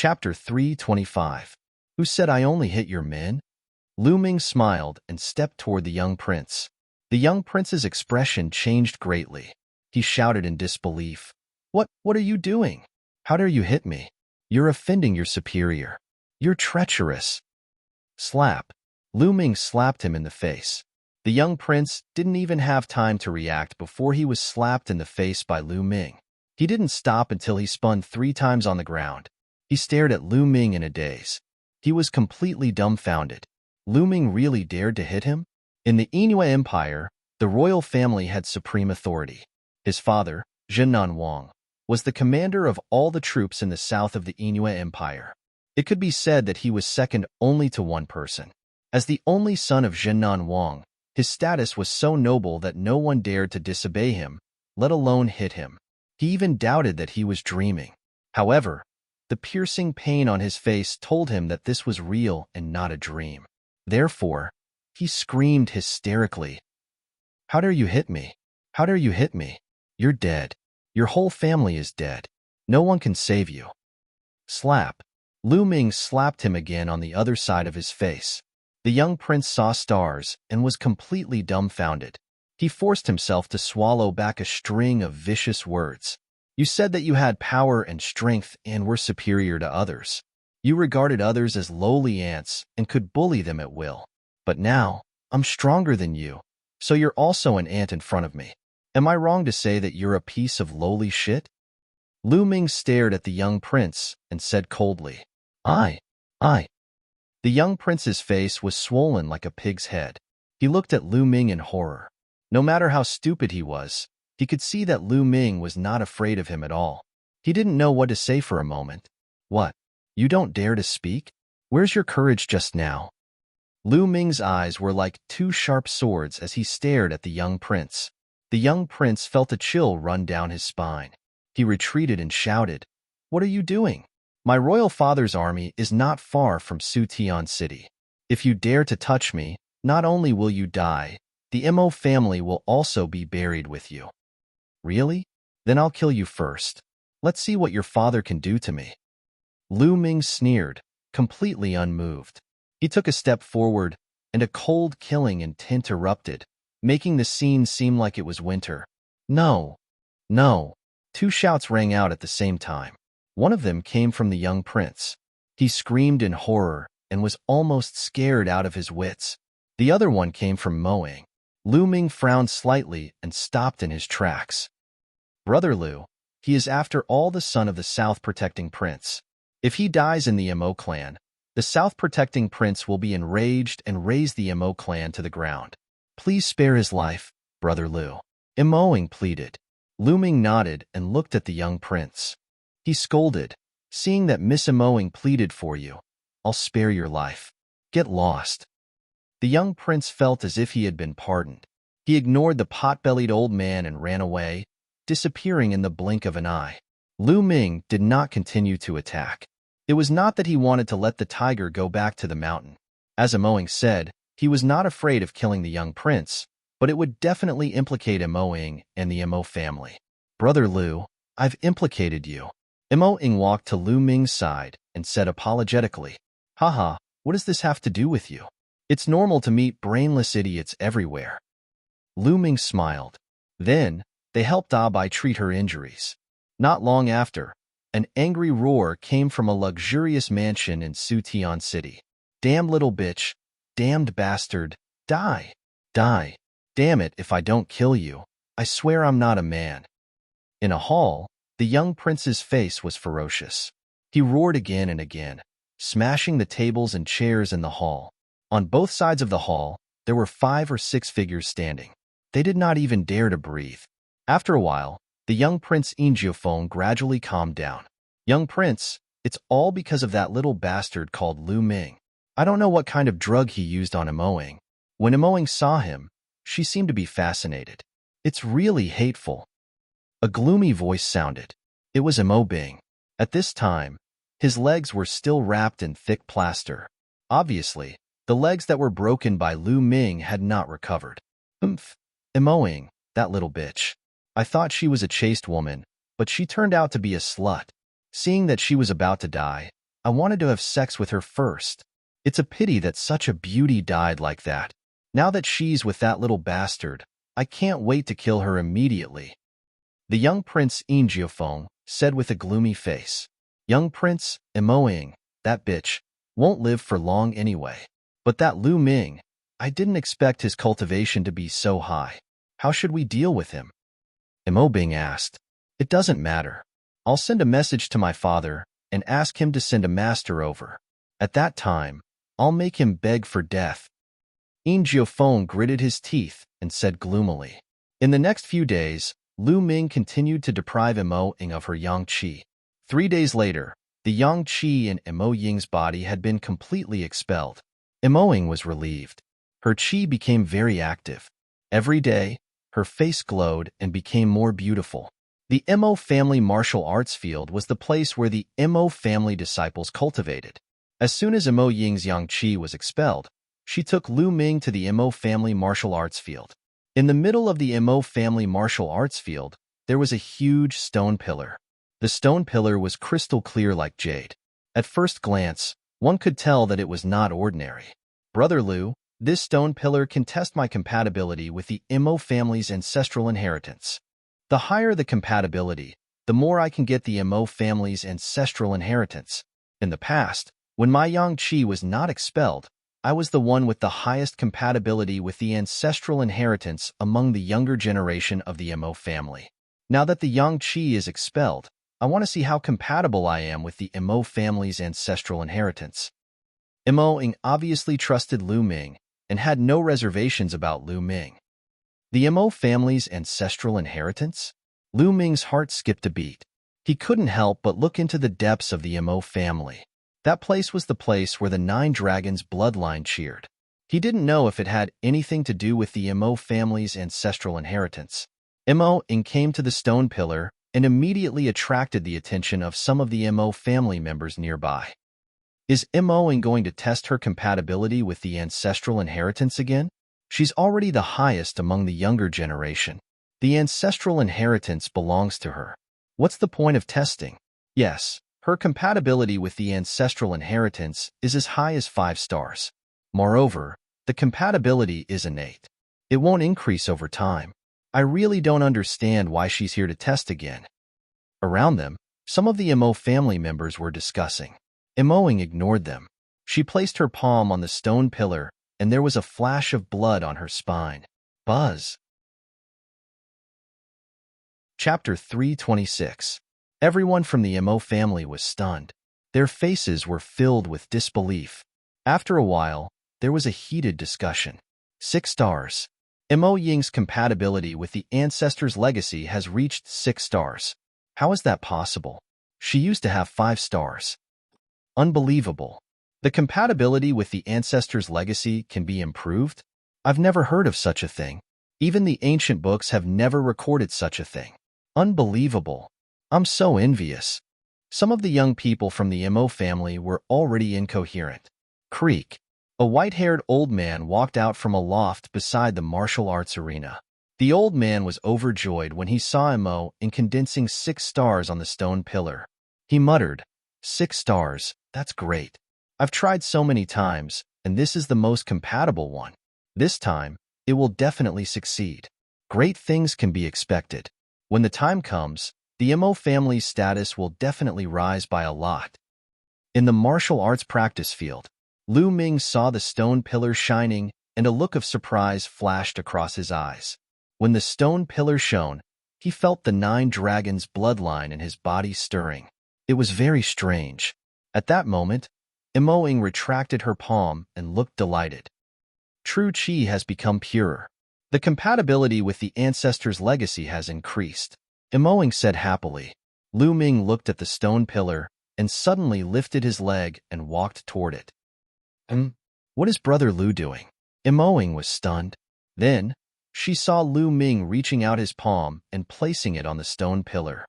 Chapter 325. Who said I only hit your men? Lu Ming smiled and stepped toward the young prince. The young prince's expression changed greatly. He shouted in disbelief. What are you doing? How dare you hit me? You're offending your superior. You're treacherous. Slap. Lu Ming slapped him in the face. The young prince didn't even have time to react before he was slapped in the face by Lu Ming. He didn't stop until he spun 3 times on the ground. He stared at Lu Ming in a daze. He was completely dumbfounded. Lu Ming really dared to hit him? In the Yinhua Empire, the royal family had supreme authority. His father, Zhennan Wang, was the commander of all the troops in the south of the Yinhua Empire. It could be said that he was second only to one person. As the only son of Zhennan Wang, his status was so noble that no one dared to disobey him, let alone hit him. He even doubted that he was dreaming. However, the piercing pain on his face told him that this was real and not a dream. Therefore, he screamed hysterically. How dare you hit me? How dare you hit me? You're dead. Your whole family is dead. No one can save you. Slap. Lu Ming slapped him again on the other side of his face. The young prince saw stars and was completely dumbfounded. He forced himself to swallow back a string of vicious words. You said that you had power and strength and were superior to others. You regarded others as lowly ants and could bully them at will. But now, I'm stronger than you, so you're also an ant in front of me. Am I wrong to say that you're a piece of lowly shit? Lu Ming stared at the young prince and said coldly, I. The young prince's face was swollen like a pig's head. He looked at Lu Ming in horror. No matter how stupid he was, he could see that Lu Ming was not afraid of him at all. He didn't know what to say for a moment. What? You don't dare to speak? Where's your courage just now? Lu Ming's eyes were like 2 sharp swords as he stared at the young prince. The young prince felt a chill run down his spine. He retreated and shouted, What are you doing? My royal father's army is not far from Sutian City. If you dare to touch me, not only will you die, the Mo family will also be buried with you. Really? Then I'll kill you first. Let's see what your father can do to me. Lu Ming sneered, completely unmoved. He took a step forward, and a cold killing and tint erupted, making the scene seem like it was winter. No. 2 shouts rang out at the same time. One of them came from the young prince. He screamed in horror and was almost scared out of his wits. The other one came from Moang. Lu Ming frowned slightly and stopped in his tracks. Brother Lu, he is after all the son of the South Protecting Prince. If he dies in the Mo clan, the South Protecting Prince will be enraged and raze the Mo clan to the ground. Please spare his life, Brother Lu. Moang pleaded. Lu Ming nodded and looked at the young prince. He scolded, Seeing that Miss Moang pleaded for you, I'll spare your life. Get lost. The young prince felt as if he had been pardoned. He ignored the pot-bellied old man and ran away, disappearing in the blink of an eye. Lu Ming did not continue to attack. It was not that he wanted to let the tiger go back to the mountain. As Moang said, he was not afraid of killing the young prince, but it would definitely implicate Moang and the Mo family. Brother Lu, I've implicated you. Moang walked to Lu Ming's side and said apologetically, Haha, what does this have to do with you? It's normal to meet brainless idiots everywhere. Lu Ming smiled. Then, they helped Abai treat her injuries. Not long after, an angry roar came from a luxurious mansion in Sutian City. Damn little bitch, damned bastard, die. Damn it if I don't kill you, I swear I'm not a man. In a hall, the young prince's face was ferocious. He roared again and again, smashing the tables and chairs in the hall. On both sides of the hall, there were 5 or 6 figures standing. They did not even dare to breathe. After a while, the young Prince Injiofeng gradually calmed down. Young prince, it's all because of that little bastard called Lu Ming. I don't know what kind of drug he used on Moang. When Moang saw him, she seemed to be fascinated. It's really hateful. A gloomy voice sounded. It was Mo Bing. At this time, his legs were still wrapped in thick plaster. Obviously, the legs that were broken by Lu Ming had not recovered. Moang, that little bitch. I thought she was a chaste woman, but she turned out to be a slut. Seeing that she was about to die, I wanted to have sex with her first. It's a pity that such a beauty died like that. Now that she's with that little bastard, I can't wait to kill her immediately." The young prince Injiofeng said with a gloomy face. "Young prince, Emoing, that bitch, won't live for long anyway. But that Lu Ming, I didn't expect his cultivation to be so high. How should we deal with him?" Emo Bing asked. "It doesn't matter. I'll send a message to my father and ask him to send a master over. At that time, I'll make him beg for death." In Jiofeng gritted his teeth and said gloomily. In the next few days, Lu Ming continued to deprive Emo Ying of her yang qi. 3 days later, the yang qi in Emo Ying's body had been completely expelled. Emo Ying was relieved. Her qi became very active. Every day, her face glowed and became more beautiful. The Emo family martial arts field was the place where the Emo family disciples cultivated. As soon as Emo Ying's yang qi was expelled, she took Lu Ming to the Emo family martial arts field. In the middle of the Emo family martial arts field, there was a huge stone pillar. The stone pillar was crystal clear like jade. At first glance, one could tell that it was not ordinary. "Brother Lu, this stone pillar can test my compatibility with the Emo family's ancestral inheritance. The higher the compatibility, the more I can get the Emo family's ancestral inheritance. In the past, when my yang qi was not expelled, I was the one with the highest compatibility with the ancestral inheritance among the younger generation of the Emo family. Now that the yang qi is expelled, I want to see how compatible I am with the Emo family's ancestral inheritance." Emo Ying obviously trusted Lu Ming and had no reservations about Lu Ming. The Emo family's ancestral inheritance? Lu Ming's heart skipped a beat. He couldn't help but look into the depths of the Emo family. That place was the place where the 9 dragons' bloodline cheered. He didn't know if it had anything to do with the Emo family's ancestral inheritance. Emo Ying came to the stone pillar and immediately attracted the attention of some of the Emo family members nearby. Is Emo Ying going to test her compatibility with the ancestral inheritance again? She's already the highest among the younger generation. The ancestral inheritance belongs to her. What's the point of testing? Yes, her compatibility with the ancestral inheritance is as high as 5 stars. Moreover, the compatibility is innate. It won't increase over time. I really don't understand why she's here to test again. Around them, some of the Emo family members were discussing. Emo Ying ignored them. She placed her palm on the stone pillar, and there was a flash of blood on her spine. Buzz. Chapter 326. Everyone from the Emo family was stunned. Their faces were filled with disbelief. After a while, there was a heated discussion. 6 stars. Emo Ying's compatibility with the ancestors' legacy has reached 6 stars. How is that possible? She used to have 5 stars. Unbelievable. The compatibility with the ancestors' legacy can be improved? I've never heard of such a thing. Even the ancient books have never recorded such a thing. Unbelievable. I'm so envious. Some of the young people from the Emo family were already incoherent. Creak. A white-haired old man walked out from a loft beside the martial arts arena. The old man was overjoyed when he saw Emo in condensing 6 stars on the stone pillar. He muttered, 6 stars, that's great. I've tried so many times, and this is the most compatible one. This time, it will definitely succeed. Great things can be expected. When the time comes, the Emo family's status will definitely rise by a lot. In the martial arts practice field, Lu Ming saw the stone pillar shining, and a look of surprise flashed across his eyes. When the stone pillar shone, he felt the 9 dragons' bloodline in his body stirring. It was very strange. At that moment, Emo Ying retracted her palm and looked delighted. True Qi has become purer. The compatibility with the ancestors' legacy has increased. Emo Ying said happily. Lu Ming looked at the stone pillar and suddenly lifted his leg and walked toward it. What is Brother Lu doing? Emo Ying was stunned. Then, she saw Lu Ming reaching out his palm and placing it on the stone pillar.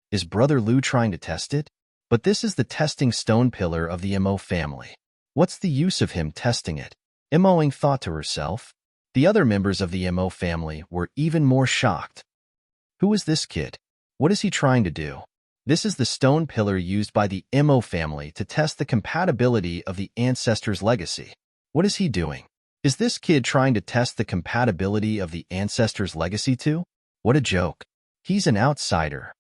Is Brother Lu trying to test it? But this is the testing stone pillar of the Emo family. What's the use of him testing it? Emo Ying thought to herself. The other members of the Emo family were even more shocked. Who is this kid? What is he trying to do? This is the stone pillar used by the Mo family to test the compatibility of the ancestor's legacy. What is he doing? Is this kid trying to test the compatibility of the ancestor's legacy too? What a joke. He's an outsider.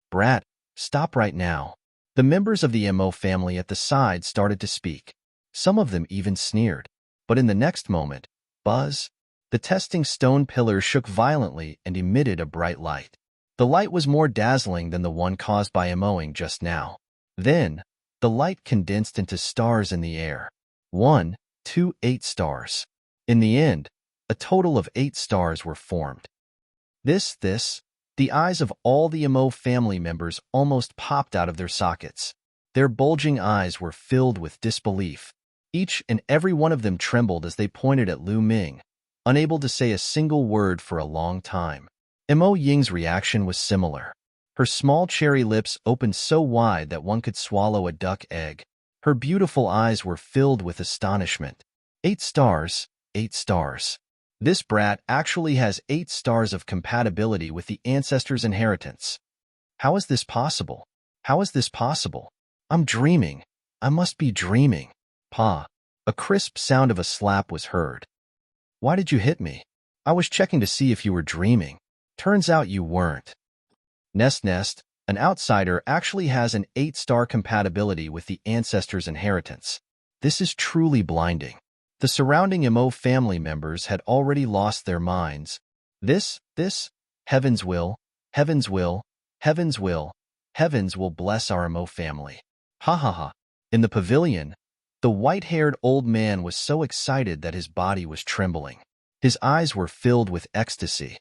Brat, stop right now. The members of the Mo family at the side started to speak. Some of them even sneered. But in the next moment, buzz, the testing stone pillar shook violently and emitted a bright light. The light was more dazzling than the one caused by Moing just now. Then, the light condensed into stars in the air. 1, 2, 8 stars. In the end, a total of 8 stars were formed. The eyes of all the Mo family members almost popped out of their sockets. Their bulging eyes were filled with disbelief. Each and every one of them trembled as they pointed at Lu Ming, unable to say a single word for a long time. Mo Ying's reaction was similar. Her small cherry lips opened so wide that one could swallow a duck egg. Her beautiful eyes were filled with astonishment. 8 stars, 8 stars. This brat actually has 8 stars of compatibility with the ancestor's inheritance. How is this possible? How is this possible? I'm dreaming. I must be dreaming. Pa. A crisp sound of a slap was heard. Why did you hit me? I was checking to see if you were dreaming. Turns out you weren't. Nest, an outsider actually has an 8-star compatibility with the ancestor's inheritance. This is truly blinding. The surrounding Mo family members had already lost their minds. Heavens will, heavens will, heavens will, heavens will bless our Mo family. Ha ha ha. In the pavilion, the white-haired old man was so excited that his body was trembling. His eyes were filled with ecstasy.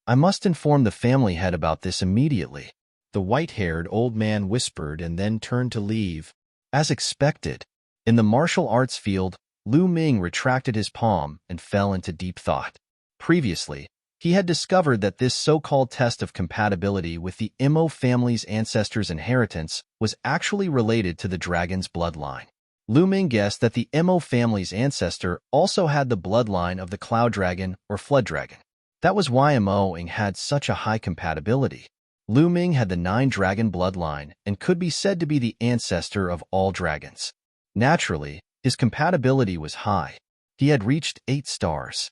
I must inform the family head about this immediately, the white-haired old man whispered and then turned to leave. As expected, in the martial arts field, Lu Ming retracted his palm and fell into deep thought. Previously, he had discovered that this so-called test of compatibility with the Mo family's ancestors' inheritance was actually related to the dragon's bloodline. Lu Ming guessed that the Mo family's ancestor also had the bloodline of the cloud dragon or flood dragon. That was why Moing had such a high compatibility. Lu Ming had the 9-dragon bloodline and could be said to be the ancestor of all dragons. Naturally, his compatibility was high. He had reached 8 stars.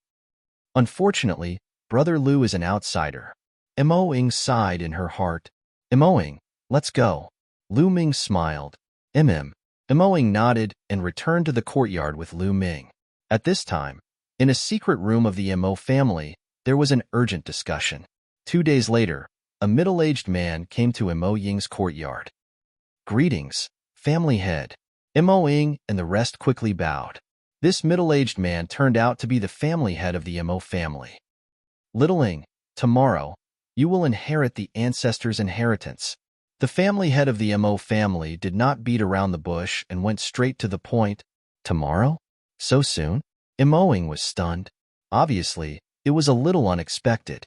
Unfortunately, Brother Lu is an outsider. Moing sighed in her heart. Moing, let's go. Lu Ming smiled. Moing nodded and returned to the courtyard with Lu Ming. At this time, in a secret room of the Mo family, there was an urgent discussion. 2 days later, a middle-aged man came to Mo Ying's courtyard. Greetings, family head. Mo Ying and the rest quickly bowed. This middle-aged man turned out to be the family head of the Mo family. Little Ying, tomorrow, you will inherit the ancestors' inheritance. The family head of the Mo family did not beat around the bush and went straight to the point. Tomorrow? So soon? Mo Ying was stunned. Obviously, it was a little unexpected.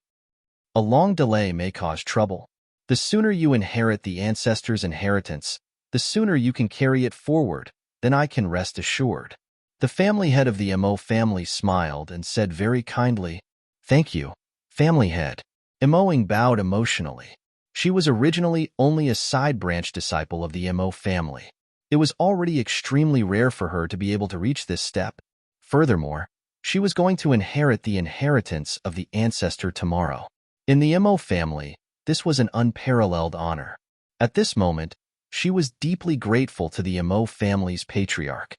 A long delay may cause trouble. The sooner you inherit the ancestors' inheritance, the sooner you can carry it forward, then I can rest assured. The family head of the Mo family smiled and said very kindly, Thank you, family head. Moing bowed emotionally. She was originally only a side-branch disciple of the Mo family. It was already extremely rare for her to be able to reach this step. Furthermore, she was going to inherit the inheritance of the ancestor tomorrow. In the Mo family, this was an unparalleled honor. At this moment, she was deeply grateful to the Mo family's patriarch.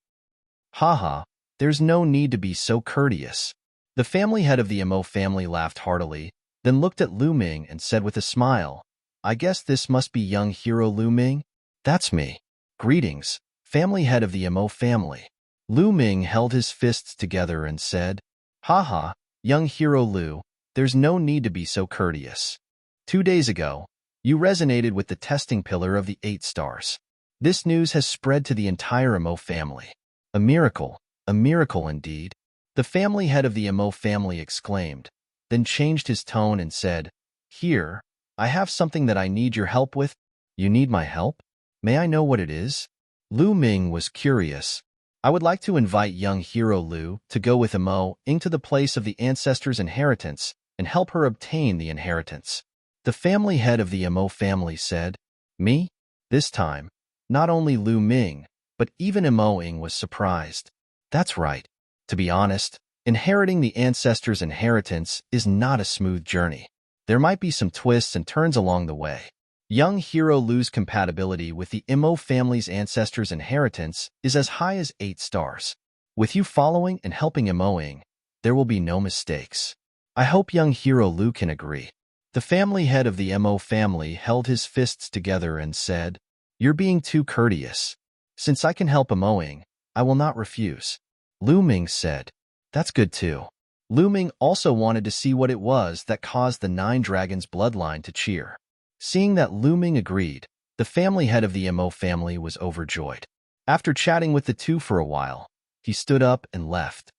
Haha, there's no need to be so courteous. The family head of the Mo family laughed heartily, then looked at Lu Ming and said with a smile, I guess this must be young hero Lu Ming? That's me. Greetings, family head of the Mo family. Lu Ming held his fists together and said, Haha, young hero Lu, there's no need to be so courteous. 2 days ago, you resonated with the testing pillar of the 8 stars. This news has spread to the entire Mo family. A miracle indeed. The family head of the Mo family exclaimed, then changed his tone and said, Here, I have something that I need your help with. You need my help? May I know what it is? Lu Ming was curious. I would like to invite young hero Lu to go with Mo into the place of the ancestor's inheritance and help her obtain the inheritance. The family head of the Mo family said, Me? This time, not only Lu Ming, but even Emoing was surprised. That's right. To be honest, inheriting the ancestors' inheritance is not a smooth journey. There might be some twists and turns along the way. Young hero Lu's compatibility with the Imo family's ancestors' inheritance is as high as 8 stars. With you following and helping Emoing, there will be no mistakes. I hope young hero Lu can agree. The family head of the Imo family held his fists together and said, "You're being too courteous. Since I can help Emoing, I will not refuse." Lu Ming said, "That's good too." Lu Ming also wanted to see what it was that caused the 9 dragons bloodline to cheer. Seeing that Lu Ming agreed, the family head of the Mo family was overjoyed. After chatting with the two for a while, he stood up and left.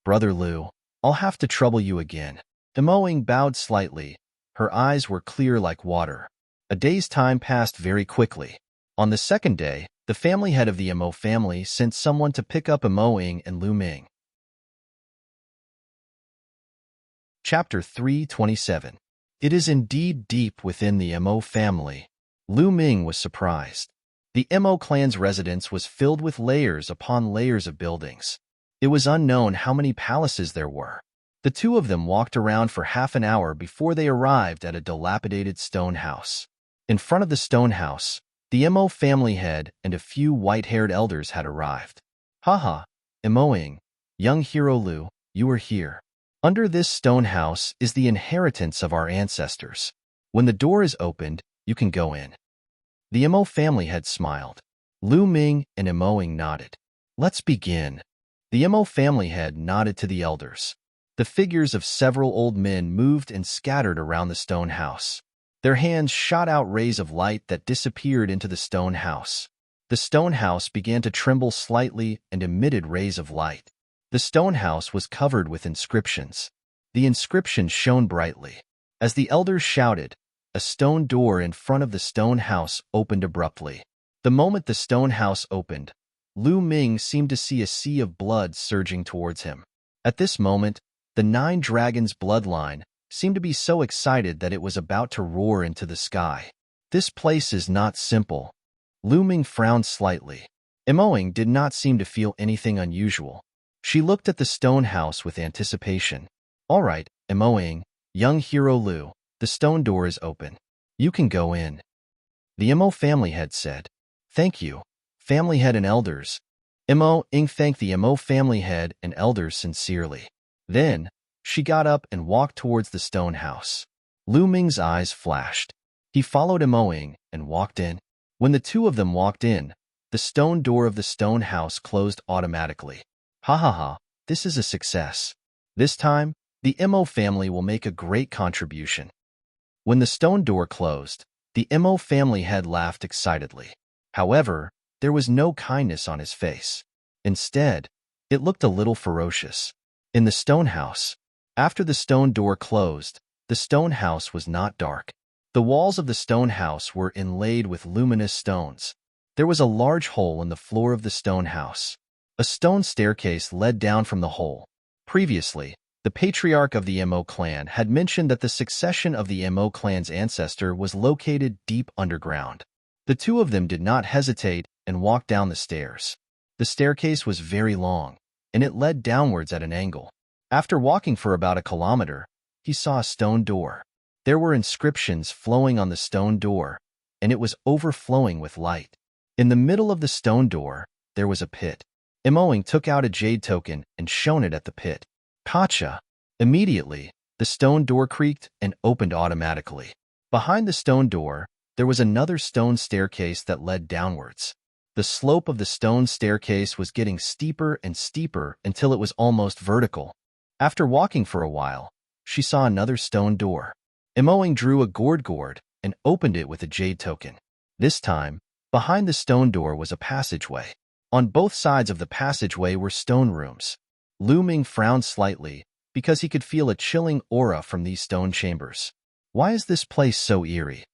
"Brother Lu, I'll have to trouble you again." Emoing bowed slightly. Her eyes were clear like water. A day's time passed very quickly. On the second day, the family head of the Mo family sent someone to pick up Emoing and Lu Ming. Chapter 327. It is indeed deep within the Mo family. Lu Ming was surprised. The Mo clan's residence was filled with layers upon layers of buildings. It was unknown how many palaces there were. The two of them walked around for half an hour before they arrived at a dilapidated stone house. In front of the stone house, the Mo family head and a few white-haired elders had arrived. "Haha, Emoing, young hero Lu, you are here. Under this stone house is the inheritance of our ancestors. When the door is opened, you can go in." The Mo family head smiled. Lu Ming and Emoing nodded. "Let's begin." The Mo family head nodded to the elders. The figures of several old men moved and scattered around the stone house. Their hands shot out rays of light that disappeared into the stone house. The stone house began to tremble slightly and emitted rays of light. The stone house was covered with inscriptions. The inscriptions shone brightly. As the elders shouted, a stone door in front of the stone house opened abruptly. The moment the stone house opened, Lu Ming seemed to see a sea of blood surging towards him. At this moment, the 9 dragons bloodline seemed to be so excited that it was about to roar into the sky. "This place is not simple." Lu Ming frowned slightly. Emoing did not seem to feel anything unusual. She looked at the stone house with anticipation. "All right, Emoing, young hero Lu, the stone door is open. You can go in." The Mo family head said. "Thank you, family head and elders." Emoing thanked the Mo family head and elders sincerely. Then, she got up and walked towards the stone house. Lu Ming's eyes flashed. He followed Emoing and walked in. When the two of them walked in, the stone door of the stone house closed automatically. "Ha ha ha, this is a success. This time, the Mo family will make a great contribution." When the stone door closed, the Mo family head laughed excitedly. However, there was no kindness on his face. Instead, it looked a little ferocious. In the stone house, after the stone door closed, the stone house was not dark. The walls of the stone house were inlaid with luminous stones. There was a large hole in the floor of the stone house. A stone staircase led down from the hole. Previously, the patriarch of the Mo clan had mentioned that the succession of the Mo clan's ancestor was located deep underground. The two of them did not hesitate and walked down the stairs. The staircase was very long, and it led downwards at an angle. After walking for about a kilometer, he saw a stone door. There were inscriptions flowing on the stone door, and it was overflowing with light. In the middle of the stone door, there was a pit. Emoing took out a jade token and shone it at the pit. Gotcha! Immediately, the stone door creaked and opened automatically. Behind the stone door, there was another stone staircase that led downwards. The slope of the stone staircase was getting steeper and steeper until it was almost vertical. After walking for a while, she saw another stone door. Emoing drew a gourd and opened it with a jade token. This time, behind the stone door was a passageway. On both sides of the passageway were stone rooms. Lu Ming frowned slightly because he could feel a chilling aura from these stone chambers. Why is this place so eerie?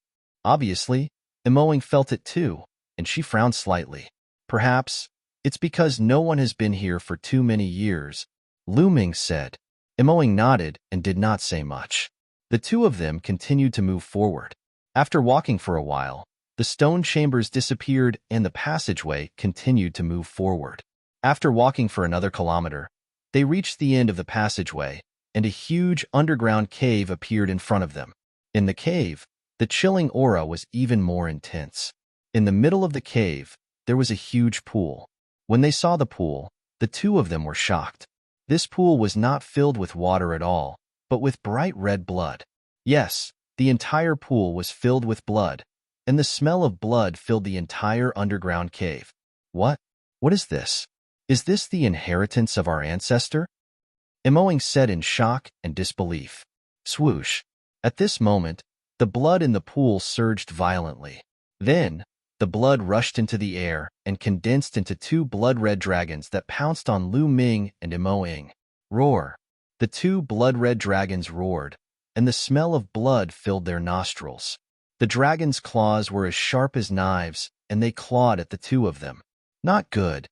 Obviously, Emoing felt it too, and she frowned slightly. Perhaps it's because no one has been here for too many years, Lu Ming said. Emoing nodded and did not say much. The two of them continued to move forward. After walking for a while, The stone chambers disappeared and the passageway continued to move forward. After walking for another kilometer, they reached the end of the passageway, and a huge underground cave appeared in front of them. In the cave, the chilling aura was even more intense. In the middle of the cave, there was a huge pool. When they saw the pool, the two of them were shocked. This pool was not filled with water at all, but with bright red blood. Yes, the entire pool was filled with blood, and the smell of blood filled the entire underground cave. What? What is this? Is this the inheritance of our ancestor? Emoing said in shock and disbelief. Swoosh. At this moment, the blood in the pool surged violently. Then, the blood rushed into the air and condensed into two blood-red dragons that pounced on Lu Ming and Emoing. Roar. The two blood-red dragons roared, and the smell of blood filled their nostrils. The dragon's claws were as sharp as knives, and they clawed at the two of them. Not good.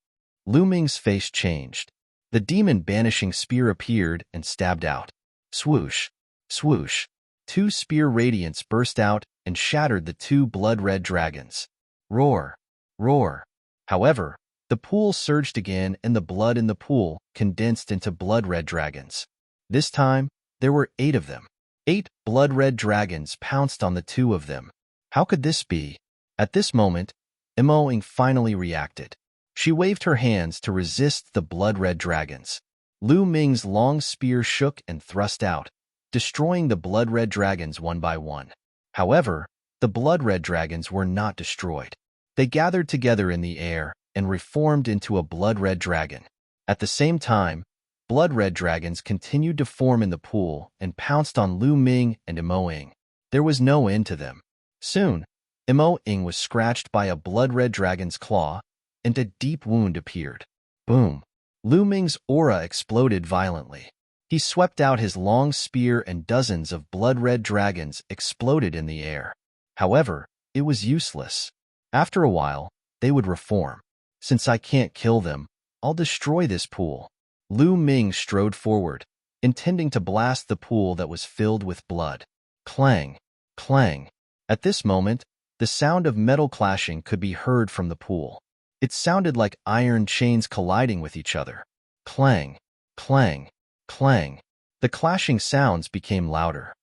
Lu Ming's face changed. The demon banishing spear appeared and stabbed out. Swoosh. Swoosh. Two spear radiants burst out and shattered the two blood-red dragons. Roar. Roar. However, the pool surged again and the blood in the pool condensed into blood-red dragons. This time, there were 8 of them. 8 blood-red dragons pounced on the two of them. How could this be? At this moment, Emoing finally reacted. She waved her hands to resist the blood-red dragons. Lu Ming's long spear shook and thrust out, destroying the blood-red dragons one by one. However, the blood-red dragons were not destroyed. They gathered together in the air and reformed into a blood-red dragon. At the same time, blood-red dragons continued to form in the pool and pounced on Lu Ming and Emoing. There was no end to them. Soon, Emoing was scratched by a blood-red dragon's claw, and a deep wound appeared. Boom! Lu Ming's aura exploded violently. He swept out his long spear and dozens of blood-red dragons exploded in the air. However, it was useless. After a while, they would reform. Since I can't kill them, I'll destroy this pool. Lu Ming strode forward, intending to blast the pool that was filled with blood. Clang! Clang! At this moment, the sound of metal clashing could be heard from the pool. It sounded like iron chains colliding with each other. Clang! Clang! Clang! The clashing sounds became louder.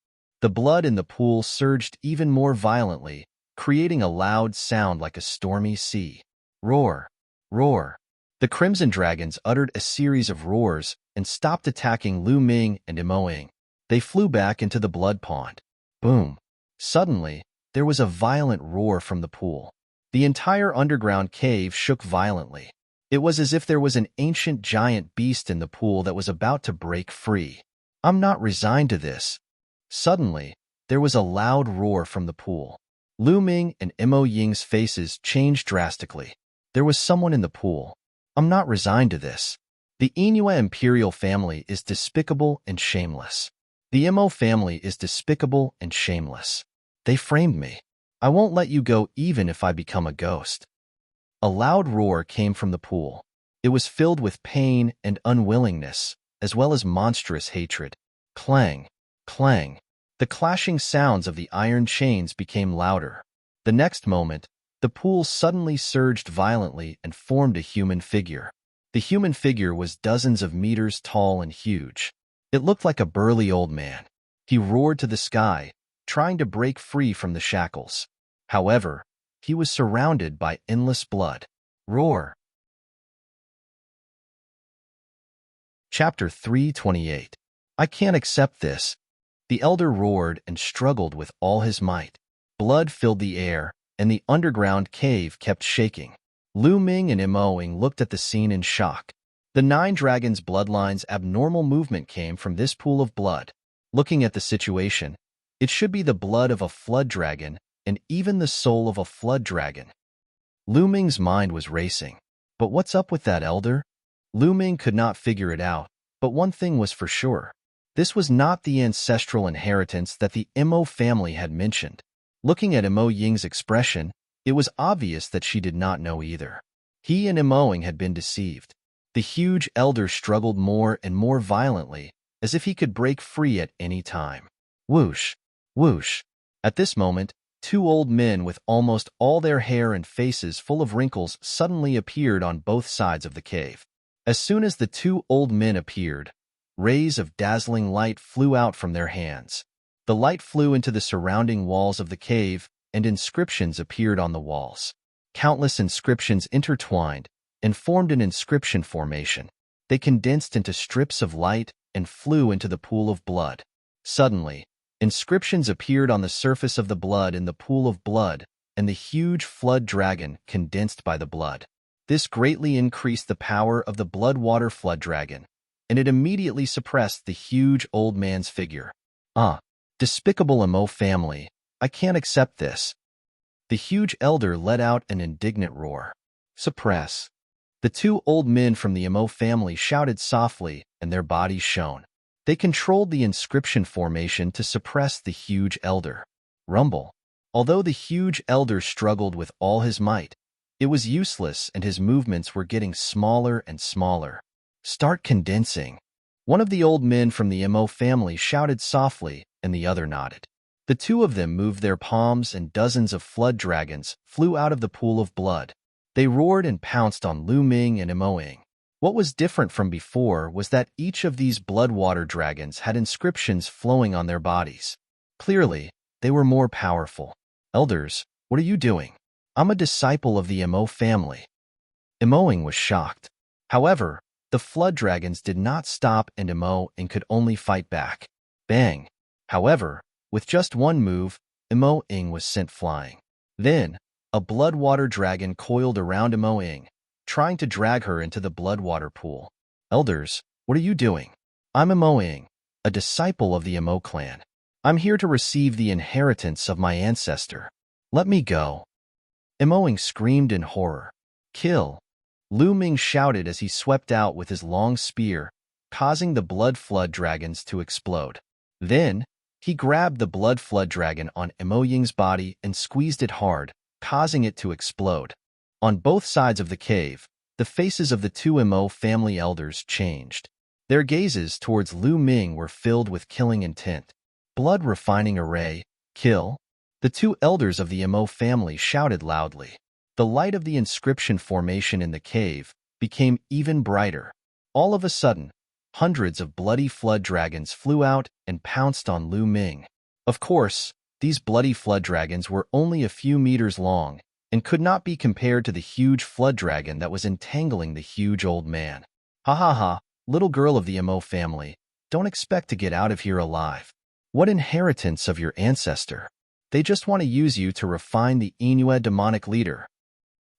The blood in the pool surged even more violently, creating a loud sound like a stormy sea. Roar! Roar! The Crimson Dragons uttered a series of roars and stopped attacking Lu Ming and Emoing. They flew back into the blood pond. Boom! Suddenly, there was a violent roar from the pool. The entire underground cave shook violently. It was as if there was an ancient giant beast in the pool that was about to break free. I'm not resigned to this. Suddenly, there was a loud roar from the pool. Lu Ming and Emo Ying's faces changed drastically. There was someone in the pool. I'm not resigned to this. The Inua imperial family is despicable and shameless. The Emo family is despicable and shameless. They framed me. I won't let you go even if I become a ghost. A loud roar came from the pool. It was filled with pain and unwillingness, as well as monstrous hatred. Clang! Clang! The clashing sounds of the iron chains became louder. The next moment, the pool suddenly surged violently and formed a human figure. The human figure was dozens of meters tall and huge. It looked like a burly old man. He roared to the sky, trying to break free from the shackles. However, he was surrounded by endless blood. Roar! Chapter 328. I can't accept this. The elder roared and struggled with all his might. Blood filled the air, and the underground cave kept shaking. Lu Ming and Emoing looked at the scene in shock. The 9 dragons' bloodline's abnormal movement came from this pool of blood. Looking at the situation, it should be the blood of a flood dragon and even the soul of a flood dragon. Lu Ming's mind was racing. But what's up with that elder? Lu Ming could not figure it out, but one thing was for sure. This was not the ancestral inheritance that the Emo family had mentioned. Looking at Emo Ying's expression, it was obvious that she did not know either. He and Emoing had been deceived. The huge elder struggled more and more violently, as if he could break free at any time. Whoosh! Whoosh! At this moment, Two old men with almost all their hair and faces full of wrinkles suddenly appeared on both sides of the cave. As soon as the two old men appeared, rays of dazzling light flew out from their hands. The light flew into the surrounding walls of the cave, and inscriptions appeared on the walls. Countless inscriptions intertwined and formed an inscription formation. They condensed into strips of light and flew into the pool of blood. Suddenly, inscriptions appeared on the surface of the blood in the pool of blood, and the huge flood dragon condensed by the blood. This greatly increased the power of the blood-water flood dragon, and it immediately suppressed the huge old man's figure. Despicable Emo family, I can't accept this. The huge elder let out an indignant roar. Suppress. The two old men from the Emo family shouted softly, and their bodies shone. They controlled the inscription formation to suppress the huge elder. Rumble. Although the huge elder struggled with all his might, it was useless and his movements were getting smaller and smaller. Start condensing. One of the old men from the Emo family shouted softly, and the other nodded. The two of them moved their palms, and dozens of flood dragons flew out of the pool of blood. They roared and pounced on Lu Ming and Emo Ying. What was different from before was that each of these blood-water dragons had inscriptions flowing on their bodies. Clearly, they were more powerful. Elders, what are you doing? I'm a disciple of the Emo family. Emo Ying was shocked. However, the flood dragons did not stop, and Emo Ying could only fight back. Bang! However, with just one move, Emo Ying was sent flying. Then, a blood-water dragon coiled around Emo Ying, trying to drag her into the blood-water pool. Elders, what are you doing? I'm Emo Ying, a disciple of the Emo clan. I'm here to receive the inheritance of my ancestor. Let me go. Emo Ying screamed in horror. Kill! Lu Ming shouted as he swept out with his long spear, causing the blood flood dragons to explode. Then, he grabbed the blood flood dragon on Emo Ying's body and squeezed it hard, causing it to explode. On both sides of the cave, the faces of the two Emo family elders changed. Their gazes towards Lu Ming were filled with killing intent. Blood refining array, kill. The two elders of the Emo family shouted loudly. The light of the inscription formation in the cave became even brighter. All of a sudden, hundreds of bloody flood dragons flew out and pounced on Lu Ming. Of course, these bloody flood dragons were only a few meters long and could not be compared to the huge flood dragon that was entangling the huge old man. Ha ha ha, little girl of the Emo family, don't expect to get out of here alive. What inheritance of your ancestor? They just want to use you to refine the Inua demonic leader.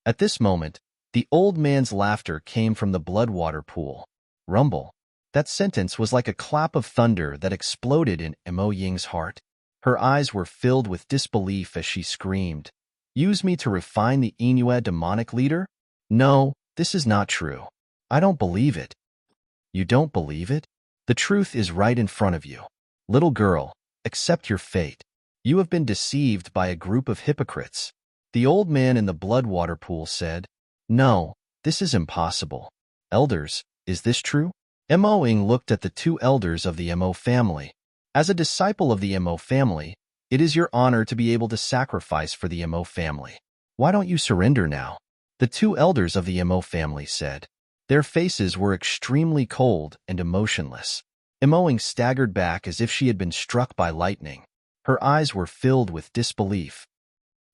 At this moment, the old man's laughter came from the blood-water pool. Rumble. That sentence was like a clap of thunder that exploded in Emo Ying's heart. Her eyes were filled with disbelief as she screamed, Use me to refine the Inua demonic leader? No, this is not true. I don't believe it. You don't believe it? The truth is right in front of you. Little girl, accept your fate. You have been deceived by a group of hypocrites. The old man in the blood-water pool said, No, this is impossible. Elders, is this true? Emo Ying looked at the two elders of the Emo family. As a disciple of the Emo family, it is your honor to be able to sacrifice for the Emo family. Why don't you surrender now? The two elders of the Emo family said. Their faces were extremely cold and emotionless. Emo Ying staggered back as if she had been struck by lightning. Her eyes were filled with disbelief.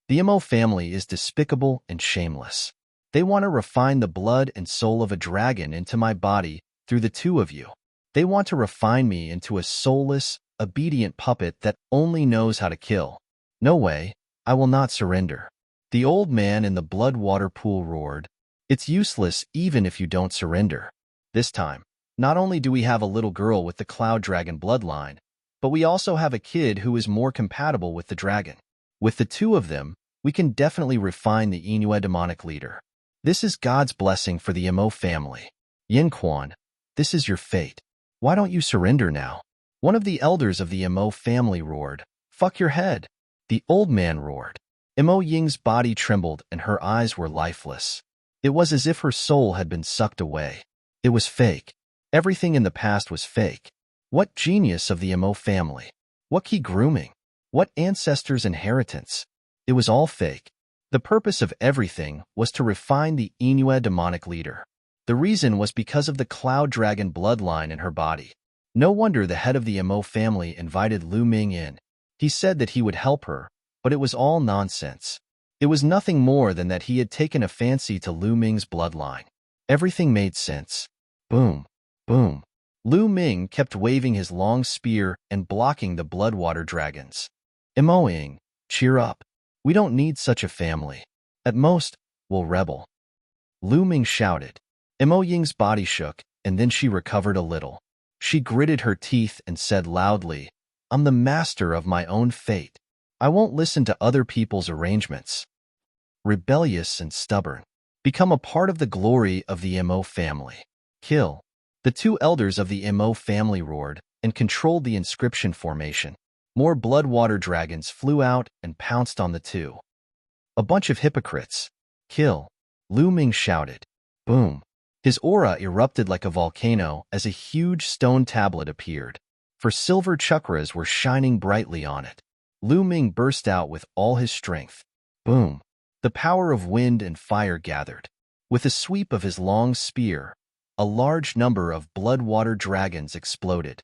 The Emo family is despicable and shameless. They want to refine the blood and soul of a dragon into my body through the two of you. They want to refine me into a soulless, obedient puppet that only knows how to kill. No way, I will not surrender. The old man in the blood-water pool roared, It's useless even if you don't surrender. This time, not only do we have a little girl with the cloud dragon bloodline, but we also have a kid who is more compatible with the dragon. With the two of them, we can definitely refine the Inua demonic leader. This is God's blessing for the Emo family. Yin Quan, this is your fate. Why don't you surrender now? One of the elders of the Emo family roared, Fuck your head. The old man roared. Emo Ying's body trembled and her eyes were lifeless. It was as if her soul had been sucked away. It was fake. Everything in the past was fake. What genius of the Emo family? What key grooming? What ancestors' inheritance? It was all fake. The purpose of everything was to refine the Inue demonic leader. The reason was because of the Cloud Dragon bloodline in her body. No wonder the head of the Mo family invited Lu Ming in. He said that he would help her, but it was all nonsense. It was nothing more than that he had taken a fancy to Lu Ming's bloodline. Everything made sense. Boom, boom. Lu Ming kept waving his long spear and blocking the Bloodwater dragons. Mo Ying, cheer up. We don't need such a family. At most, we'll rebel. Lu Ming shouted. Mo Ying's body shook, and then she recovered a little. She gritted her teeth and said loudly, I'm the master of my own fate. I won't listen to other people's arrangements. Rebellious and stubborn. Become a part of the glory of the Mo family. Kill. The two elders of the Mo family roared and controlled the inscription formation. More Bloodwater dragons flew out and pounced on the two. A bunch of hypocrites. Kill. Lu Ming shouted. Boom. His aura erupted like a volcano as a huge stone tablet appeared. For silver chakras were shining brightly on it. Lu Ming burst out with all his strength. Boom. The power of wind and fire gathered. With a sweep of his long spear, a large number of Bloodwater dragons exploded.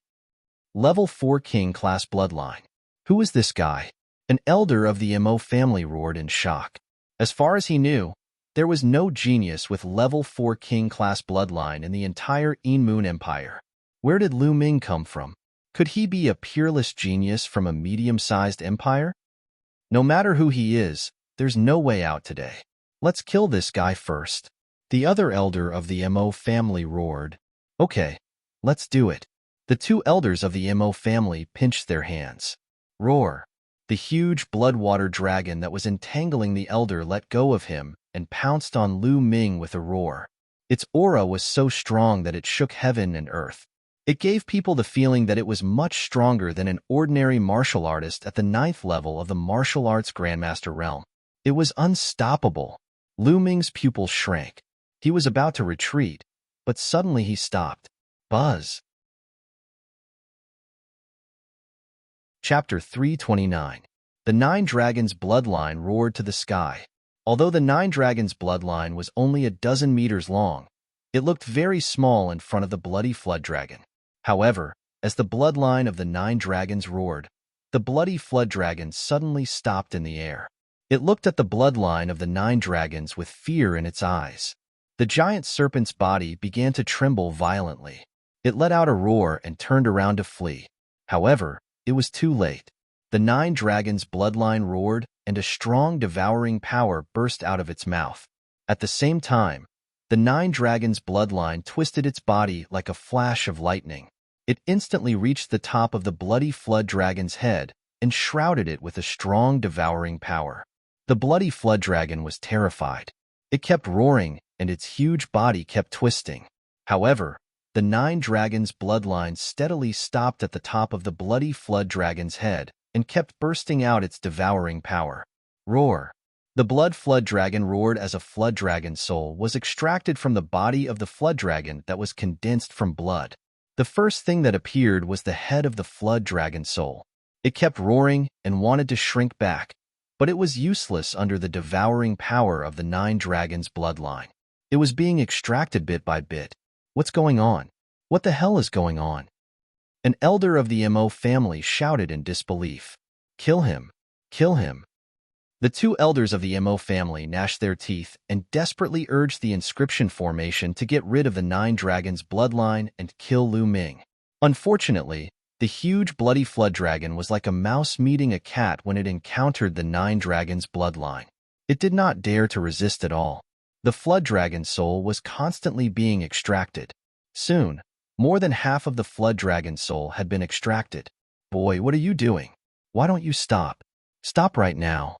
Level 4 King class bloodline. Who is this guy? An elder of the Mo family roared in shock. As far as he knew, there was no genius with level 4 King class bloodline in the entire Moon Empire. Where did Lu Ming come from? Could he be a peerless genius from a medium-sized empire? No matter who he is, there's no way out today. Let's kill this guy first. The other elder of the Mo family roared. Okay, let's do it. The two elders of the Mo family pinched their hands. Roar. The huge Bloodwater dragon that was entangling the elder let go of him and pounced on Lu Ming with a roar. Its aura was so strong that it shook heaven and earth. It gave people the feeling that it was much stronger than an ordinary martial artist at the 9th level of the martial arts grandmaster realm. It was unstoppable. Lu Ming's pupils shrank. He was about to retreat, but suddenly he stopped. Buzz. Chapter 329. The Nine Dragons' bloodline roared to the sky. Although the Nine Dragons' bloodline was only a dozen meters long, it looked very small in front of the bloody flood dragon. However, as the bloodline of the Nine Dragons roared, the bloody flood dragon suddenly stopped in the air. It looked at the bloodline of the Nine Dragons with fear in its eyes. The giant serpent's body began to tremble violently. It let out a roar and turned around to flee. However, it was too late. The Nine Dragons' bloodline roared, and a strong devouring power burst out of its mouth. At the same time, the Nine Dragons' bloodline twisted its body like a flash of lightning. It instantly reached the top of the bloody flood dragon's head and shrouded it with a strong devouring power. The bloody flood dragon was terrified. It kept roaring, and its huge body kept twisting. However, the Nine Dragons' bloodline steadily stopped at the top of the bloody flood dragon's head and kept bursting out its devouring power. Roar. The blood flood dragon roared as a flood dragon soul was extracted from the body of the flood dragon that was condensed from blood. The first thing that appeared was the head of the flood dragon soul. It kept roaring and wanted to shrink back, but it was useless under the devouring power of the Nine Dragons' bloodline. It was being extracted bit by bit. What's going on? What the hell is going on? An elder of the Mo family shouted in disbelief. Kill him! Kill him! The two elders of the Mo family gnashed their teeth and desperately urged the inscription formation to get rid of the Nine Dragons' bloodline and kill Lu Ming. Unfortunately, the huge bloody flood dragon was like a mouse meeting a cat when it encountered the Nine Dragons' bloodline. It did not dare to resist at all. The flood dragon's soul was constantly being extracted. Soon, more than half of the flood dragon's soul had been extracted. Boy, what are you doing? Why don't you stop? Stop right now.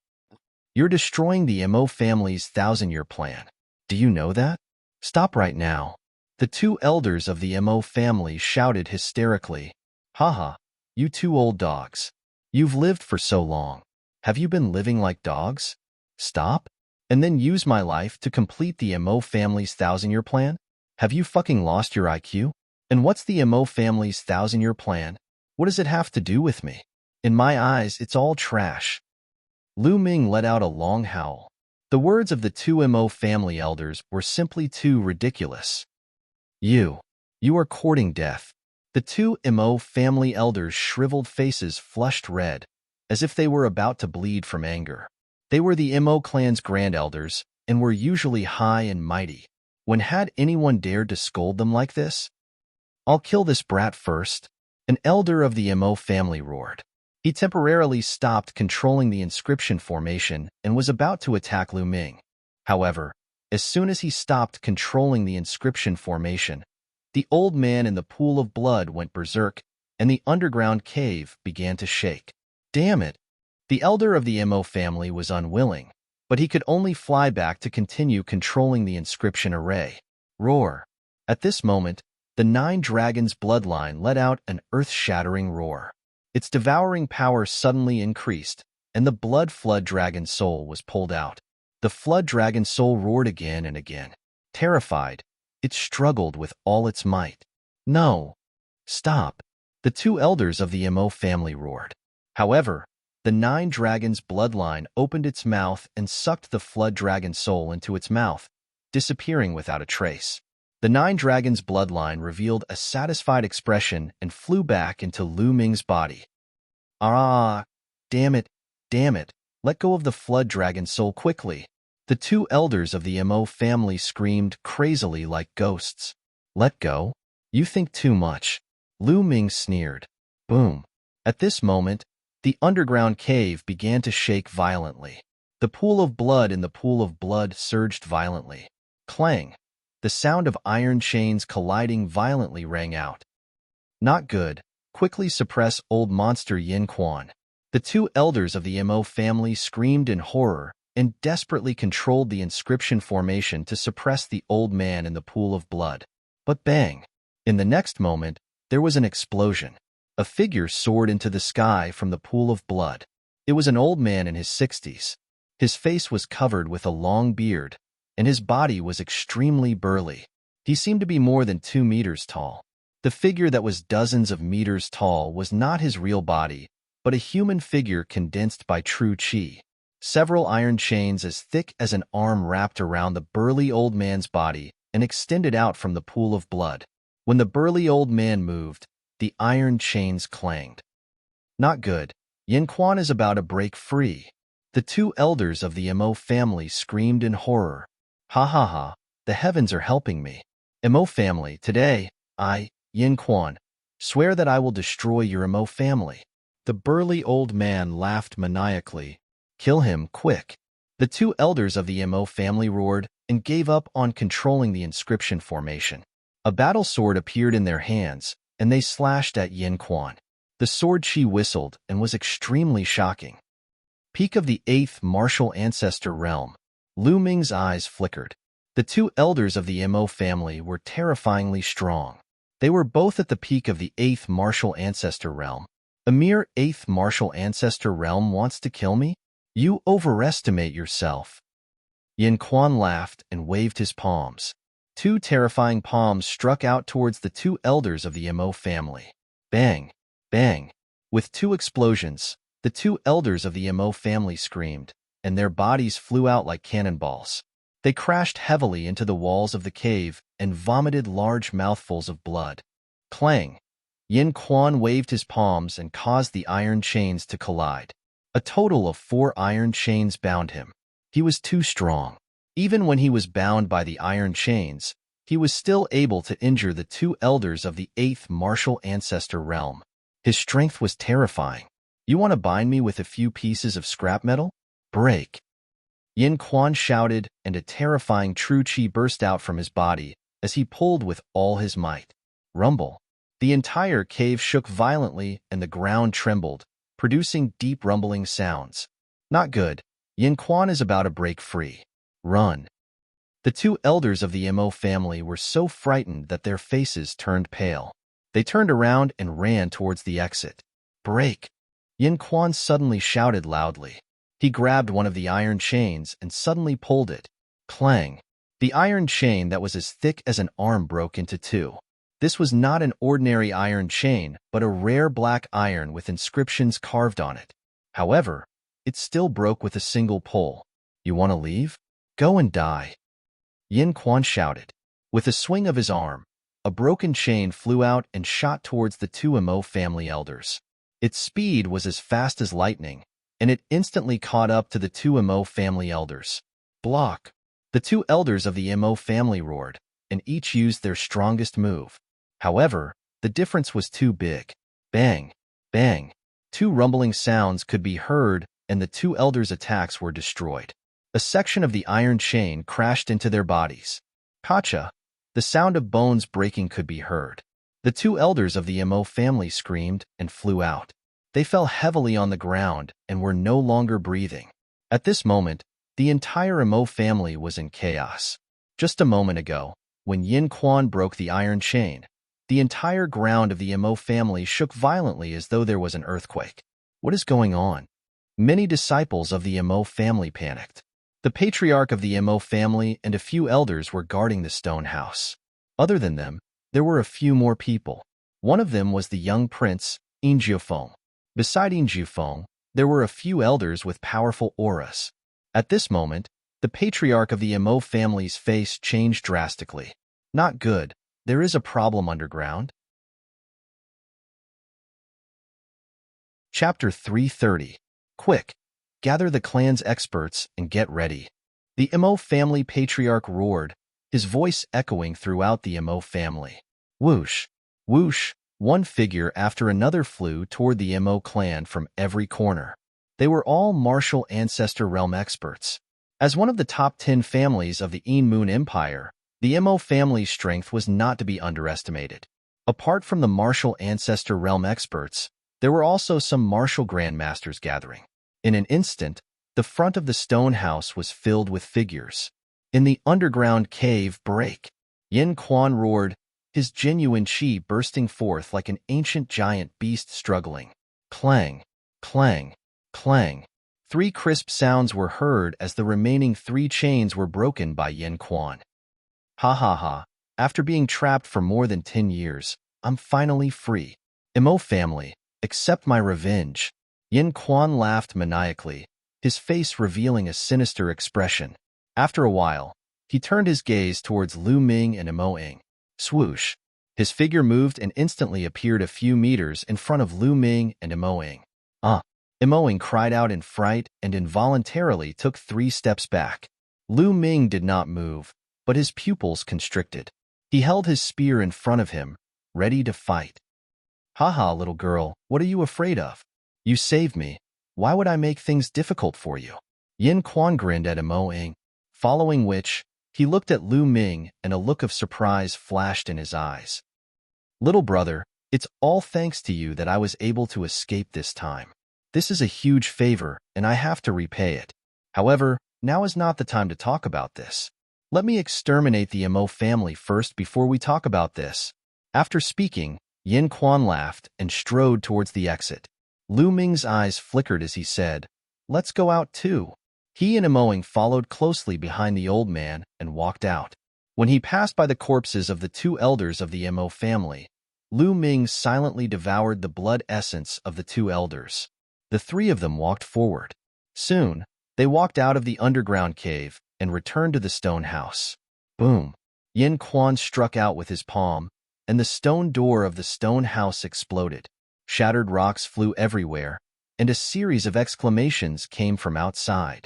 You're destroying the Mo family's 1,000-year plan. Do you know that? Stop right now. The two elders of the Mo family shouted hysterically. Haha, you two old dogs. You've lived for so long. Have you been living like dogs? Stop, and then use my life to complete the Mo family's 1,000-year plan? Have you fucking lost your IQ? And what's the Mo family's 1,000-year plan? What does it have to do with me? In my eyes, it's all trash. Lu Ming let out a long howl. The words of the two Mo family elders were simply too ridiculous. You are courting death. The two Mo family elders' shriveled faces flushed red, as if they were about to bleed from anger. They were the Mo clan's grand elders, and were usually high and mighty. When had anyone dared to scold them like this? "I'll kill this brat first," an elder of the Mo family roared. He temporarily stopped controlling the inscription formation and was about to attack Lu Ming. However, as soon as he stopped controlling the inscription formation, the old man in the pool of blood went berserk, and the underground cave began to shake. Damn it! The elder of the Mo family was unwilling, but he could only fly back to continue controlling the inscription array. Roar! At this moment, the Nine Dragons bloodline let out an earth-shattering roar. Its devouring power suddenly increased, and the blood flood dragon soul was pulled out. The flood dragon soul roared again and again. Terrified, it struggled with all its might. "No! Stop!" The two elders of the Mo family roared. However, the Nine Dragons bloodline opened its mouth and sucked the flood dragon soul into its mouth, disappearing without a trace. The Nine Dragons bloodline revealed a satisfied expression and flew back into Lu Ming's body. "Ah, damn it, let go of the flood dragon soul quickly." The two elders of the Mo family screamed crazily like ghosts. "Let go? You think too much." Lu Ming sneered. Boom. At this moment, the underground cave began to shake violently. The pool of blood in the pool of blood surged violently. Clang! The sound of iron chains colliding violently rang out. "Not good. Quickly suppress old monster Yin Quan." The two elders of the Mo family screamed in horror and desperately controlled the inscription formation to suppress the old man in the pool of blood. But bang! In the next moment, there was an explosion. A figure soared into the sky from the pool of blood. It was an old man in his 60s. His face was covered with a long beard, and his body was extremely burly. He seemed to be more than 2 meters tall. The figure that was dozens of meters tall was not his real body, but a human figure condensed by true qi. Several iron chains as thick as an arm wrapped around the burly old man's body and extended out from the pool of blood. When the burly old man moved, the iron chains clanged. "Not good. Yin Quan is about to break free." The two elders of the Mo family screamed in horror. "Ha ha ha, the heavens are helping me. Mo family, today, I, Yin Quan, swear that I will destroy your Mo family." The burly old man laughed maniacally. "Kill him, quick." The two elders of the Mo family roared and gave up on controlling the inscription formation. A battle sword appeared in their hands, and they slashed at Yin Quan. The sword chi whistled and was extremely shocking. Peak of the 8th martial ancestor realm. Lu Ming's eyes flickered. The two elders of the Mo family were terrifyingly strong. They were both at the peak of the 8th martial ancestor realm. A mere 8th martial ancestor realm wants to kill me? You overestimate yourself. Yin Quan laughed and waved his palms. Two terrifying palms struck out towards the two elders of the Mo family. Bang! Bang! With two explosions, the two elders of the Mo family screamed, and their bodies flew out like cannonballs. They crashed heavily into the walls of the cave and vomited large mouthfuls of blood. Clang! Yin Quan waved his palms and caused the iron chains to collide. A total of 4 iron chains bound him. He was too strong. Even when he was bound by the iron chains, he was still able to injure the two elders of the 8th martial ancestor realm. His strength was terrifying. "You want to bind me with a few pieces of scrap metal? Break!" Yin Quan shouted, and a terrifying true qi burst out from his body as he pulled with all his might. Rumble! The entire cave shook violently and the ground trembled, producing deep rumbling sounds. Not good. Yin Quan is about to break free. Run! The two elders of the Mo family were so frightened that their faces turned pale. They turned around and ran towards the exit. Break! Yin Quan suddenly shouted loudly. He grabbed one of the iron chains and suddenly pulled it. Clang! The iron chain that was as thick as an arm broke into 2. This was not an ordinary iron chain, but a rare black iron with inscriptions carved on it. However, It still broke with a single pull. You want to leave? Go and die. Yin Quan shouted. With a swing of his arm, a broken chain flew out and shot towards the two Emo family elders. Its speed was as fast as lightning, and it instantly caught up to the two Emo family elders. Block! The two elders of the Emo family roared, and each used their strongest move. However, the difference was too big. Bang! Bang! Two rumbling sounds could be heard, and the two elders' attacks were destroyed. A section of the iron chain crashed into their bodies. Pacha! The sound of bones breaking could be heard. The two elders of the Emo family screamed and flew out. They fell heavily on the ground and were no longer breathing. At this moment, the entire Emo family was in chaos. Just a moment ago, when Yin Quan broke the iron chain, the entire ground of the Emo family shook violently as though there was an earthquake. What is going on? Many disciples of the Emo family panicked. The patriarch of the Emo family and a few elders were guarding the stone house. Other than them, there were a few more people. One of them was the young prince, Injiufeng. Beside Injiufeng, there were a few elders with powerful auras. At this moment, the patriarch of the Emo family's face changed drastically. Not good. There is a problem underground. Chapter 330. Quick! Gather the clan's experts and get ready. The Emo family patriarch roared, his voice echoing throughout the Emo family. Whoosh! Whoosh! One figure after another flew toward the Emo clan from every corner. They were all martial ancestor realm experts. As one of the top 10 families of the Een Moon Empire, the Emo family's strength was not to be underestimated. Apart from the martial ancestor realm experts, there were also some martial grandmasters gathering. In an instant, the front of the stone house was filled with figures. In the underground cave break, Yin Quan roared, his genuine chi bursting forth like an ancient giant beast struggling. Clang, clang, clang. 3 crisp sounds were heard as the remaining 3 chains were broken by Yin Quan. Ha ha ha, after being trapped for more than 10 years, I'm finally free. Emo family, accept my revenge. Yin Quan laughed maniacally, his face revealing a sinister expression. After a while, he turned his gaze towards Lu Ming and Emo Ing. Swoosh! His figure moved and instantly appeared a few meters in front of Lu Ming and Emo Ing. Emo Ing cried out in fright and involuntarily took 3 steps back. Lu Ming did not move, but his pupils constricted. He held his spear in front of him, ready to fight. Haha, little girl, what are you afraid of? You saved me. Why would I make things difficult for you? Yin Quan grinned at Emo Ing, following which, he looked at Lu Ming and a look of surprise flashed in his eyes. Little brother, it's all thanks to you that I was able to escape this time. This is a huge favor, and I have to repay it. However, now is not the time to talk about this. Let me exterminate the Emo family first before we talk about this. After speaking, Yin Quan laughed and strode towards the exit. Lu Ming's eyes flickered as he said, "Let's go out too." He and Emo Ing followed closely behind the old man and walked out. When he passed by the corpses of the 2 elders of the Emo family, Lu Ming silently devoured the blood essence of the 2 elders. The 3 of them walked forward. Soon, they walked out of the underground cave and returned to the stone house. Boom! Yin Quan struck out with his palm, and the stone door of the stone house exploded. Shattered rocks flew everywhere, and a series of exclamations came from outside.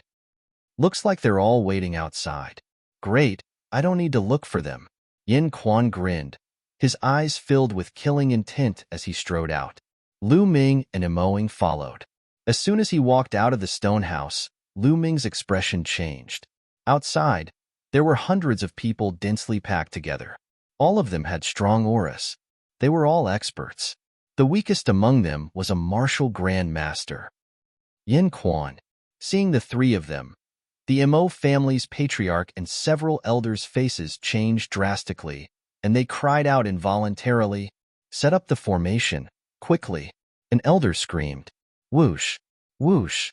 Looks like they're all waiting outside. Great, I don't need to look for them. Yin Quan grinned, his eyes filled with killing intent as he strode out. Lu Ming and Emo Ing followed. As soon as he walked out of the stone house, Lu Ming's expression changed. Outside, there were hundreds of people densely packed together. All of them had strong auras. They were all experts. The weakest among them was a martial grand master. Yin Quan. Seeing the 3 of them, the Emo family's patriarch and several elders' faces changed drastically, and they cried out involuntarily, "Set up the formation, quickly." An elder screamed, "Whoosh! Whoosh!"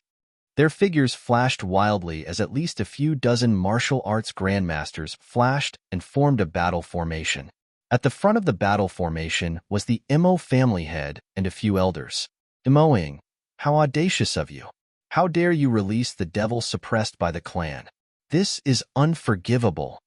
Their figures flashed wildly as at least a few dozen martial arts grandmasters flashed and formed a battle formation. At the front of the battle formation was the Emo family head and a few elders. Emo Ing, how audacious of you. How dare you release the devil suppressed by the clan? This is unforgivable.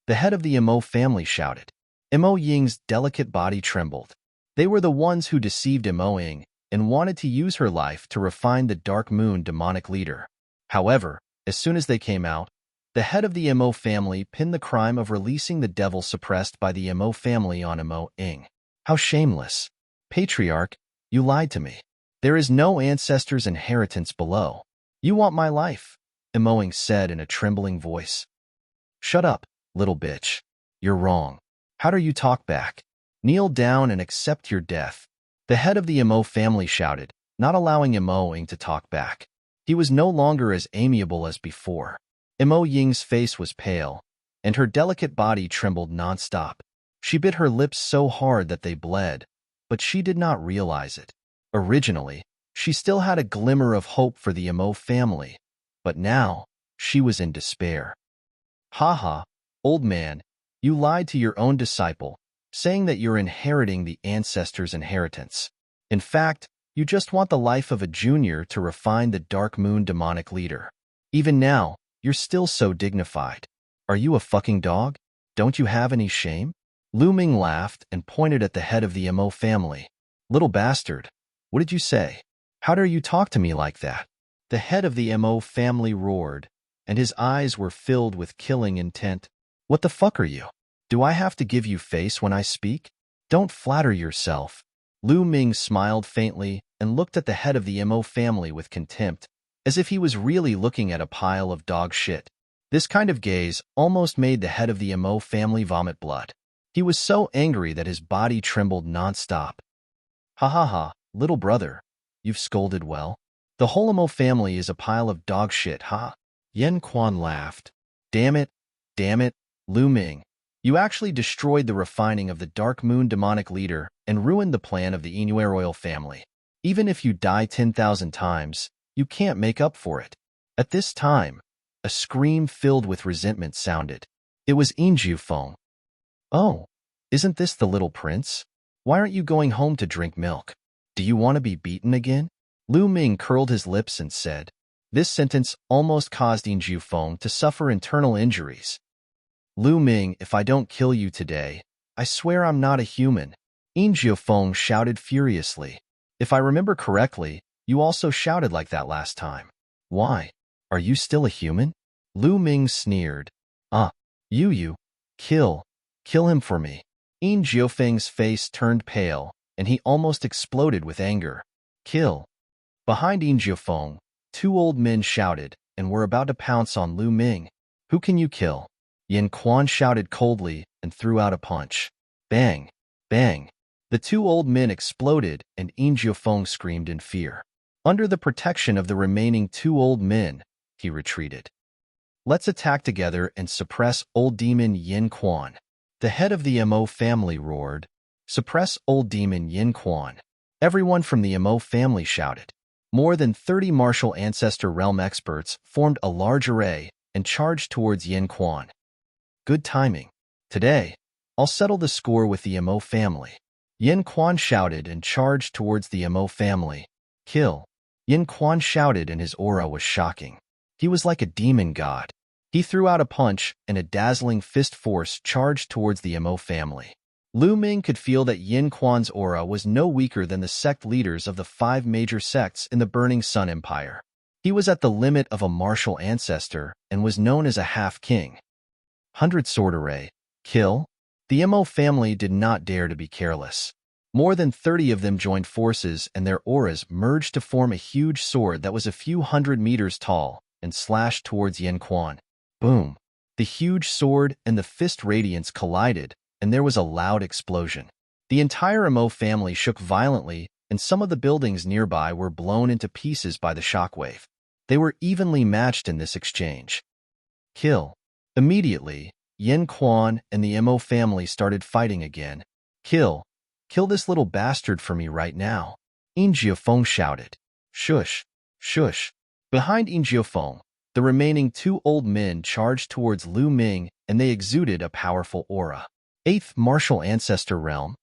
The head of the Emo family shouted. Emo Ying's delicate body trembled. They were the ones who deceived Emo Ying and wanted to use her life to refine the Dark Moon demonic leader. However, as soon as they came out, the head of the Emo family pinned the crime of releasing the devil suppressed by the Emo family on Emo Ying. How shameless. Patriarch, you lied to me. There is no ancestors' inheritance below. You want my life, Emo Ying said in a trembling voice. Shut up, little bitch. You're wrong. How dare you talk back? Kneel down and accept your death. The head of the Emo family shouted, not allowing Emo Ying to talk back. He was no longer as amiable as before. Emo Ying's face was pale, and her delicate body trembled nonstop. She bit her lips so hard that they bled, but she did not realize it. Originally, she still had a glimmer of hope for the Emo family, but now she was in despair. Ha ha, old man, you lied to your own disciple, saying that you're inheriting the ancestors' inheritance. In fact, you just want the life of a junior to refine the Dark Moon demonic leader. Even now, you're still so dignified. Are you a fucking dog? Don't you have any shame? Lu Ming laughed and pointed at the head of the Emo family. Little bastard, what did you say? How dare you talk to me like that? The head of the Emo family roared, and his eyes were filled with killing intent. What the fuck are you? Do I have to give you face when I speak? Don't flatter yourself. Lu Ming smiled faintly and looked at the head of the Emo family with contempt, as if he was really looking at a pile of dog shit. This kind of gaze almost made the head of the Emo family vomit blood. He was so angry that his body trembled nonstop. Ha ha ha, little brother, you've scolded well. The whole Emo family is a pile of dog shit, ha? Yen Quan laughed. Damn it, Lu Ming. You actually destroyed the refining of the Dark Moon demonic leader and ruined the plan of the Inoue royal family. Even if you die 10,000 times, you can't make up for it. At this time, a scream filled with resentment sounded. It was Inju Feng. Oh, isn't this the little prince? Why aren't you going home to drink milk? Do you want to be beaten again? Lu Ming curled his lips and said. This sentence almost caused Inju Feng to suffer internal injuries. Lu Ming, if I don't kill you today, I swear I'm not a human. Inju Feng shouted furiously. If I remember correctly, you also shouted like that last time. Why? Are you still a human? Lu Ming sneered. You. Kill him for me. In Jiufeng's face turned pale, and he almost exploded with anger. Kill. Behind In Jiufeng, two old men shouted and were about to pounce on Lu Ming. Who can you kill? Yin Quan shouted coldly and threw out a punch. Bang! Bang! The two old men exploded and In Jiufeng screamed in fear. Under the protection of the remaining two old men, he retreated. Let's attack together and suppress old demon Yin Quan. The head of the Mo family roared. Suppress old demon Yin Quan. Everyone from the Mo family shouted. More than 30 martial ancestor realm experts formed a large array and charged towards Yin Quan. Good timing. Today, I'll settle the score with the Mo family. Yin Quan shouted and charged towards the Mo family. Kill. Yin Quan shouted and his aura was shocking. He was like a demon god. He threw out a punch and a dazzling fist force charged towards the Mo family. Lu Ming could feel that Yin Quan's aura was no weaker than the sect leaders of the 5 major sects in the Burning Sun Empire. He was at the limit of a martial ancestor and was known as a half-king. 100 Sword Array. Kill. The Mo family did not dare to be careless. More than 30 of them joined forces and their auras merged to form a huge sword that was a few hundred meters tall and slashed towards Yin Quan. Boom! The huge sword and the fist radiance collided, and there was a loud explosion. The entire Mo family shook violently, and some of the buildings nearby were blown into pieces by the shockwave. They were evenly matched in this exchange. Kill. Immediately, Yin Quan and the Mo family started fighting again. Kill. Kill this little bastard for me right now. In Jiufeng shouted. Shush. Shush. Behind In Jiufeng, the remaining 2 old men charged towards Lu Ming, and they exuded a powerful aura. 8th Martial Ancestor Realm.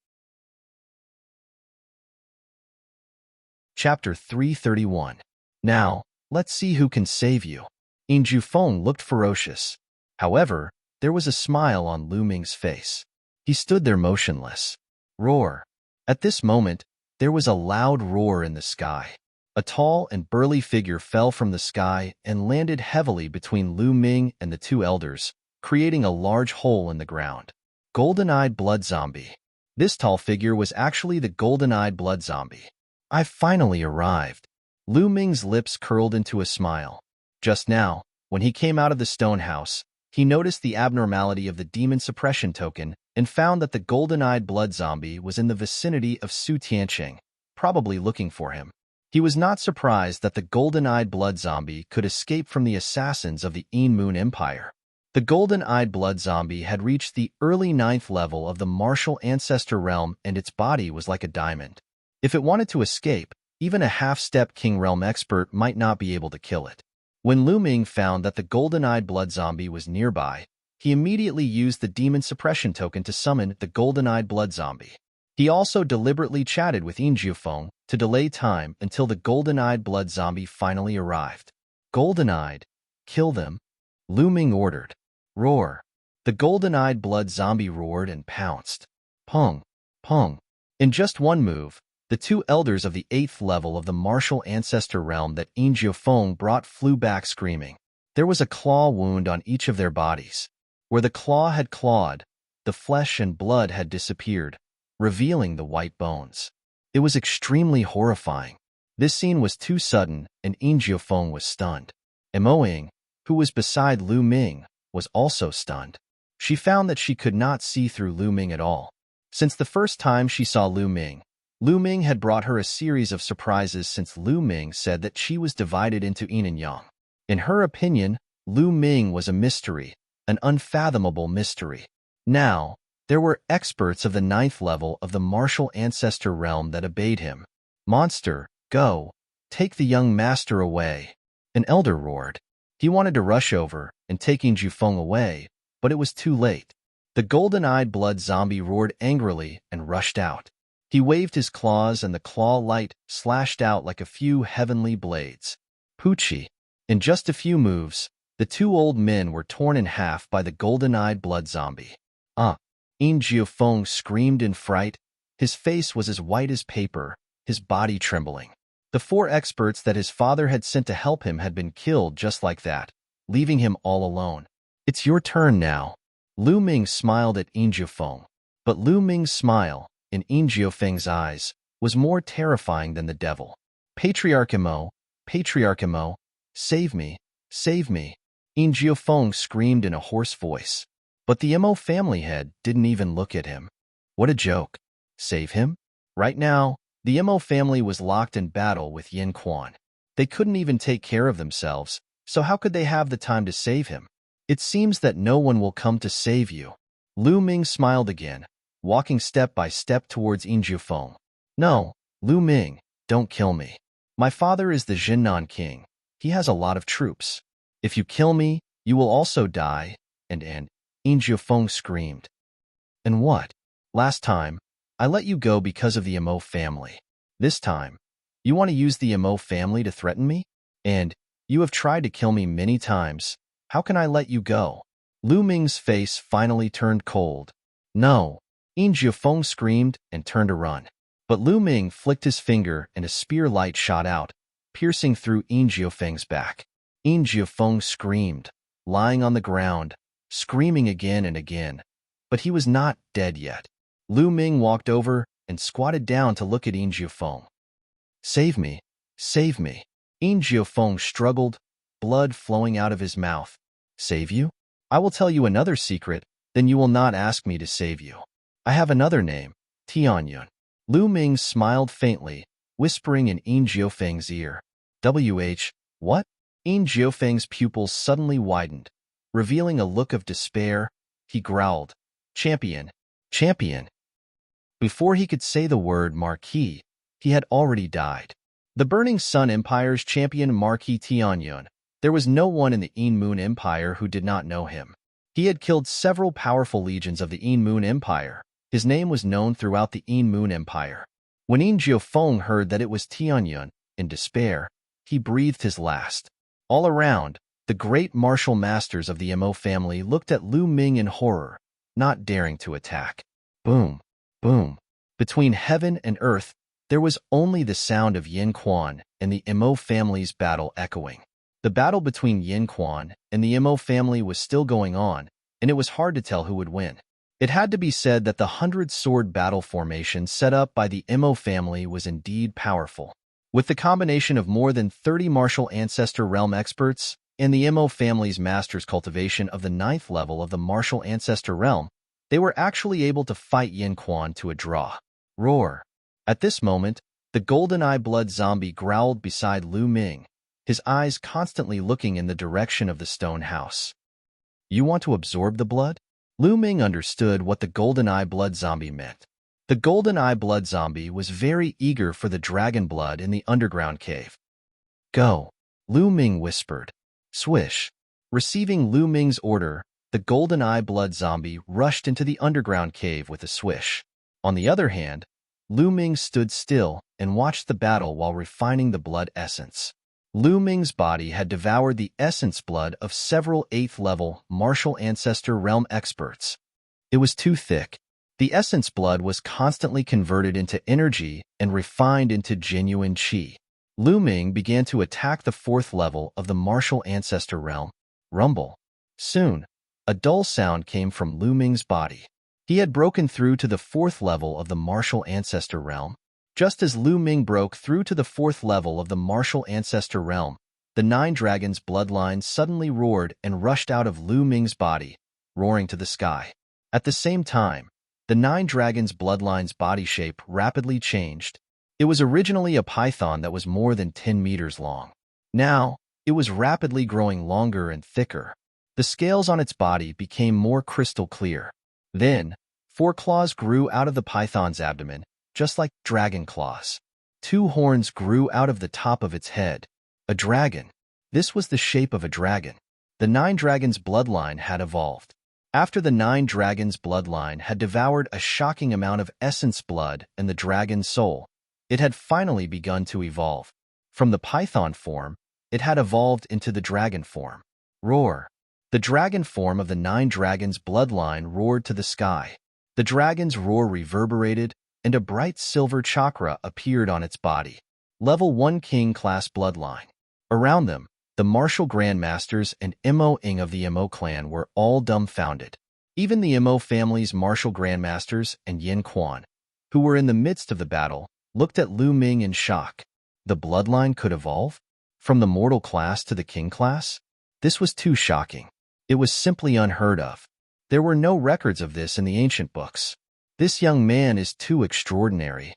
Chapter 331. Now, Let's see who can save you. In Jufeng looked ferocious. However, there was a smile on Lu Ming's face. He stood there motionless. Roar. At this moment, there was a loud roar in the sky. A tall and burly figure fell from the sky and landed heavily between Lu Ming and the two elders, creating a large hole in the ground. Golden-eyed blood zombie. This tall figure was actually the golden-eyed blood zombie. I've finally arrived. Lu Ming's lips curled into a smile. Just now, when he came out of the stone house, he noticed the abnormality of the demon suppression token and found that the golden-eyed blood zombie was in the vicinity of Su Tianqing, probably looking for him. He was not surprised that the golden-eyed blood zombie could escape from the assassins of the Yin Moon Empire. The golden-eyed blood zombie had reached the early 9th level of the martial ancestor realm, and its body was like a diamond. If it wanted to escape, even a half-step King Realm expert might not be able to kill it. When Lu Ming found that the golden-eyed blood zombie was nearby, he immediately used the demon suppression token to summon the golden-eyed blood zombie. He also deliberately chatted with Yin Jufeng to delay time until the golden-eyed blood zombie finally arrived. Golden-eyed, kill them, Lu Ming ordered. Roar. The golden-eyed blood zombie roared and pounced. Pung, pung. In just one move, the two elders of the 8th level of the martial ancestor realm that Yin Jufeng brought flew back screaming. There was a claw wound on each of their bodies. Where the claw had clawed, the flesh and blood had disappeared, revealing the white bones. It was extremely horrifying. This scene was too sudden, and Yin Jufeng was stunned. Emoing, who was beside Lu Ming, was also stunned. She found that she could not see through Lu Ming at all. Since the first time she saw Lu Ming had brought her a series of surprises since Lu Ming said that she was divided into yin and yang. In her opinion, Lu Ming was a mystery, an unfathomable mystery. Now, there were experts of the 9th level of the martial ancestor realm that obeyed him. Monster, go, take the young master away. An elder roared. He wanted to rush over and take Yin Jufeng away, but it was too late. The golden-eyed blood zombie roared angrily and rushed out. He waved his claws and the claw light slashed out like a few heavenly blades. Poochie. In just a few moves, the two old men were torn in half by the golden-eyed blood zombie. Yin Jufeng screamed in fright. His face was as white as paper, his body trembling. The 4 experts that his father had sent to help him had been killed just like that, leaving him all alone. It's your turn now. Lu Ming smiled at Yin Jufeng, but Lu Ming's smile, in Yin Jufeng's eyes, was more terrifying than the devil. Patriarch Imo, save me, save me. Yin Jufeng screamed in a hoarse voice. But the Imo family head didn't even look at him. What a joke. Save him? Right now, the Imo family was locked in battle with Yin Quan. They couldn't even take care of themselves, so how could they have the time to save him? It seems that no one will come to save you. Lu Ming smiled again, walking step by step towards Yin Jufeng. No, Lu Ming, don't kill me. My father is the Jinnan king. He has a lot of troops. If you kill me, you will also die, and Yin Jufeng screamed. And what? Last time, I let you go because of the Imo family. This time, you want to use the Imo family to threaten me? And you have tried to kill me many times. How can I let you go? Lu Ming's face finally turned cold. No. Yin Jufeng screamed and turned to run. But Lu Ming flicked his finger and a spear light shot out, piercing through Yin Jufeng's back. Yin Jufeng screamed, lying on the ground, screaming again and again. But he was not dead yet. Lu Ming walked over and squatted down to look at Yin Jufeng. Save me, save me. Yin Jufeng struggled, blood flowing out of his mouth. Save you? I will tell you another secret, then you will not ask me to save you. I have another name, Tianyun. Lu Ming smiled faintly, whispering in Yin Jiufeng's ear. What? Yin Jiufeng's pupils suddenly widened. Revealing a look of despair, he growled, Champion, champion. Before he could say the word Marquis, he had already died. The Burning Sun Empire's champion Marquis Tianyun. There was no one in the Yin Moon Empire who did not know him. He had killed several powerful legions of the Yin Moon Empire. His name was known throughout the Yin Moon Empire. When Yin Jiufeng heard that it was Tianyun, in despair, he breathed his last. All around, the great martial masters of the Mo family looked at Lu Ming in horror, not daring to attack. Boom, boom. Between heaven and earth, there was only the sound of Yin Quan and the Mo family's battle echoing. The battle between Yin Quan and the Mo family was still going on, and it was hard to tell who would win. It had to be said that the 100-sword battle formation set up by the Mo family was indeed powerful. With the combination of more than 30 martial ancestor realm experts and the Mo family's master's cultivation of the 9th level of the martial ancestor realm, they were actually able to fight Yin Quan to a draw. Roar! At this moment, the golden-eye blood zombie growled beside Lu Ming, his eyes constantly looking in the direction of the stone house. You want to absorb the blood? Lu Ming understood what the golden-eye blood zombie meant. The golden-eye blood zombie was very eager for the dragon blood in the underground cave. Go, Lu Ming whispered. Swish. Receiving Lu Ming's order, the golden-eye blood zombie rushed into the underground cave with a swish. On the other hand, Lu Ming stood still and watched the battle while refining the blood essence. Lu Ming's body had devoured the essence blood of several 8th-level martial ancestor realm experts. It was too thick. The essence blood was constantly converted into energy and refined into genuine qi. Lu Ming began to attack the 4th level of the martial ancestor realm. Rumble. Soon, a dull sound came from Lu Ming's body. He had broken through to the 4th level of the martial ancestor realm. Just as Lu Ming broke through to the 4th level of the martial ancestor realm, the 9 dragons' bloodline suddenly roared and rushed out of Lu Ming's body, roaring to the sky. At the same time, the 9 dragons' bloodline's body shape rapidly changed. It was originally a python that was more than 10 meters long. Now, it was rapidly growing longer and thicker. The scales on its body became more crystal clear. Then, 4 claws grew out of the python's abdomen, just like dragon claws. 2 horns grew out of the top of its head. A dragon. This was the shape of a dragon. The 9 dragons' bloodline had evolved. After the 9 dragons' bloodline had devoured a shocking amount of essence blood and the dragon's soul, it had finally begun to evolve. From the python form, it had evolved into the dragon form. Roar! The dragon form of the 9 dragons' bloodline roared to the sky. The dragon's roar reverberated, and a bright silver chakra appeared on its body. Level 1 King-class bloodline. Around them, the martial grandmasters and Mo Ing of the Mo clan were all dumbfounded. Even the Mo family's martial grandmasters and Yin Quan, who were in the midst of the battle, looked at Lu Ming in shock. The bloodline could evolve? From the mortal class to the king class? This was too shocking. It was simply unheard of. There were no records of this in the ancient books. This young man is too extraordinary.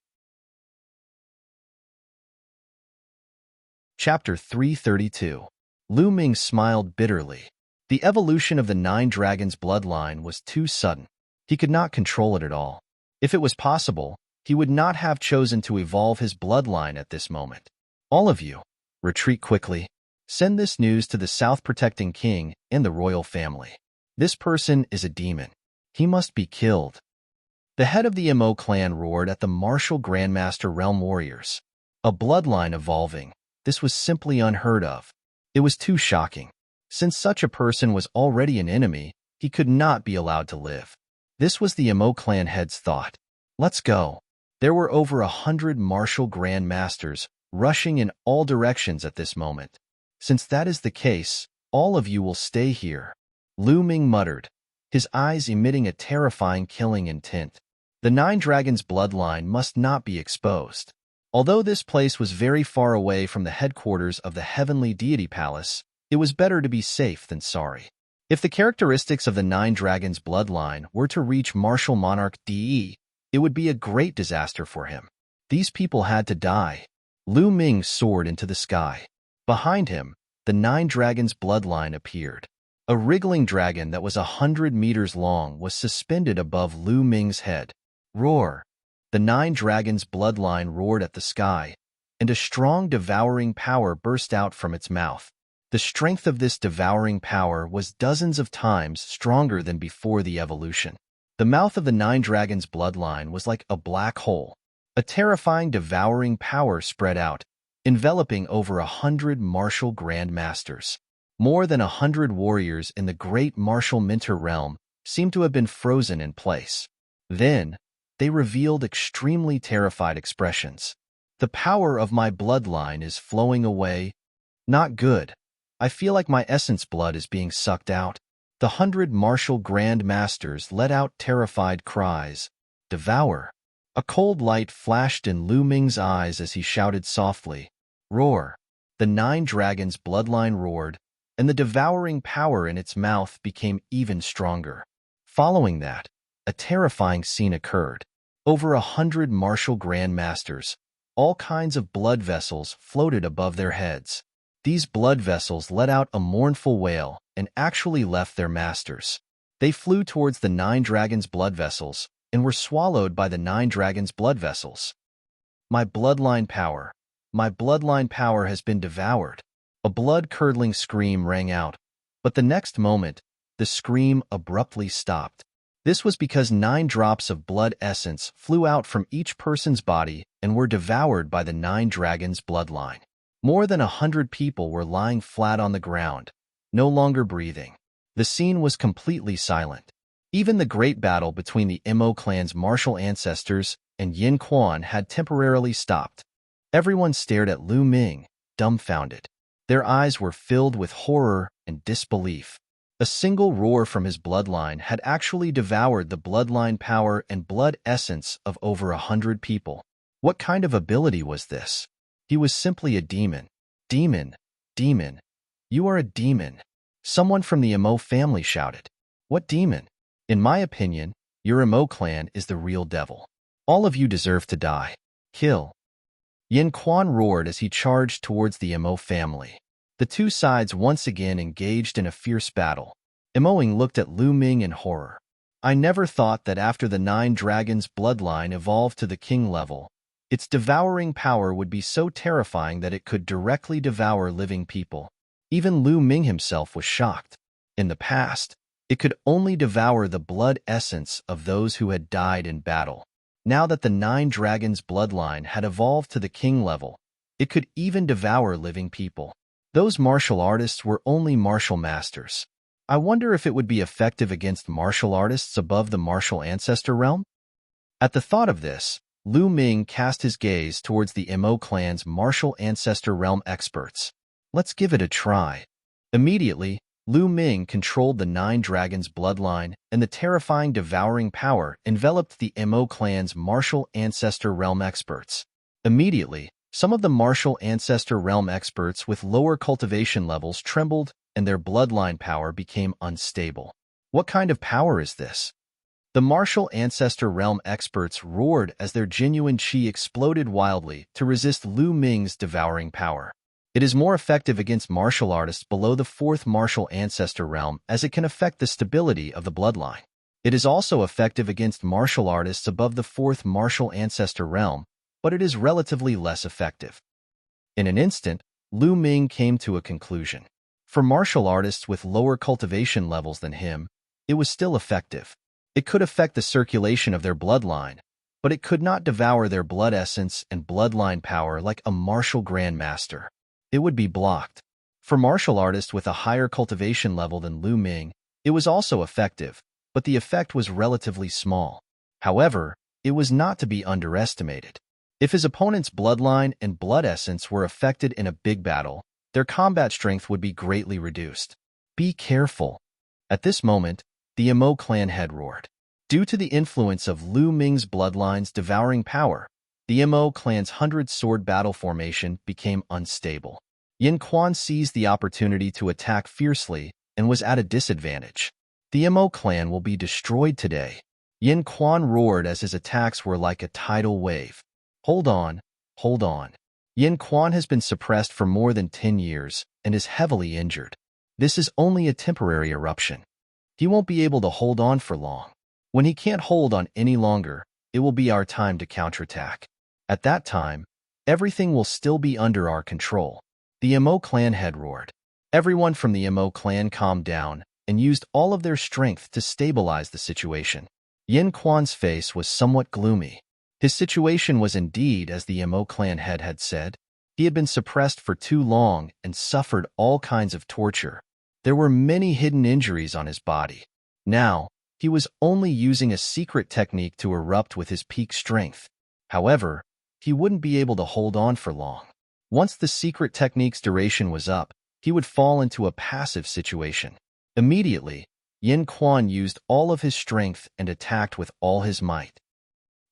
Chapter 332. Lu Ming smiled bitterly. The evolution of the 9 dragons' bloodline was too sudden. He could not control it at all. If it was possible, he would not have chosen to evolve his bloodline at this moment. All of you, retreat quickly. Send this news to the South Protecting King and the royal family. This person is a demon. He must be killed. The head of the Mo clan roared at the martial grandmaster realm warriors. A bloodline evolving. This was simply unheard of. It was too shocking. Since such a person was already an enemy, he could not be allowed to live. This was the Mo clan head's thought. Let's go. There were over 100 martial grandmasters rushing in all directions at this moment. Since that is the case, all of you will stay here. Lu Ming muttered, his eyes emitting a terrifying killing intent. The 9 dragons' bloodline must not be exposed. Although this place was very far away from the headquarters of the Heavenly Deity Palace, it was better to be safe than sorry. If the characteristics of the 9 dragons' bloodline were to reach Martial Monarch DE, it would be a great disaster for him. These people had to die. Lu Ming soared into the sky. Behind him, the 9 dragons' bloodline appeared. A wriggling dragon that was 100 meters long was suspended above Lu Ming's head. Roar! The 9 dragons' bloodline roared at the sky, and a strong devouring power burst out from its mouth. The strength of this devouring power was dozens of times stronger than before the evolution. The mouth of the 9 dragons' bloodline was like a black hole. A terrifying devouring power spread out, enveloping over 100 martial grandmasters. More than 100 warriors in the great martial Minter realm seemed to have been frozen in place. Then, they revealed extremely terrified expressions. The power of my bloodline is flowing away. Not good. I feel like my essence blood is being sucked out. The 100 martial grand masters let out terrified cries. Devour. A cold light flashed in Lu Ming's eyes as he shouted softly. Roar. The 9 dragons' bloodline roared, and the devouring power in its mouth became even stronger. Following that, a terrifying scene occurred. Over 100 martial grand masters, all kinds of blood vessels floated above their heads. These blood vessels let out a mournful wail and actually left their masters. They flew towards the 9 dragons' blood vessels and were swallowed by the 9 dragons' blood vessels. My bloodline power has been devoured. A blood-curdling scream rang out, but the next moment, the scream abruptly stopped. This was because 9 drops of blood essence flew out from each person's body and were devoured by the 9 dragons' bloodline. More than 100 people were lying flat on the ground, no longer breathing. The scene was completely silent. Even the great battle between the Mo clan's martial ancestors and Yin Quan had temporarily stopped. Everyone stared at Lu Ming, dumbfounded. Their eyes were filled with horror and disbelief. A single roar from his bloodline had actually devoured the bloodline power and blood essence of over 100 people. What kind of ability was this? He was simply a demon. Demon. Demon. You are a demon. Someone from the Mo family shouted. What demon? In my opinion, your Mo clan is the real devil. All of you deserve to die. Kill. Yin Quan roared as he charged towards the Mo family. The two sides once again engaged in a fierce battle. Moing looked at Lu Ming in horror. I never thought that after the 9 dragons' bloodline evolved to the king level, its devouring power would be so terrifying that it could directly devour living people. Even Lu Ming himself was shocked. In the past, it could only devour the blood essence of those who had died in battle. Now that the 9 dragons' bloodline had evolved to the king level, it could even devour living people. Those martial artists were only martial masters. I wonder if it would be effective against martial artists above the martial ancestor realm? At the thought of this, Lu Ming cast his gaze towards the Mo clan's martial ancestor realm experts. Let's give it a try. Immediately, Lu Ming controlled the 9 dragons' bloodline, and the terrifying devouring power enveloped the Mo clan's martial ancestor realm experts. Immediately, some of the martial ancestor realm experts with lower cultivation levels trembled, and their bloodline power became unstable. What kind of power is this? The martial ancestor realm experts roared as their genuine qi exploded wildly to resist Lu Ming's devouring power. It is more effective against martial artists below the 4th martial ancestor realm as it can affect the stability of the bloodline. It is also effective against martial artists above the 4th martial ancestor realm, but it is relatively less effective. In an instant, Lu Ming came to a conclusion. For martial artists with lower cultivation levels than him, it was still effective. It could affect the circulation of their bloodline, but it could not devour their blood essence and bloodline power like a martial grandmaster. It would be blocked. For martial artists with a higher cultivation level than Lu Ming, it was also effective, but the effect was relatively small. However, it was not to be underestimated. If his opponent's bloodline and blood essence were affected in a big battle, their combat strength would be greatly reduced. Be careful. At this moment, the Mo clan head roared. Due to the influence of Lu Ming's bloodline's devouring power, the Mo clan's 100-sword battle formation became unstable. Yin Quan seized the opportunity to attack fiercely and was at a disadvantage. The Mo clan will be destroyed today. Yin Quan roared as his attacks were like a tidal wave. Hold on, hold on. Yin Quan has been suppressed for more than 10 years and is heavily injured. This is only a temporary eruption. He won't be able to hold on for long. When he can't hold on any longer, it will be our time to counterattack. At that time, everything will still be under our control. The Mo clan head roared. Everyone from the Mo clan calmed down and used all of their strength to stabilize the situation. Yin Quan's face was somewhat gloomy. His situation was indeed as the Mo clan head had said. He had been suppressed for too long and suffered all kinds of torture. There were many hidden injuries on his body. Now, he was only using a secret technique to erupt with his peak strength. However, he wouldn't be able to hold on for long. Once the secret technique's duration was up, he would fall into a passive situation. Immediately, Yin Quan used all of his strength and attacked with all his might.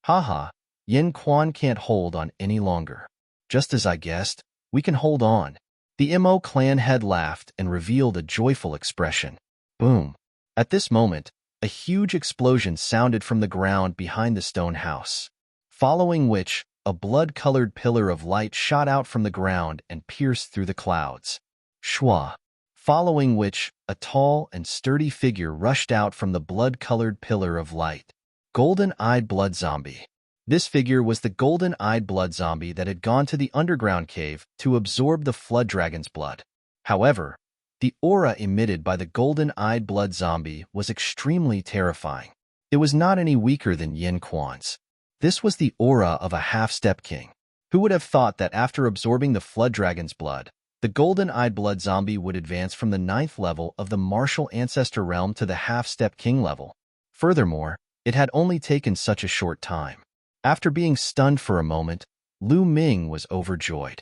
Haha, Yin Quan can't hold on any longer. Just as I guessed, we can hold on. The Mo clan head laughed and revealed a joyful expression. Boom. At this moment, a huge explosion sounded from the ground behind the stone house, following which, a blood-colored pillar of light shot out from the ground and pierced through the clouds. Shwa. Following which, a tall and sturdy figure rushed out from the blood-colored pillar of light. Golden-eyed blood zombie. This figure was the golden-eyed blood zombie that had gone to the underground cave to absorb the flood dragon's blood. However, the aura emitted by the golden-eyed blood zombie was extremely terrifying. It was not any weaker than Yin Quan's. This was the aura of a half-step king. Who would have thought that after absorbing the flood dragon's blood, the golden-eyed blood zombie would advance from the 9th level of the martial ancestor realm to the half-step king level? Furthermore, it had only taken such a short time. After being stunned for a moment, Lu Ming was overjoyed.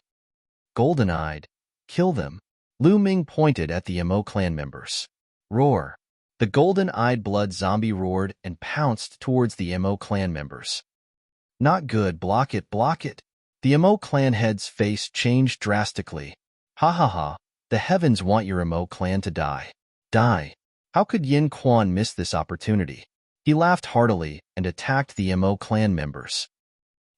Golden-eyed, kill them. Lu Ming pointed at the Mo clan members. Roar. The golden-eyed blood zombie roared and pounced towards the Mo clan members. Not good, block it, block it. The Mo clan head's face changed drastically. Ha ha ha, the heavens want your Mo clan to die. Die. How could Yin Quan miss this opportunity? He laughed heartily and attacked the Mo clan members.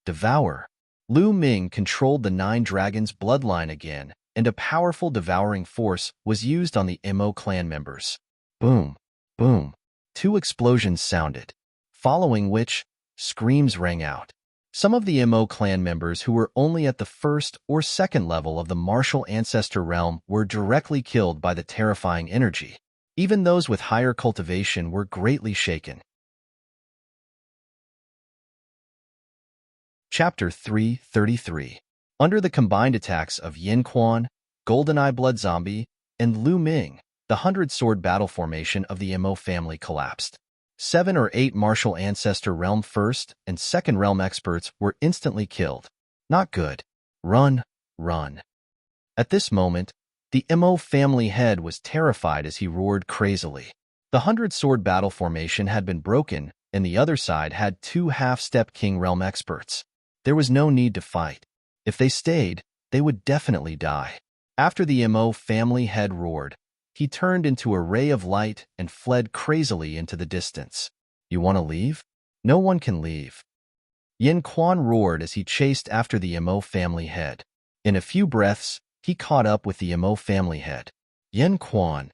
Devour. Lu Ming controlled the 9 dragons' bloodline again, and a powerful devouring force was used on the Mo clan members. Boom, boom. 2 explosions sounded, following which, screams rang out. Some of the Mo clan members who were only at the 1st or 2nd level of the martial ancestor realm were directly killed by the terrifying energy. Even those with higher cultivation were greatly shaken. Chapter 333. Under the combined attacks of Yin Quan, Goldeneye Blood Zombie, and Lu Ming, the 100-sword battle formation of the Mo family collapsed. 7 or 8 martial ancestor realm 1st and 2nd realm experts were instantly killed. Not good. Run, run. At this moment, the Mo family head was terrified as he roared crazily. The 100-sword battle formation had been broken, and the other side had 2 half-step king realm experts. There was no need to fight. If they stayed, they would definitely die. After the Mo family head roared, he turned into a ray of light and fled crazily into the distance. You want to leave? No one can leave. Yin Quan roared as he chased after the Mo family head. In a few breaths, he caught up with the Mo family head. Yin Quan.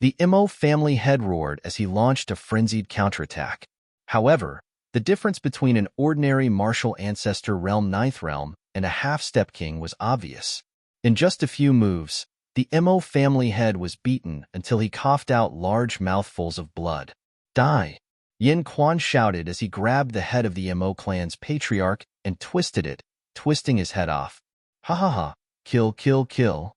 The Mo family head roared as he launched a frenzied counterattack. However, the difference between an ordinary martial ancestor realm 9th realm and a half-step king was obvious. In just a few moves, the Mo family head was beaten until he coughed out large mouthfuls of blood. Die! Yin Quan shouted as he grabbed the head of the Mo clan's patriarch and twisted it, twisting his head off. Ha ha ha! Kill, kill, kill!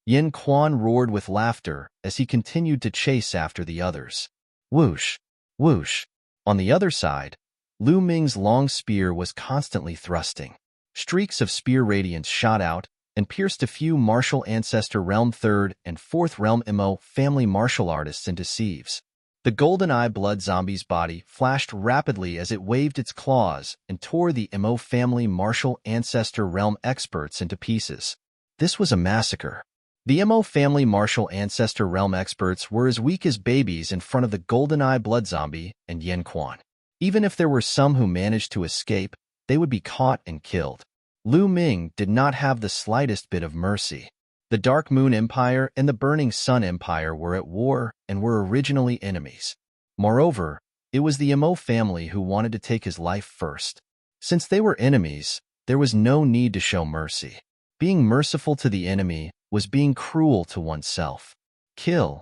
Yin Quan roared with laughter as he continued to chase after the others. Whoosh! Whoosh! On the other side, Lu Ming's long spear was constantly thrusting. Streaks of spear radiance shot out and pierced a few martial ancestor realm 3rd and 4th realm Mo family martial artists into sieves. The golden-eye blood zombie's body flashed rapidly as it waved its claws and tore the Mo family martial ancestor realm experts into pieces. This was a massacre. The Mo family martial ancestor realm experts were as weak as babies in front of the golden-eye blood zombie and Yin Quan. Even if there were some who managed to escape, they would be caught and killed. Lu Ming did not have the slightest bit of mercy. The Dark Moon Empire and the Burning Sun Empire were at war and were originally enemies. Moreover, it was the Mo family who wanted to take his life first. Since they were enemies, there was no need to show mercy. Being merciful to the enemy was being cruel to oneself. Kill.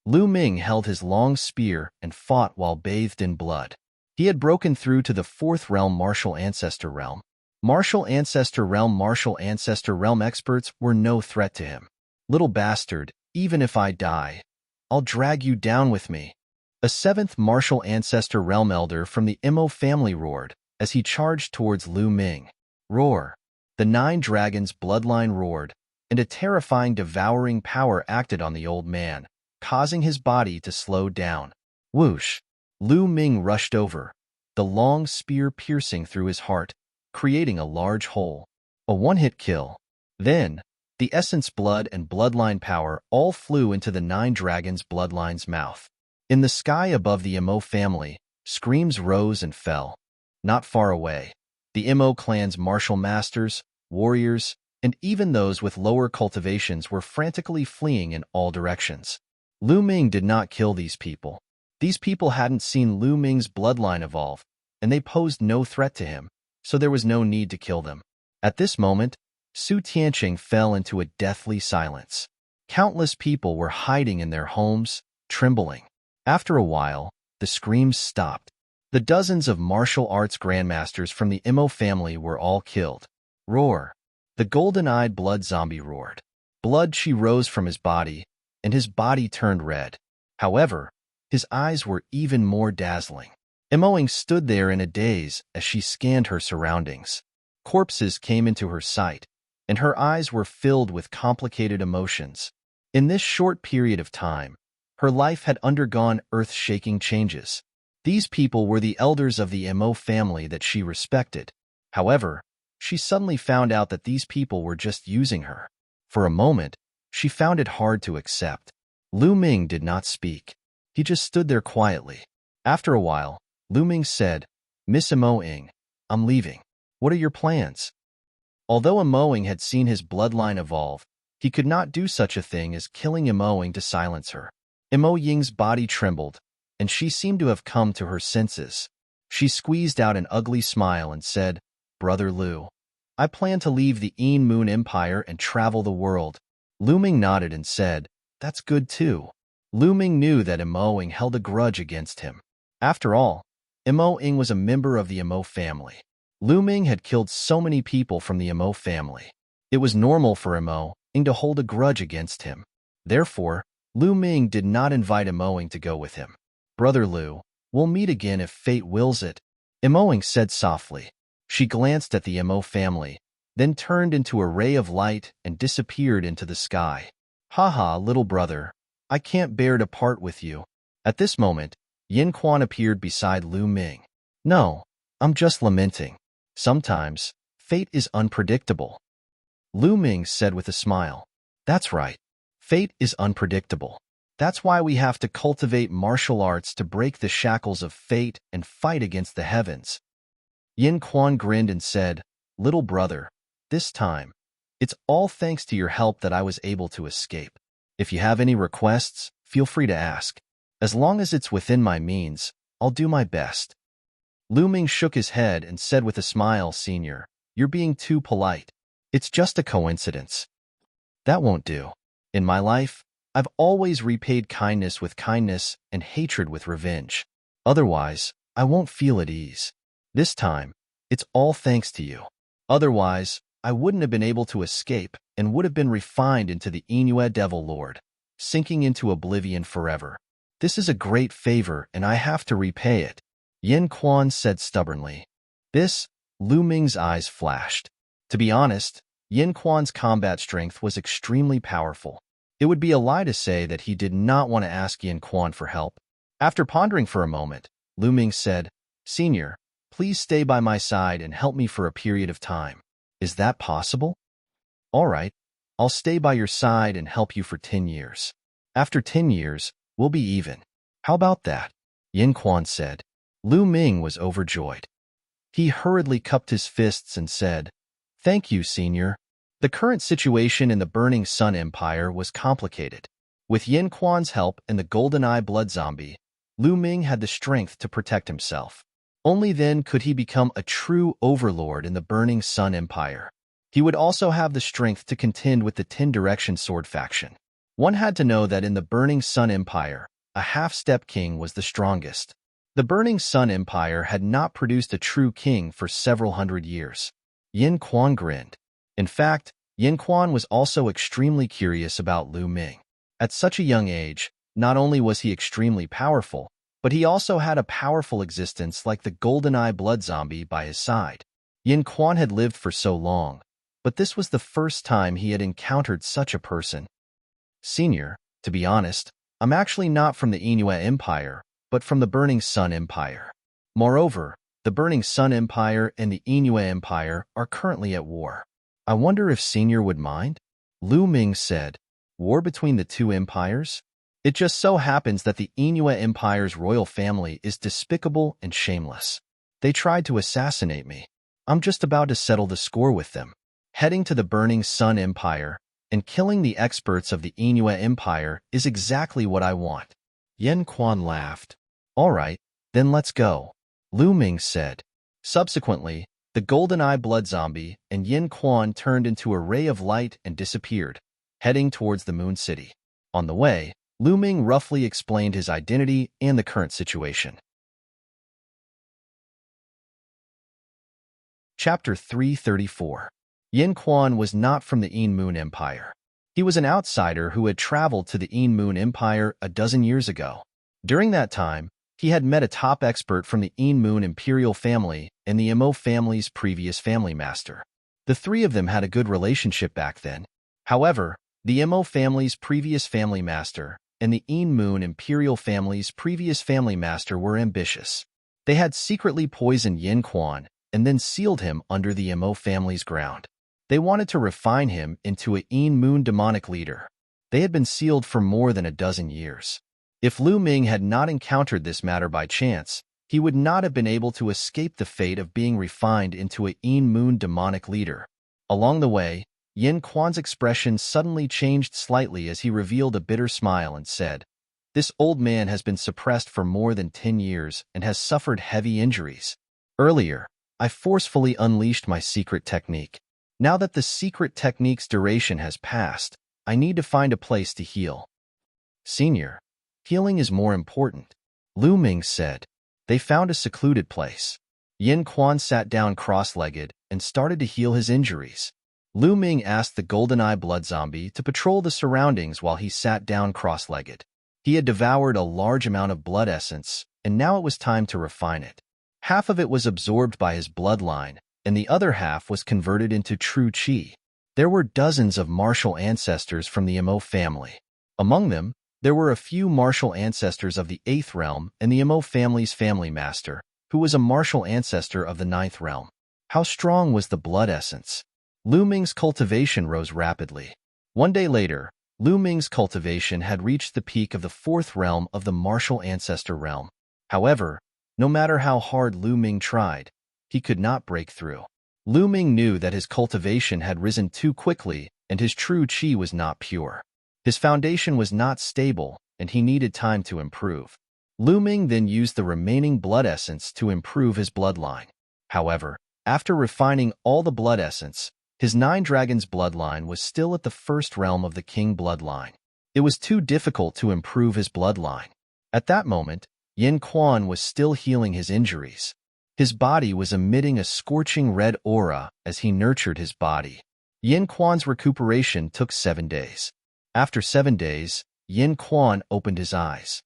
Lu Ming held his long spear and fought while bathed in blood. He had broken through to the 4th realm martial ancestor realm. Martial Ancestor Realm experts were no threat to him. Little bastard, even if I die, I'll drag you down with me. A seventh Martial Ancestor Realm Elder from the Imo family roared as he charged towards Lu Ming. Roar! The 9 dragons' bloodline roared, and a terrifying devouring power acted on the old man, causing his body to slow down. Whoosh! Lu Ming rushed over, the long spear piercing through his heart, creating a large hole. A one-hit kill. Then, the essence blood and bloodline power all flew into the 9 dragons' bloodline's mouth. In the sky above the Imo family, screams rose and fell. Not far away, the Imo clan's martial masters, warriors, and even those with lower cultivations were frantically fleeing in all directions. Lu Ming did not kill these people. These people hadn't seen Lu Ming's bloodline evolve, and they posed no threat to him, so there was no need to kill them. At this moment, Su Tianqing fell into a deathly silence. Countless people were hiding in their homes, trembling. After a while, the screams stopped. The dozens of martial arts grandmasters from the Imo family were all killed. Roar! The golden-eyed blood zombie roared. Blood she rose from his body, and his body turned red. However, his eyes were even more dazzling. Imoing stood there in a daze as she scanned her surroundings. Corpses came into her sight, and her eyes were filled with complicated emotions. In this short period of time, her life had undergone earth-shaking changes. These people were the elders of the Imo family that she respected. However, she suddenly found out that these people were just using her. For a moment, she found it hard to accept. Lu Ming did not speak. He just stood there quietly. After a while, Lu Ming said, "Miss Imoing, I'm leaving. What are your plans?" Although Imoing had seen his bloodline evolve, he could not do such a thing as killing Imoing to silence her. Imoying's body trembled, and she seemed to have come to her senses. She squeezed out an ugly smile and said, "Brother Lu, I plan to leave the Een Moon Empire and travel the world." Lu Ming nodded and said, "That's good too." Lu Ming knew that Imoing held a grudge against him. After all, Imoing was a member of the Imo family. Lu Ming had killed so many people from the Imo family. It was normal for Imoing to hold a grudge against him. Therefore, Lu Ming did not invite Imoing to go with him. "Brother Lu, we'll meet again if fate wills it," Imoing said softly. She glanced at the Imo family, then turned into a ray of light and disappeared into the sky. "Haha, little brother, I can't bear to part with you." At this moment, Yin Quan appeared beside Lu Ming. "No, I'm just lamenting. Sometimes, fate is unpredictable." Lu Ming said with a smile. "That's right. Fate is unpredictable. That's why we have to cultivate martial arts to break the shackles of fate and fight against the heavens." Yin Quan grinned and said, "Little brother, this time, it's all thanks to your help that I was able to escape. If you have any requests, feel free to ask. As long as it's within my means, I'll do my best." Lu Ming shook his head and said with a smile, "Senior, you're being too polite. It's just a coincidence." "That won't do. In my life, I've always repaid kindness with kindness and hatred with revenge. Otherwise, I won't feel at ease. This time, it's all thanks to you. Otherwise, I wouldn't have been able to escape and would have been refined into the Inue Devil Lord, sinking into oblivion forever. This is a great favor and I have to repay it," Yin Quan said stubbornly. This, Lu Ming's eyes flashed. To be honest, Yin Quan's combat strength was extremely powerful. It would be a lie to say that he did not want to ask Yin Quan for help. After pondering for a moment, Lu Ming said, "Senior, please stay by my side and help me for a period of time. Is that possible?" "All right, I'll stay by your side and help you for 10 years. After 10 years, we'll be even. How about that?" Yin Quan said. Lu Ming was overjoyed. He hurriedly cupped his fists and said, "Thank you, Senior." The current situation in the Burning Sun Empire was complicated. With Yin Quan's help and the GoldenEye blood zombie, Lu Ming had the strength to protect himself. Only then could he become a true overlord in the Burning Sun Empire. He would also have the strength to contend with the 10 Direction Sword faction. One had to know that in the Burning Sun Empire, a half-step king was the strongest. The Burning Sun Empire had not produced a true king for several hundred years. Yin Quan grinned. In fact, Yin Quan was also extremely curious about Lu Ming. At such a young age, not only was he extremely powerful, but he also had a powerful existence like the GoldenEye blood zombie by his side. Yin Quan had lived for so long, but this was the first time he had encountered such a person. Senior, to be honest, I'm actually not from the Inua Empire, but from the Burning Sun Empire. Moreover, the Burning Sun Empire and the Inua Empire are currently at war. I wonder if Senior would mind? Lu Ming said. War between the two empires? It just so happens that the Inua Empire's royal family is despicable and shameless. They tried to assassinate me. I'm just about to settle the score with them. Heading to the Burning Sun Empire and killing the experts of the Inua Empire is exactly what I want. Yin Quan laughed. All right, then let's go, Lu Ming said. Subsequently, the GoldenEye blood zombie and Yin Quan turned into a ray of light and disappeared, heading towards the Moon City. On the way, Lu Ming roughly explained his identity and the current situation. Chapter 334. Yin Quan was not from the Een Moon Empire. He was an outsider who had traveled to the Een Moon Empire a dozen years ago. During that time, he had met a top expert from the Een Moon Imperial family and the Mo family's previous family master. The three of them had a good relationship back then. However, the Mo family's previous family master and the Een Moon Imperial family's previous family master were ambitious. They had secretly poisoned Yin Quan and then sealed him under the Mo family's ground. They wanted to refine him into a Een Moon demonic leader. They had been sealed for more than a dozen years. If Lu Ming had not encountered this matter by chance, he would not have been able to escape the fate of being refined into a Een Moon demonic leader. Along the way, Yin Quan's expression suddenly changed slightly as he revealed a bitter smile and said, "This old man has been suppressed for more than 10 years and has suffered heavy injuries. Earlier, I forcefully unleashed my secret technique. Now that the secret technique's duration has passed, I need to find a place to heal." Senior, healing is more important, Lu Ming said. They found a secluded place. Yin Quan sat down cross-legged and started to heal his injuries. Lu Ming asked the GoldenEye blood zombie to patrol the surroundings while he sat down cross-legged. He had devoured a large amount of blood essence, and now it was time to refine it. Half of it was absorbed by his bloodline, and the other half was converted into true qi. There were dozens of martial ancestors from the Mo family. Among them, there were a few martial ancestors of the 8th realm and the Mo family's family master, who was a martial ancestor of the 9th realm. How strong was the blood essence? Lu Ming's cultivation rose rapidly. One day later, Lu Ming's cultivation had reached the peak of the 4th realm of the martial ancestor realm. However, no matter how hard Lu Ming tried, he could not break through. Lu Ming knew that his cultivation had risen too quickly and his true qi was not pure. His foundation was not stable and he needed time to improve. Lu Ming then used the remaining blood essence to improve his bloodline. However, after refining all the blood essence, his 9 dragons bloodline was still at the 1st realm of the king bloodline. It was too difficult to improve his bloodline. At that moment, Yin Quan was still healing his injuries. His body was emitting a scorching red aura as he nurtured his body. Yin Quan's recuperation took 7 days. After 7 days, Yin Quan opened his eyes.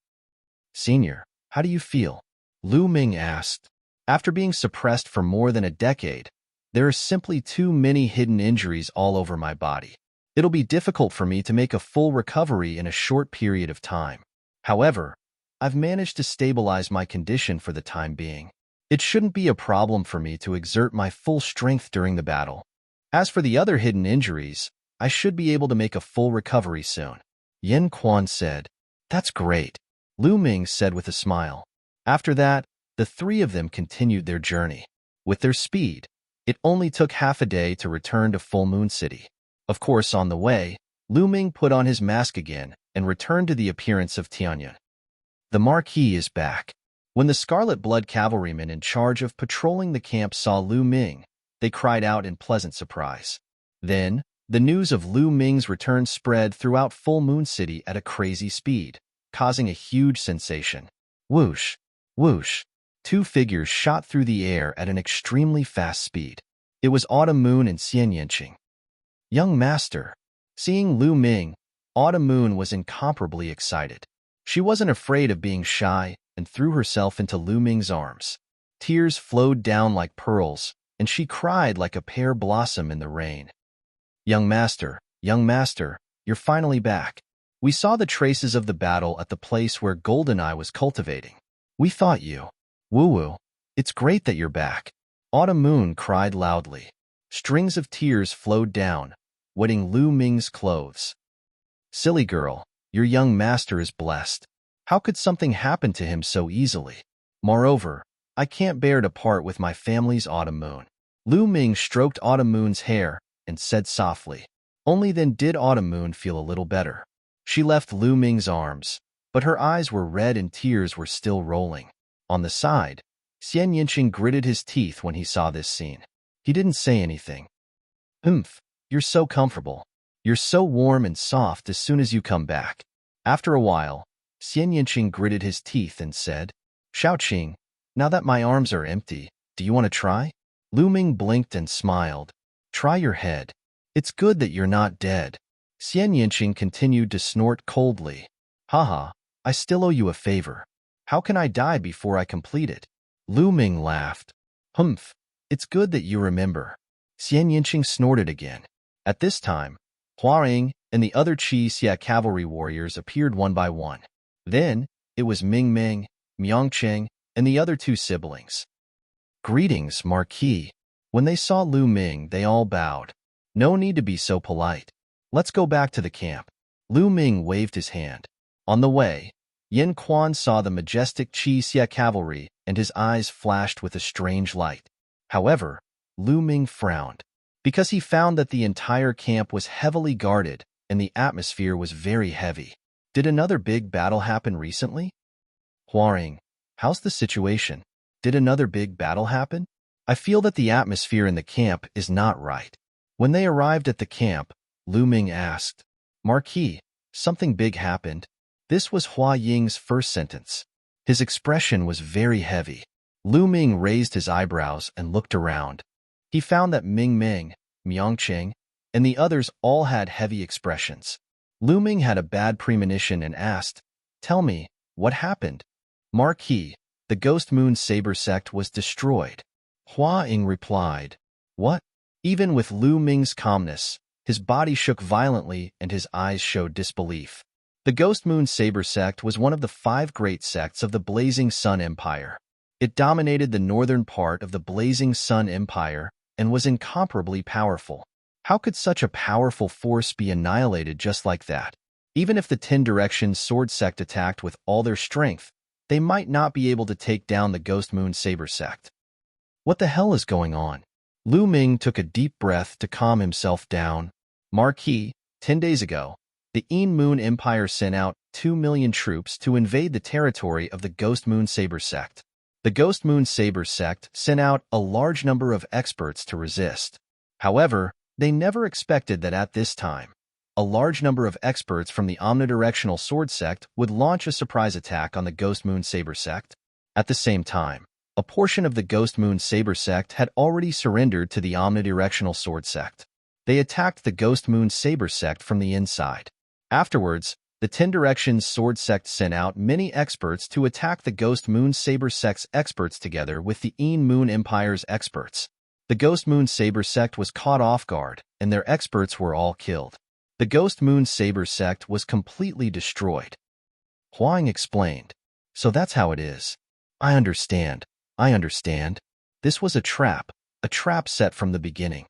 "Senior, how do you feel?" Lu Ming asked. "After being suppressed for more than a decade, there are simply too many hidden injuries all over my body. It'll be difficult for me to make a full recovery in a short period of time. However, I've managed to stabilize my condition for the time being. It shouldn't be a problem for me to exert my full strength during the battle. As for the other hidden injuries, I should be able to make a full recovery soon." Yin Quan said. "That's great," Lu Ming said with a smile. After that, the three of them continued their journey. With their speed, it only took half a day to return to Full Moon City. Of course, on the way, Lu Ming put on his mask again and returned to the appearance of Tianyan. The Marquis is back. When the Scarlet Blood cavalrymen in charge of patrolling the camp saw Lu Ming, they cried out in pleasant surprise. Then, the news of Lu Ming's return spread throughout Full Moon City at a crazy speed, causing a huge sensation. Whoosh, whoosh. 2 figures shot through the air at an extremely fast speed. It was Autumn Moon and Xian Yanqing. Young master. Seeing Lu Ming, Autumn Moon was incomparably excited. She wasn't afraid of being shy and threw herself into Lu Ming's arms. Tears flowed down like pearls, and she cried like a pear blossom in the rain. Young master, you're finally back. We saw the traces of the battle at the place where Goldeneye was cultivating. We thought you. Woo-woo. It's great that you're back. Autumn Moon cried loudly. Strings of tears flowed down, wetting Lu Ming's clothes. Silly girl, your young master is blessed. How could something happen to him so easily? Moreover, I can't bear to part with my family's Autumn Moon. Lu Ming stroked Autumn Moon's hair and said softly. Only then did Autumn Moon feel a little better. She left Lu Ming's arms, but her eyes were red and tears were still rolling. On the side, Xian Yanqing gritted his teeth when he saw this scene. He didn't say anything. You're so comfortable. You're so warm and soft as soon as you come back. After a while, Xian Yanqing gritted his teeth and said, Shaoqing, now that my arms are empty, do you want to try? Lu Ming blinked and smiled. Try your head. It's good that you're not dead. Xian Yanqing continued to snort coldly. Haha, I still owe you a favor. How can I die before I complete it? Lu Ming laughed. It's good that you remember. Xian Yanqing snorted again. At this time, Hua Ying and the other Qi Xia cavalry warriors appeared one by one. Then, it was Ming Ming, Miangcheng, and the other two siblings. Greetings, Marquis. When they saw Lu Ming, they all bowed. No need to be so polite. Let's go back to the camp. Lu Ming waved his hand. On the way, Yin Quan saw the majestic Qi Xia cavalry and his eyes flashed with a strange light. However, Lu Ming frowned, because he found that the entire camp was heavily guarded and the atmosphere was very heavy. Did another big battle happen recently? Hua Ying, how's the situation? Did another big battle happen? I feel that the atmosphere in the camp is not right. When they arrived at the camp, Lu Ming asked, Marquis, something big happened? This was Hua Ying's first sentence. His expression was very heavy. Lu Ming raised his eyebrows and looked around. He found that Ming Ming, Miangcheng, and the others all had heavy expressions. Lu Ming had a bad premonition and asked, Tell me, what happened? Marquis, the Ghost Moon Saber sect was destroyed. Hua Ying replied, What? Even with Lu Ming's calmness, his body shook violently and his eyes showed disbelief. The Ghost Moon Saber sect was one of the 5 great sects of the Blazing Sun Empire. It dominated the northern part of the Blazing Sun Empire and was incomparably powerful. How could such a powerful force be annihilated just like that? Even if the 10 Directions Sword sect attacked with all their strength, they might not be able to take down the Ghost Moon Saber sect. What the hell is going on? Lu Ming took a deep breath to calm himself down. Marquis, 10 days ago, the Een Moon Empire sent out 2 million troops to invade the territory of the Ghost Moon Saber sect. The Ghost Moon Saber sect sent out a large number of experts to resist. However, they never expected that at this time, a large number of experts from the omnidirectional sword sect would launch a surprise attack on the Ghost Moon Saber sect. At the same time, a portion of the Ghost Moon Saber sect had already surrendered to the omnidirectional sword sect. They attacked the Ghost Moon Saber sect from the inside. Afterwards, the 10 Directions Sword sect sent out many experts to attack the Ghost Moon Saber sect's experts together with the Een Moon Empire's experts. The Ghost Moon Saber sect was caught off guard, and their experts were all killed. The Ghost Moon Saber sect was completely destroyed. Hua Ying explained. So that's how it is. I understand. This was a trap set from the beginning.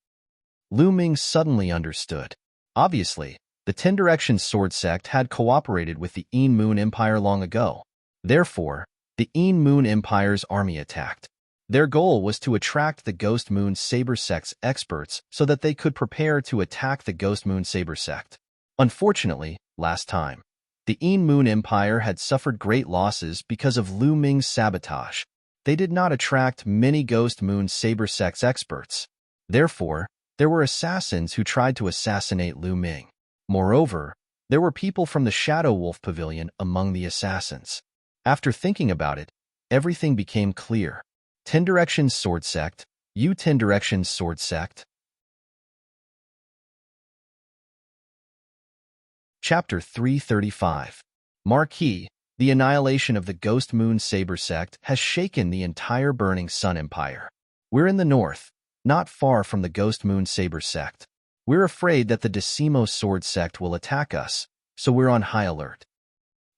Lu Ming suddenly understood. Obviously, the 10 Directions Sword sect had cooperated with the Een Moon Empire long ago. Therefore, the Een Moon Empire's army attacked. Their goal was to attract the Ghost Moon Saber sect's experts so that they could prepare to attack the Ghost Moon Saber sect. Unfortunately, last time, the Een Moon Empire had suffered great losses because of Lu Ming's sabotage. They did not attract many Ghost Moon Saber sect's experts. Therefore, there were assassins who tried to assassinate Lu Ming. Moreover, there were people from the Shadow Wolf Pavilion among the assassins. After thinking about it, everything became clear. 10 Directions Sword sect, U10 Directions Sword Sect. Chapter 335. Marquis, the annihilation of the Ghost Moon Saber Sect has shaken the entire Burning Sun Empire. We're in the north, not far from the Ghost Moon Saber Sect. We're afraid that the Decimo Sword Sect will attack us, so we're on high alert.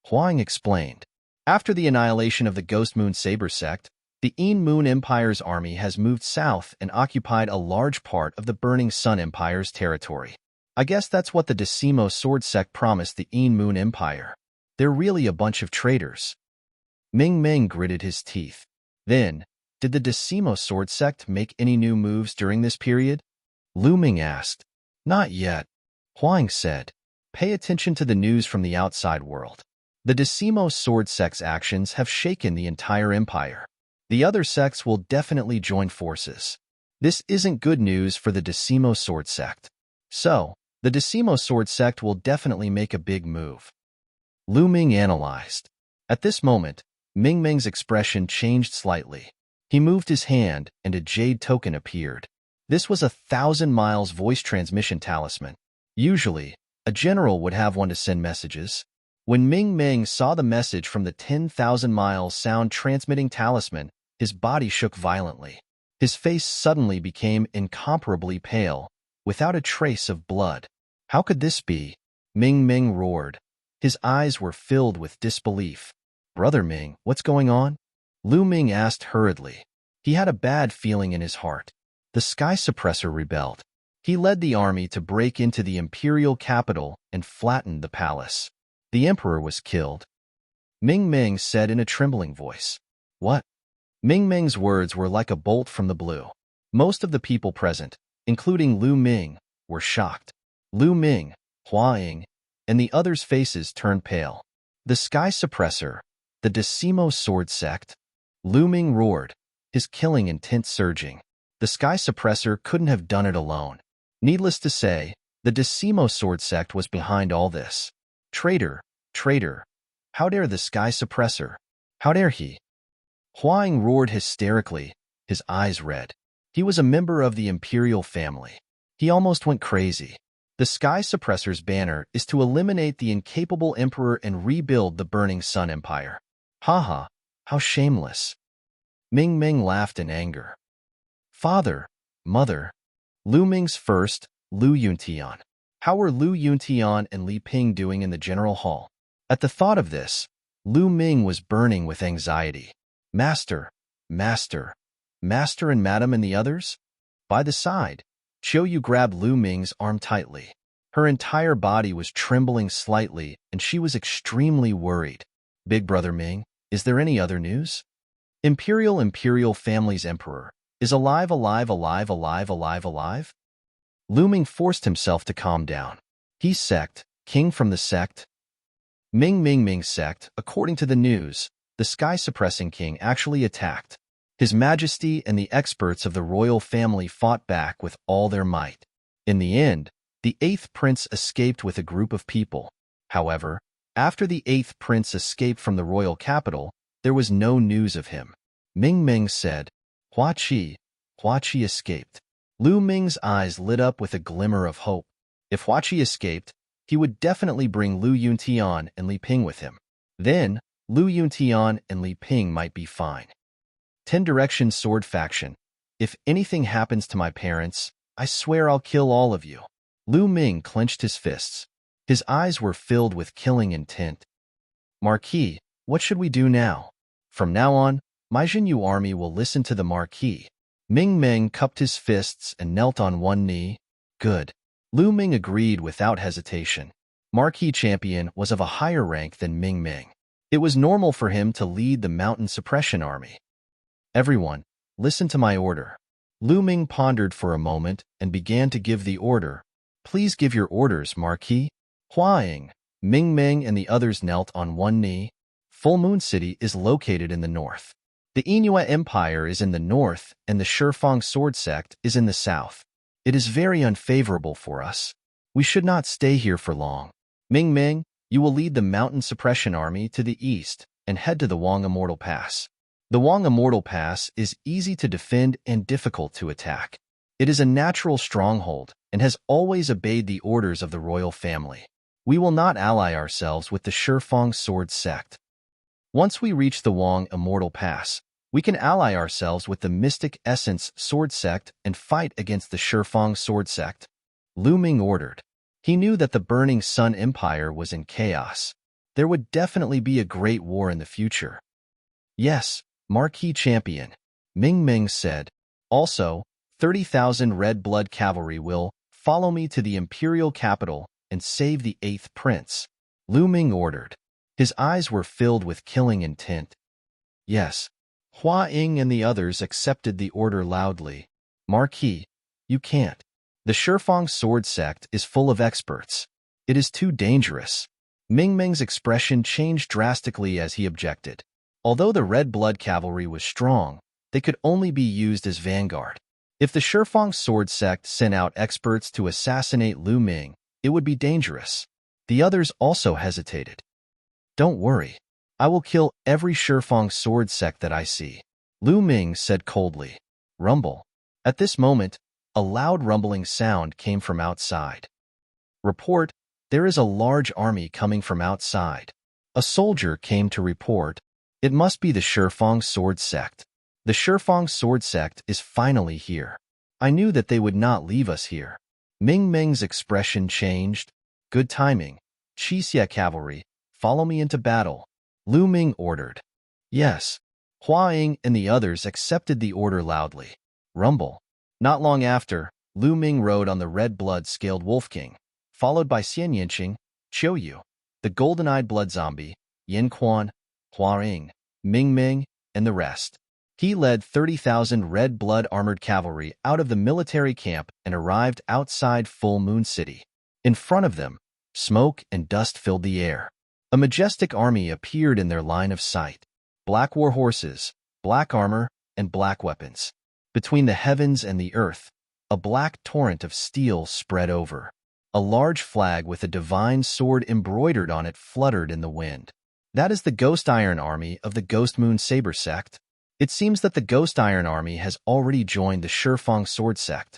Huang explained. After the annihilation of the Ghost Moon Saber Sect, the En Moon Empire's army has moved south and occupied a large part of the Burning Sun Empire's territory. I guess that's what the Decimo Sword Sect promised the En Moon Empire. They're really a bunch of traitors. Ming Ming gritted his teeth. Then, did the Decimo Sword Sect make any new moves during this period? Lu Ming asked. Not yet. Huang said. Pay attention to the news from the outside world. The Decimo Sword Sect's actions have shaken the entire empire. The other sects will definitely join forces. This isn't good news for the Decimo Sword Sect. So, the Decimo Sword Sect will definitely make a big move. Lu Ming analyzed. At this moment, Ming Ming's expression changed slightly. He moved his hand, and a jade token appeared. This was a 1,000 miles voice transmission talisman. Usually, a general would have one to send messages. When Ming Ming saw the message from the 10,000 miles sound transmitting talisman, his body shook violently. His face suddenly became incomparably pale, without a trace of blood. How could this be? Ming Ming roared. His eyes were filled with disbelief. Brother Ming, what's going on? Lu Ming asked hurriedly. He had a bad feeling in his heart. The Sky Suppressor rebelled. He led the army to break into the imperial capital and flatten the palace. The emperor was killed. Ming Ming said in a trembling voice. What? Ming Ming's words were like a bolt from the blue. Most of the people present, including Lu Ming, were shocked. Lu Ming, Huang, and the others' faces turned pale. The Sky Suppressor, the Decimo Sword Sect. Lu Ming roared, his killing intent surging. The Sky Suppressor couldn't have done it alone. Needless to say, the Decimo Sword Sect was behind all this. Traitor, traitor. How dare the Sky Suppressor? How dare he? Huang roared hysterically, his eyes red. He was a member of the imperial family. He almost went crazy. The Sky Suppressor's banner is to eliminate the incapable emperor and rebuild the Burning Sun Empire. Haha, how shameless. Ming Ming laughed in anger. Father, mother. Lu Ming's first, Lu Yuntian. How were Lu Yuntian and Li Ping doing in the general hall? At the thought of this, Lu Ming was burning with anxiety. Master, master, master and madam and the others? By the side, Chiu Yu grabbed Lu Ming's arm tightly. Her entire body was trembling slightly, and she was extremely worried. Big Brother Ming, is there any other news? Imperial family's emperor is alive. Lu Ming forced himself to calm down. He's sect, king from the sect. Ming's sect, according to the news, the sky-suppressing king actually attacked. His Majesty and the experts of the royal family fought back with all their might. In the end, the 8th prince escaped with a group of people. However, after the 8th prince escaped from the royal capital, there was no news of him. Ming Ming said, Hua Qi escaped. Lu Ming's eyes lit up with a glimmer of hope. If Hua Qi escaped, he would definitely bring Lu Yuntian and Li Ping with him. Then, Lu Yuntian and Li Ping might be fine. 10 Directions Sword Faction. If anything happens to my parents, I swear I'll kill all of you. Lu Ming clenched his fists. His eyes were filled with killing intent. Marquis, what should we do now? From now on, my Jinyu army will listen to the Marquis. Ming Ming cupped his fists and knelt on one knee. Good. Lu Ming agreed without hesitation. Marquis Champion was of a higher rank than Ming Ming. It was normal for him to lead the Mountain Suppression Army. Everyone, listen to my order. Lu Ming pondered for a moment and began to give the order. Please give your orders, Marquis. Huang, Ming Ming and the others knelt on one knee. Full Moon City is located in the north. The Inua Empire is in the north and the Shifang Sword Sect is in the south. It is very unfavorable for us. We should not stay here for long. Ming Ming, you will lead the Mountain Suppression Army to the east and head to the Wang Immortal Pass. The Wang Immortal Pass is easy to defend and difficult to attack. It is a natural stronghold and has always obeyed the orders of the royal family. We will not ally ourselves with the Shifang Sword Sect. Once we reach the Wang Immortal Pass, we can ally ourselves with the Mystic Essence Sword Sect and fight against the Shifang Sword Sect. Lu Ming ordered. He knew that the Burning Sun Empire was in chaos. There would definitely be a great war in the future. Yes, Marquis Champion, Ming Ming said. Also, 30,000 Red Blood Cavalry will follow me to the Imperial capital and save the 8th Prince. Lu Ming ordered. His eyes were filled with killing intent. Yes. Hua Ying and the others accepted the order loudly. Marquis, you can't. The Shifang Sword Sect is full of experts. It is too dangerous. Ming Ming's expression changed drastically as he objected. Although the Red Blood Cavalry was strong, they could only be used as vanguard. If the Shifang Sword Sect sent out experts to assassinate Lu Ming, it would be dangerous. The others also hesitated. Don't worry. I will kill every Shifang Sword Sect that I see, Lu Ming said coldly. Rumble. At this moment, a loud rumbling sound came from outside. Report, there is a large army coming from outside. A soldier came to report. It must be the Shifang Sword Sect. The Shifang Sword Sect is finally here. I knew that they would not leave us here. Ming Ming's expression changed. Good timing. Qixia Cavalry, follow me into battle. Lu Ming ordered. Yes. Hua Ying and the others accepted the order loudly. Rumble. Not long after, Lu Ming rode on the red blood-scaled Wolf King, followed by Xian Yanqing, Qiu Yu, the golden-eyed blood zombie, Yin Quan, Hua Ying, Ming Ming, and the rest. He led 30,000 red blood armored cavalry out of the military camp and arrived outside Full Moon City. In front of them, smoke and dust filled the air. A majestic army appeared in their line of sight. Black war horses, black armor, and black weapons. Between the heavens and the earth, a black torrent of steel spread over. A large flag with a divine sword embroidered on it fluttered in the wind. That is the Ghost Iron Army of the Ghost Moon Saber Sect. It seems that the Ghost Iron Army has already joined the Shifang Sword Sect.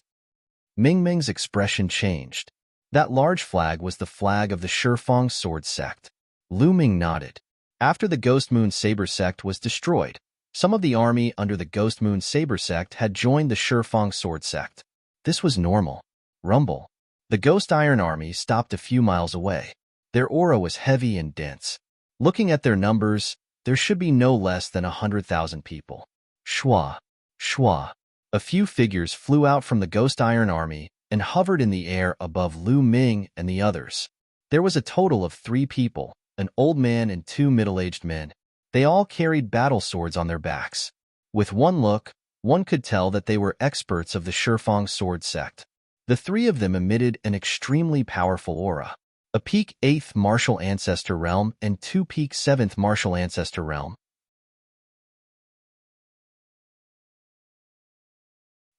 Ming Ming's expression changed. That large flag was the flag of the Shifang Sword Sect. Lu Ming nodded. After the Ghost Moon Saber Sect was destroyed, some of the army under the Ghost Moon Saber Sect had joined the Shifang Sword Sect. This was normal. Rumble. The Ghost Iron Army stopped a few miles away. Their aura was heavy and dense. Looking at their numbers, there should be no less than 100,000 people. Shua. Shua. A few figures flew out from the Ghost Iron Army and hovered in the air above Lu Ming and the others. There was a total of 3 people, an old man and 2 middle-aged men. They all carried battle swords on their backs. With one look, one could tell that they were experts of the Shifang Sword Sect. The 3 of them emitted an extremely powerful aura. A peak 8th Martial Ancestor Realm and 2 peak 7th Martial Ancestor Realm.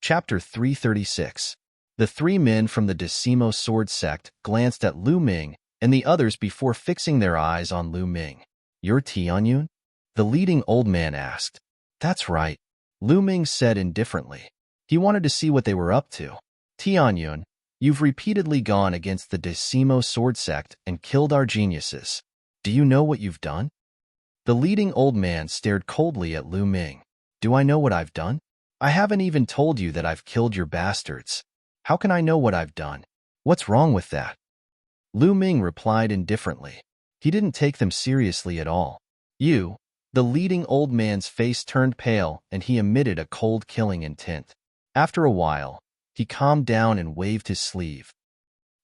Chapter 336. The 3 men from the Decimo Sword Sect glanced at Lu Ming and the others before fixing their eyes on Lu Ming. You're Tianyun? The leading old man asked. That's right, Lu Ming said indifferently. He wanted to see what they were up to. Tianyun, you've repeatedly gone against the Decimo Sword Sect and killed our geniuses. Do you know what you've done? The leading old man stared coldly at Lu Ming. Do I know what I've done? I haven't even told you that I've killed your bastards. How can I know what I've done? What's wrong with that? Lu Ming replied indifferently. He didn't take them seriously at all. You, the leading old man's face turned pale and he emitted a cold killing intent. After a while, he calmed down and waved his sleeve.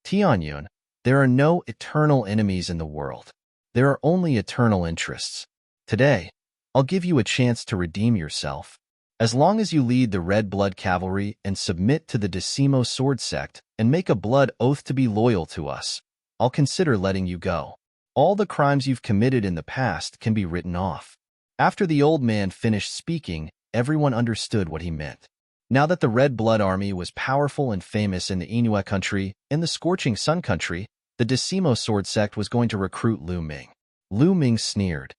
Tianyun, there are no eternal enemies in the world. There are only eternal interests. Today, I'll give you a chance to redeem yourself. As long as you lead the Red Blood Cavalry and submit to the Decimo Sword Sect and make a blood oath to be loyal to us, I'll consider letting you go. All the crimes you've committed in the past can be written off. After the old man finished speaking, everyone understood what he meant. Now that the Red Blood Army was powerful and famous in the Inua country, in the Scorching Sun country, the Decimo Sword Sect was going to recruit Lu Ming. Lu Ming sneered.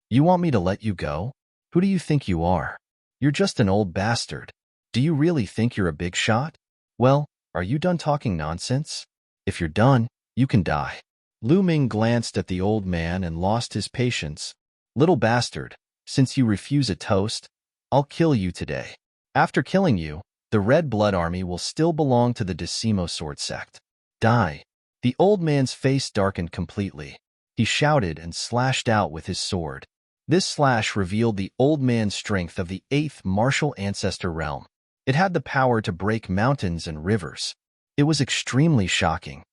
You want me to let you go? Who do you think you are? You're just an old bastard. Do you really think you're a big shot? Well, are you done talking nonsense? If you're done, you can die. Lu Ming glanced at the old man and lost his patience. Little bastard, since you refuse a toast, I'll kill you today. After killing you, the Red Blood Army will still belong to the Decimo Sword Sect. Die. The old man's face darkened completely. He shouted and slashed out with his sword. This slash revealed the old man's strength of the 8th martial ancestor realm. It had the power to break mountains and rivers. It was extremely shocking.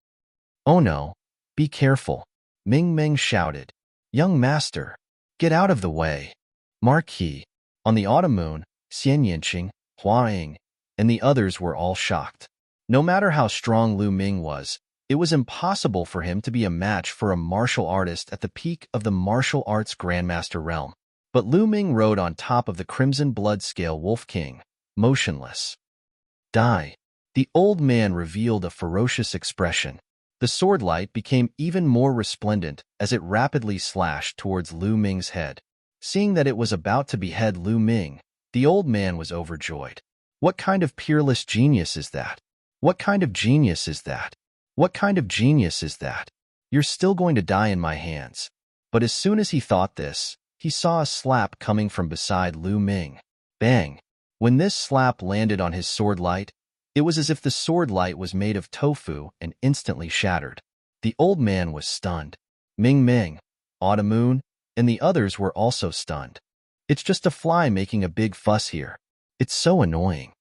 Oh no, be careful, Ming Ming shouted. Young master, get out of the way. Marquis. On the autumn moon, Xian Yinqing, Hua Ying, and the others were all shocked. No matter how strong Lu Ming was, it was impossible for him to be a match for a martial artist at the peak of the martial arts Grandmaster realm. But Lu Ming rode on top of the Crimson Blood Scale Wolf King, motionless. Die. The old man revealed a ferocious expression. The sword light became even more resplendent as it rapidly slashed towards Lu Ming's head. Seeing that it was about to behead Lu Ming, the old man was overjoyed. What kind of peerless genius is that? What kind of genius is that? What kind of genius is that? You're still going to die in my hands. But as soon as he thought this, he saw a slap coming from beside Lu Ming. Bang! When this slap landed on his sword light, it was as if the sword light was made of tofu and instantly shattered. The old man was stunned. Ming Ming, Autumn Moon, and the others were also stunned. It's just a fly making a big fuss here. It's so annoying.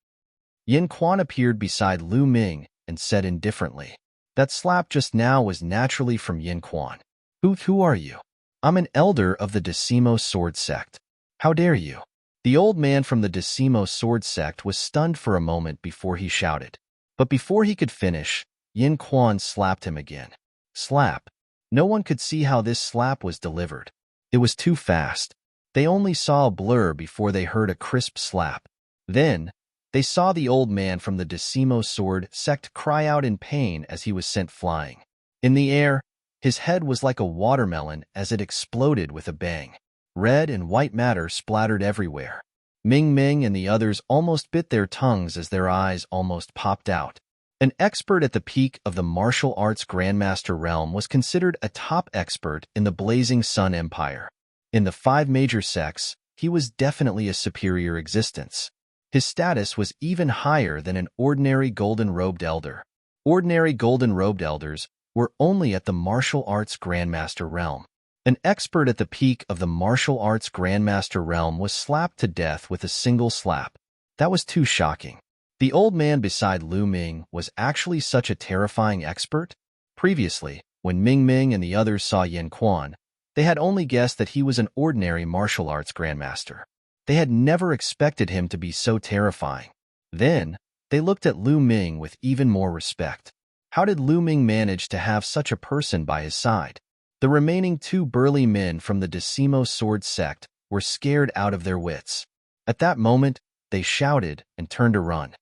Yin Quan appeared beside Lu Ming and said indifferently. That slap just now was naturally from Yin Quan. Who are you? I'm an elder of the Decimo Sword Sect. How dare you? The old man from the Decimo Sword Sect was stunned for a moment before he shouted. But before he could finish, Yin Quan slapped him again. Slap. No one could see how this slap was delivered. It was too fast. They only saw a blur before they heard a crisp slap. Then, they saw the old man from the Decimo Sword Sect cry out in pain as he was sent flying. In the air, his head was like a watermelon as it exploded with a bang. Red and white matter splattered everywhere. Ming Ming and the others almost bit their tongues as their eyes almost popped out. An expert at the peak of the martial arts Grandmaster realm was considered a top expert in the Blazing Sun Empire. In the 5 major sects, he was definitely a superior existence. His status was even higher than an ordinary golden-robed elder. Ordinary golden-robed elders were only at the martial arts Grandmaster realm. An expert at the peak of the martial arts Grandmaster realm was slapped to death with a single slap. That was too shocking. The old man beside Lu Ming was actually such a terrifying expert? Previously, when Ming Ming and the others saw Yin Quan, they had only guessed that he was an ordinary martial arts Grandmaster. They had never expected him to be so terrifying. Then, they looked at Lu Ming with even more respect. How did Lu Ming manage to have such a person by his side? The remaining 2 burly men from the Decimo Sword Sect were scared out of their wits. At that moment, they shouted and turned to run.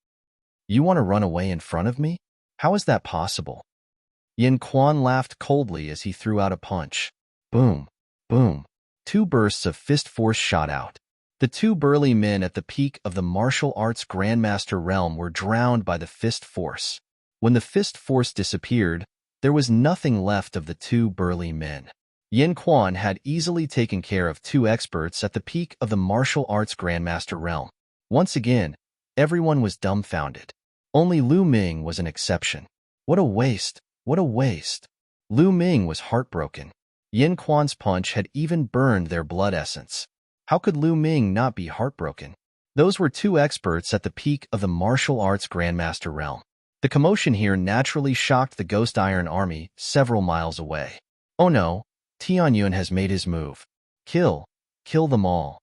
You want to run away in front of me? How is that possible? Yin Quan laughed coldly as he threw out a punch. Boom, boom. 2 bursts of fist force shot out. The 2 burly men at the peak of the martial arts Grandmaster realm were drowned by the fist force. When the fist force disappeared, there was nothing left of the 2 burly men. Yin Quan had easily taken care of 2 experts at the peak of the martial arts Grandmaster realm. Once again, everyone was dumbfounded. Only Lu Ming was an exception. What a waste, what a waste. Lu Ming was heartbroken. Yin Quan's punch had even burned their blood essence. How could Lu Ming not be heartbroken? Those were 2 experts at the peak of the martial arts Grandmaster realm. The commotion here naturally shocked the Ghost Iron Army several miles away. Oh no, Tianyun has made his move. Kill them all.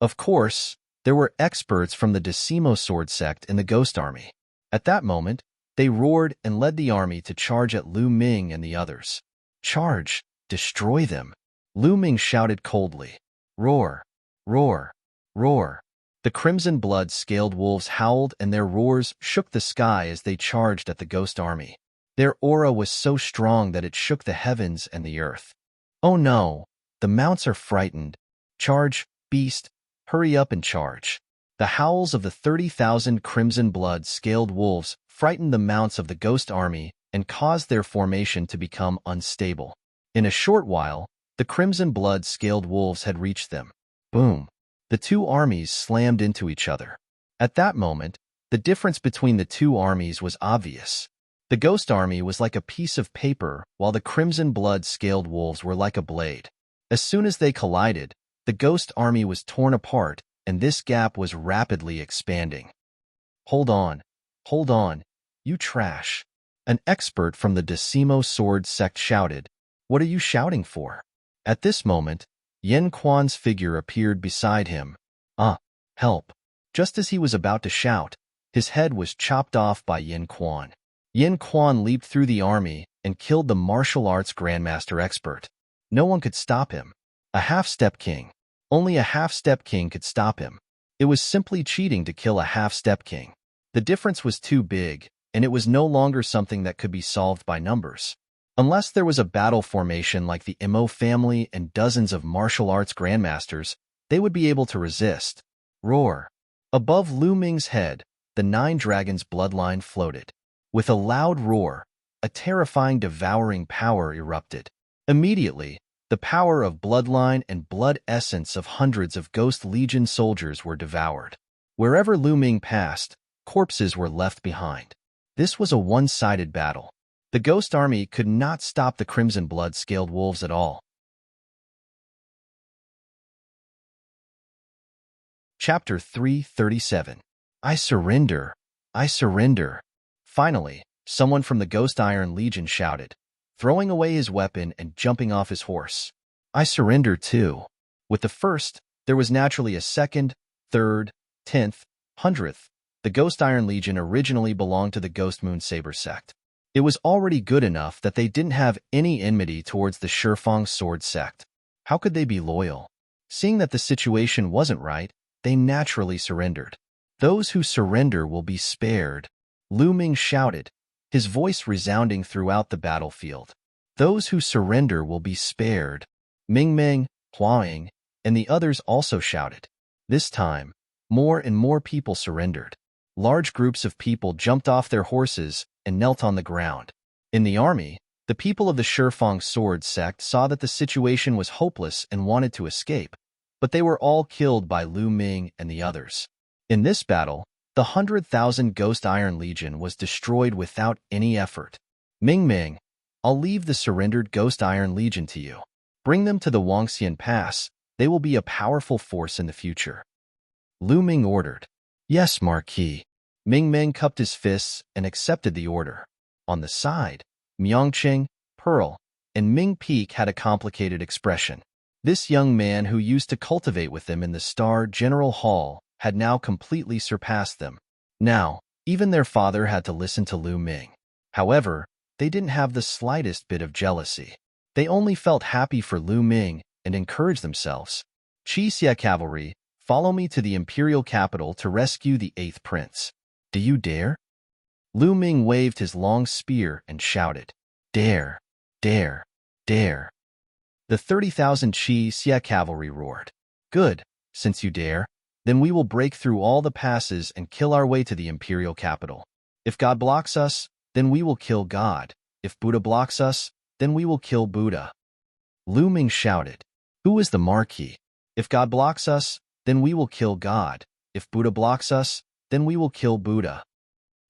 Of course, there were experts from the Decimo Sword Sect in the Ghost Army. At that moment, they roared and led the army to charge at Lu Ming and the others. Charge! Destroy them! Lu Ming shouted coldly. Roar! Roar! Roar! The crimson blood-scaled wolves howled and their roars shook the sky as they charged at the ghost army. Their aura was so strong that it shook the heavens and the earth. Oh no! The mounts are frightened. Charge, beast! Hurry up and charge. The howls of the 30,000 crimson blood-scaled wolves frightened the mounts of the ghost army and caused their formation to become unstable. In a short while, the crimson blood-scaled wolves had reached them. Boom! The two armies slammed into each other. At that moment, the difference between the two armies was obvious. The ghost army was like a piece of paper, while the crimson blood-scaled wolves were like a blade. As soon as they collided, the ghost army was torn apart, and this gap was rapidly expanding. Hold on, you trash. An expert from the Decimo Sword sect shouted. What are you shouting for? At this moment, Yin Quan's figure appeared beside him. Help. Just as he was about to shout, his head was chopped off by Yin Quan. Yin Quan leaped through the army and killed the martial arts grandmaster expert. No one could stop him. A half-step king. Only a half-step king could stop him. It was simply cheating to kill a half-step king. The difference was too big, and it was no longer something that could be solved by numbers. Unless there was a battle formation like the Imo family and dozens of martial arts grandmasters, they would be able to resist. Roar. Above Lu Ming's head, the 9 dragons' bloodline floated. With a loud roar, a terrifying devouring power erupted. Immediately, the power of bloodline and blood essence of hundreds of Ghost Legion soldiers were devoured. Wherever Lu Ming passed, corpses were left behind. This was a one-sided battle. The Ghost Army could not stop the Crimson Blood-scaled wolves at all. Chapter 337. I surrender. I surrender. Finally, someone from the Ghost Iron Legion shouted, throwing away his weapon and jumping off his horse. I surrender too. With the first, there was naturally a second, third, 10th, 100th. The Ghost Iron Legion originally belonged to the Ghost Moon Saber sect. It was already good enough that they didn't have any enmity towards the Shifang Sword sect. How could they be loyal? Seeing that the situation wasn't right, they naturally surrendered. Those who surrender will be spared, Lu Ming shouted, his voice resounding throughout the battlefield. Those who surrender will be spared. Ming Ming, Huang, and the others also shouted. This time, more and more people surrendered. Large groups of people jumped off their horses and knelt on the ground. In the army, the people of the Shifang Sword sect saw that the situation was hopeless and wanted to escape, but they were all killed by Lu Ming and the others. In this battle, the 100,000 Ghost Iron Legion was destroyed without any effort. Ming Ming, I'll leave the surrendered Ghost Iron Legion to you. Bring them to the Wangxian Pass. They will be a powerful force in the future. Lu Ming ordered. Yes, Marquis. Ming Ming cupped his fists and accepted the order. On the side, Myongqing, Pearl, and Ming Peak had a complicated expression. This young man who used to cultivate with them in the Star General Hall had now completely surpassed them. Now, even their father had to listen to Lu Ming. However, they didn't have the slightest bit of jealousy. They only felt happy for Lu Ming and encouraged themselves. Xia cavalry, follow me to the imperial capital to rescue the 8th prince. Do you dare? Lu Ming waved his long spear and shouted, Dare, dare, dare. The 30,000 Xia cavalry roared. Good, since you dare, then we will break through all the passes and kill our way to the imperial capital. If God blocks us, then we will kill God. If Buddha blocks us, then we will kill Buddha. Lu Ming shouted, Who is the Marquis? If God blocks us, then we will kill God. If Buddha blocks us, then we will kill Buddha.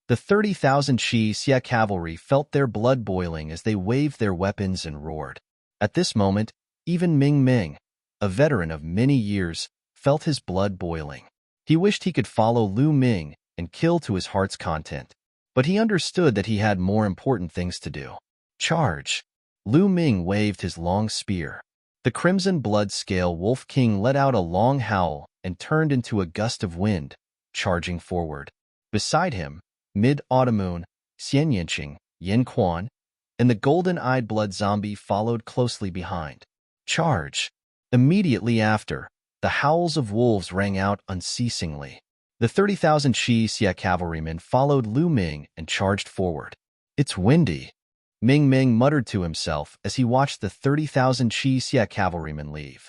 The 30,000 Xia cavalry felt their blood boiling as they waved their weapons and roared. At this moment, even Ming Ming, a veteran of many years, felt his blood boiling. He wished he could follow Lu Ming and kill to his heart's content, but he understood that he had more important things to do. Charge! Lu Ming waved his long spear. The Crimson Blood Scale Wolf King let out a long howl and turned into a gust of wind, charging forward. Beside him, Mid-Autumn, Xian Yinqing, Yin Quan, and the golden-eyed blood zombie followed closely behind. Charge! Immediately after, the howls of wolves rang out unceasingly. The 30,000 Xia cavalrymen followed Lu Ming and charged forward. It's windy, Ming Ming muttered to himself as he watched the 30,000 Xia cavalrymen leave.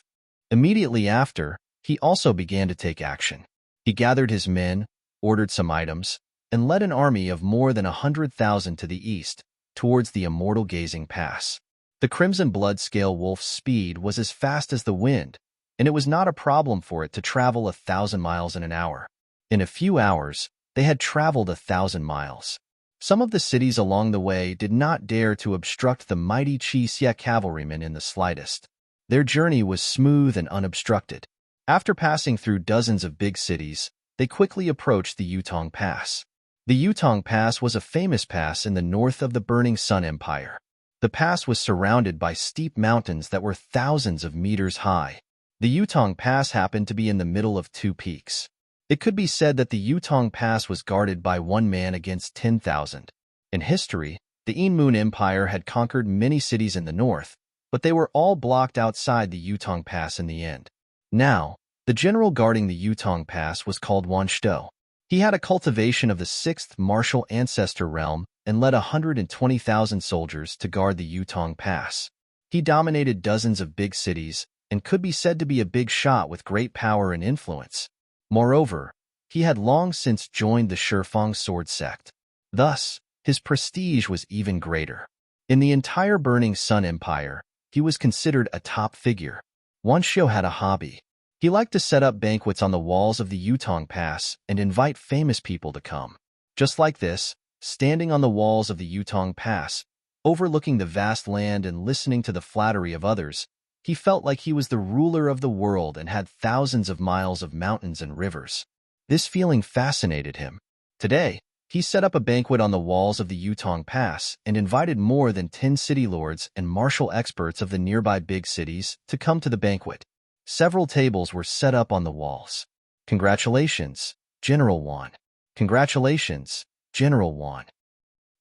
Immediately after, he also began to take action. He gathered his men, ordered some items, and led an army of more than 100,000 to the east, towards the immortal gazing pass. The crimson blood scale wolf's speed was as fast as the wind, and it was not a problem for it to travel 1,000 miles in an hour. In a few hours, they had traveled 1,000 miles. Some of the cities along the way did not dare to obstruct the mighty Xie cavalrymen in the slightest. Their journey was smooth and unobstructed. After passing through dozens of big cities, they quickly approached the Yutong Pass. The Yutong Pass was a famous pass in the north of the Burning Sun Empire. The pass was surrounded by steep mountains that were thousands of meters high. The Yutong Pass happened to be in the middle of two peaks. It could be said that the Yutong Pass was guarded by one man against 10,000. In history, the Moon Empire had conquered many cities in the north, but they were all blocked outside the Yutong Pass in the end. Now, the general guarding the Yutong Pass was called Wan Shou. He had a cultivation of the 6th martial ancestor realm and led 120,000 soldiers to guard the Yutong Pass. He dominated dozens of big cities and could be said to be a big shot with great power and influence. Moreover, he had long since joined the Shifang sword sect. Thus, his prestige was even greater. In the entire Burning Sun Empire, he was considered a top figure. Wan Shou had a hobby. He liked to set up banquets on the walls of the Yutong Pass and invite famous people to come. Just like this, standing on the walls of the Yutong Pass, overlooking the vast land and listening to the flattery of others, he felt like he was the ruler of the world and had thousands of miles of mountains and rivers. This feeling fascinated him. Today, he set up a banquet on the walls of the Yutong Pass and invited more than 10 city lords and martial experts of the nearby big cities to come to the banquet. Several tables were set up on the walls. "Congratulations, General Wan. Congratulations, General Wan."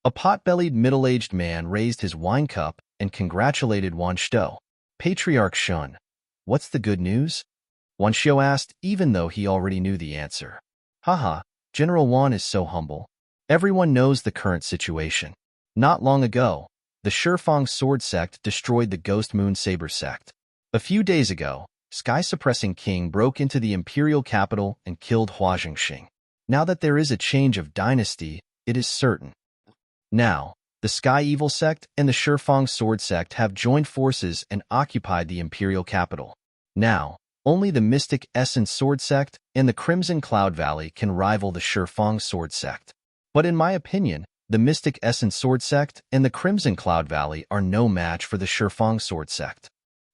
A pot-bellied middle-aged man raised his wine cup and congratulated Wan Shou. "Patriarch Shun, what's the good news?" Wan Shou asked, even though he already knew the answer. "Haha, General Wan is so humble. Everyone knows the current situation. Not long ago, the Shifang sword sect destroyed the Ghost Moon Saber sect. A few days ago, Sky-suppressing King broke into the imperial capital and killed Hua Zhengxing. Now that there is a change of dynasty, it is certain. Now, the Sky Evil sect and the Shifang sword sect have joined forces and occupied the imperial capital. Now, only the Mystic Essence sword sect and the Crimson Cloud Valley can rival the Shifang sword sect. But in my opinion, the Mystic Essence sword sect and the Crimson Cloud Valley are no match for the Shifang sword sect.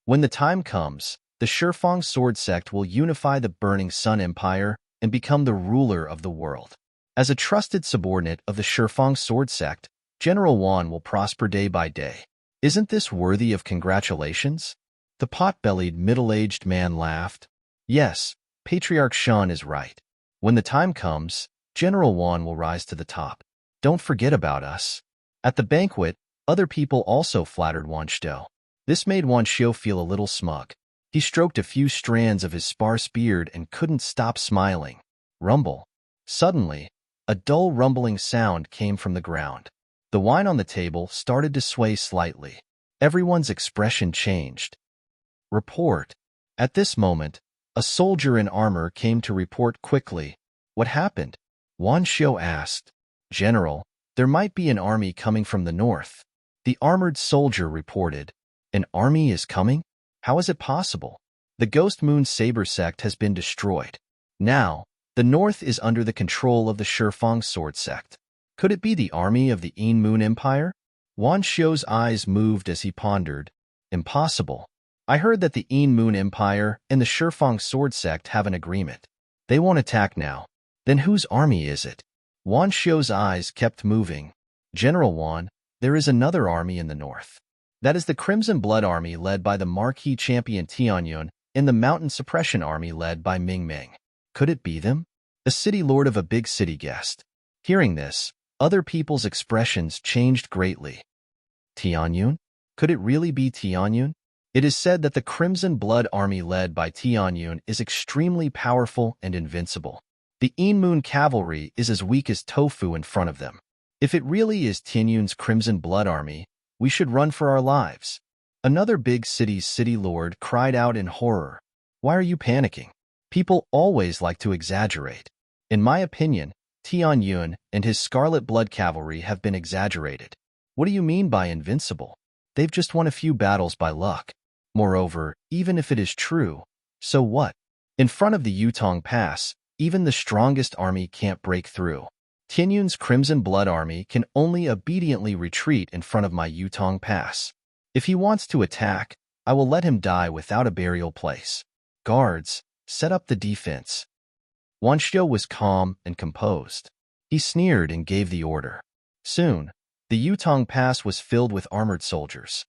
When the time comes, the Shifang sword sect will unify the Burning Sun Empire and become the ruler of the world. As a trusted subordinate of the Shifang sword sect, General Wan will prosper day by day. Isn't this worthy of congratulations? The pot-bellied middle-aged man laughed. Yes, Patriarch Shun is right. When the time comes, General Wan will rise to the top. Don't forget about us. At the banquet, other people also flattered Wan Shou. This made Wan Shou feel a little smug. He stroked a few strands of his sparse beard and couldn't stop smiling. Rumble. Suddenly, a dull rumbling sound came from the ground. The wine on the table started to sway slightly. Everyone's expression changed. Report. At this moment, a soldier in armor came to report quickly. What happened? Wan Shou asked. General, there might be an army coming from the north. The armored soldier reported. An army is coming? How is it possible? The Ghost Moon Saber sect has been destroyed. Now, the north is under the control of the Shifang sword sect. Could it be the army of the Moon Empire? Wan Shou's eyes moved as he pondered. Impossible. I heard that the Moon Empire and the Shifang sword sect have an agreement. They won't attack now. Then whose army is it? Wan Shou's eyes kept moving. General Wan, there is another army in the north. That is the Crimson Blood Army led by the Marquis Champion Tianyun and the Mountain Suppression Army led by Ming Ming. Could it be them? A city lord of a big city guessed. Hearing this, other people's expressions changed greatly. Tianyun? Could it really be Tianyun? It is said that the Crimson Blood Army led by Tianyun is extremely powerful and invincible. The Moon cavalry is as weak as tofu in front of them. If it really is Tianyun's Crimson Blood Army, we should run for our lives. Another big city's city lord cried out in horror. Why are you panicking? People always like to exaggerate. In my opinion, Tian Yun and his Scarlet Blood Cavalry have been exaggerated. What do you mean by invincible? They've just won a few battles by luck. Moreover, even if it is true, so what? In front of the Yutong Pass, even the strongest army can't break through. Tianyun's Crimson Blood Army can only obediently retreat in front of my Yutong Pass. If he wants to attack, I will let him die without a burial place. Guards, set up the defense. Wanxiu was calm and composed. He sneered and gave the order. Soon, the Yutong Pass was filled with armored soldiers.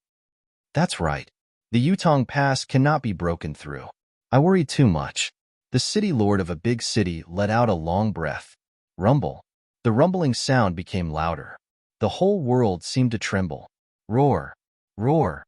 That's right. The Yutong Pass cannot be broken through. I worry too much. The city lord of a big city let out a long breath. Rumble. The rumbling sound became louder. The whole world seemed to tremble. Roar. Roar.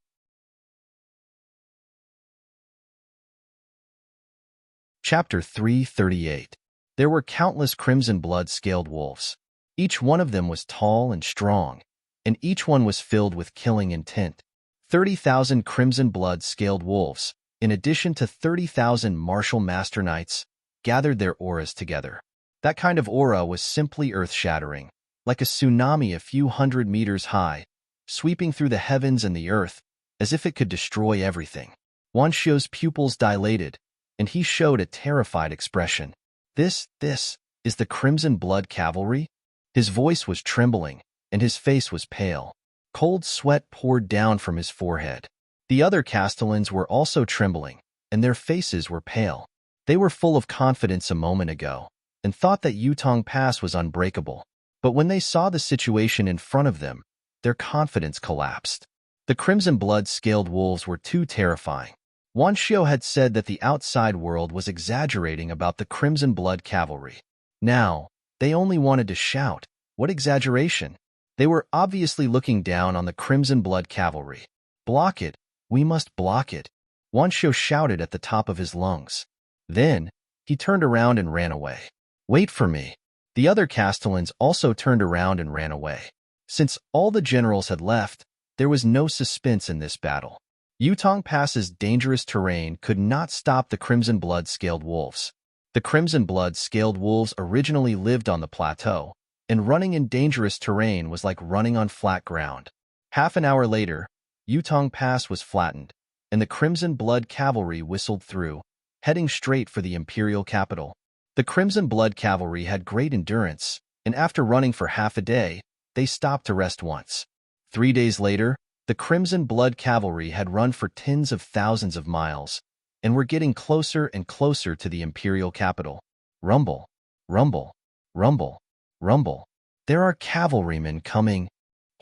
Chapter 338. There were countless crimson blood-scaled wolves. Each one of them was tall and strong, and each one was filled with killing intent. 30,000 crimson blood-scaled wolves, in addition to 30,000 martial master knights, gathered their auras together. That kind of aura was simply earth-shattering, like a tsunami a few hundred meters high, sweeping through the heavens and the earth, as if it could destroy everything. Wanxiu's pupils dilated, and he showed a terrified expression. This is the Crimson Blood Cavalry? His voice was trembling, and his face was pale. Cold sweat poured down from his forehead. The other castellans were also trembling, and their faces were pale. They were full of confidence a moment ago, and thought that Yutong Pass was unbreakable. But when they saw the situation in front of them, their confidence collapsed. The Crimson Blood-scaled wolves were too terrifying. Wanxiu had said that the outside world was exaggerating about the Crimson Blood Cavalry. Now, they only wanted to shout. What exaggeration? They were obviously looking down on the Crimson Blood Cavalry. Block it. We must block it. Wanxiu shouted at the top of his lungs. Then, he turned around and ran away. Wait for me. The other castellans also turned around and ran away. Since all the generals had left, there was no suspense in this battle. Yutong Pass's dangerous terrain could not stop the Crimson Blood-scaled wolves. The Crimson Blood-scaled wolves originally lived on the plateau, and running in dangerous terrain was like running on flat ground. Half an hour later, Yutong Pass was flattened, and the Crimson Blood Cavalry whistled through, heading straight for the imperial capital. The Crimson Blood Cavalry had great endurance, and after running for half a day, they stopped to rest once. 3 days later, the Crimson Blood Cavalry had run for tens of thousands of miles, and were getting closer and closer to the imperial capital. Rumble, rumble, rumble, rumble. There are cavalrymen coming,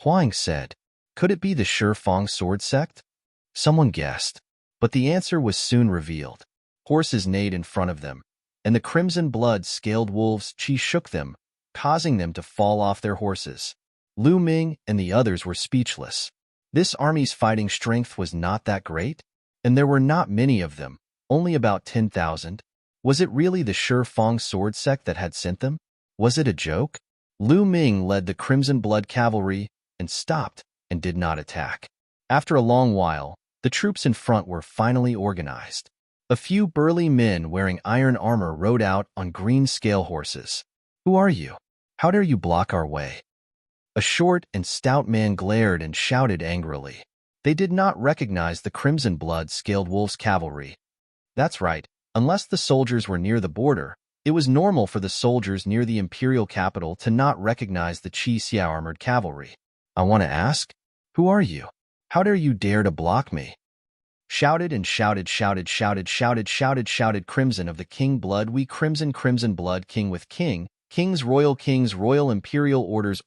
Huang said. Could it be the Shifang sword sect? Someone guessed, but the answer was soon revealed. Horses neighed in front of them, and the Crimson Blood-scaled wolves shook them, causing them to fall off their horses. Lu Ming and the others were speechless. This army's fighting strength was not that great, and there were not many of them, only about 10,000. Was it really the Shifang sword sect that had sent them? Was it a joke? Lu Ming led the Crimson Blood Cavalry and stopped and did not attack. After a long while, the troops in front were finally organized. A few burly men wearing iron armor rode out on green scale horses. Who are you? How dare you block our way? A short and stout man glared and shouted angrily. They did not recognize the Crimson Blood-scaled wolves' cavalry. That's right, unless the soldiers were near the border, it was normal for the soldiers near the imperial capital to not recognize the Qixia armored cavalry. I want to ask, who are you? How dare you dare to block me? Shouted and shouted Crimson of the King Blood, we Crimson Blood, King with King, Kings, Royal Imperial Orders,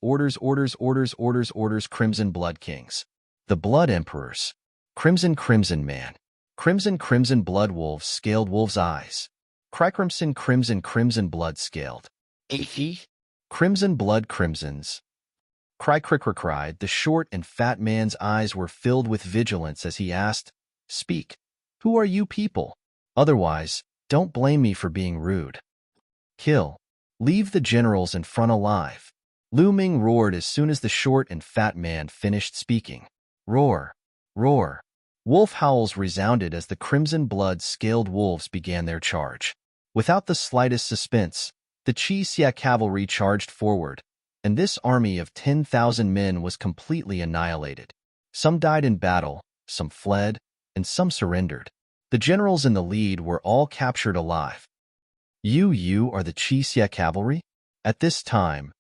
Crimson Blood Kings. The Blood Emperors. Crimson Man. Crimson Blood Wolves, Scaled Wolves' Eyes. Crimson Blood Scaled. Crimson Blood Crimsons. Cried. The short and fat man's eyes were filled with vigilance as he asked, Speak. Who are you people? Otherwise, don't blame me for being rude. Kill. Leave the generals in front alive. Lu Ming roared as soon as the short and fat man finished speaking. Roar. Roar. Wolf howls resounded as the Crimson Blood-scaled wolves began their charge. Without the slightest suspense, the Qixia cavalry charged forward, and this army of 10,000 men was completely annihilated. Some died in battle, some fled, and some surrendered. The generals in the lead were all captured alive. You are the Qixia cavalry? At this time,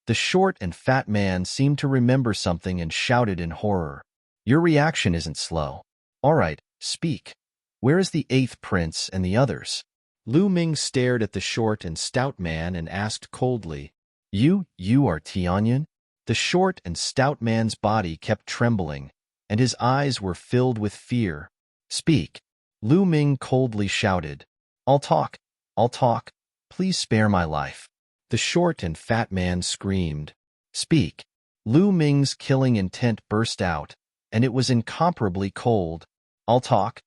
the short and fat man seemed to remember something and shouted in horror. Your reaction isn't slow. All right, speak. Where is the 8th prince and the others? Lu Ming stared at the short and stout man and asked coldly, You are Tianyan? The short and stout man's body kept trembling, and his eyes were filled with fear. Speak. Lu Ming coldly shouted, I'll talk. Please spare my life. The short and fat man screamed. Speak. Lu Ming's killing intent burst out, and it was incomparably cold. I'll talk.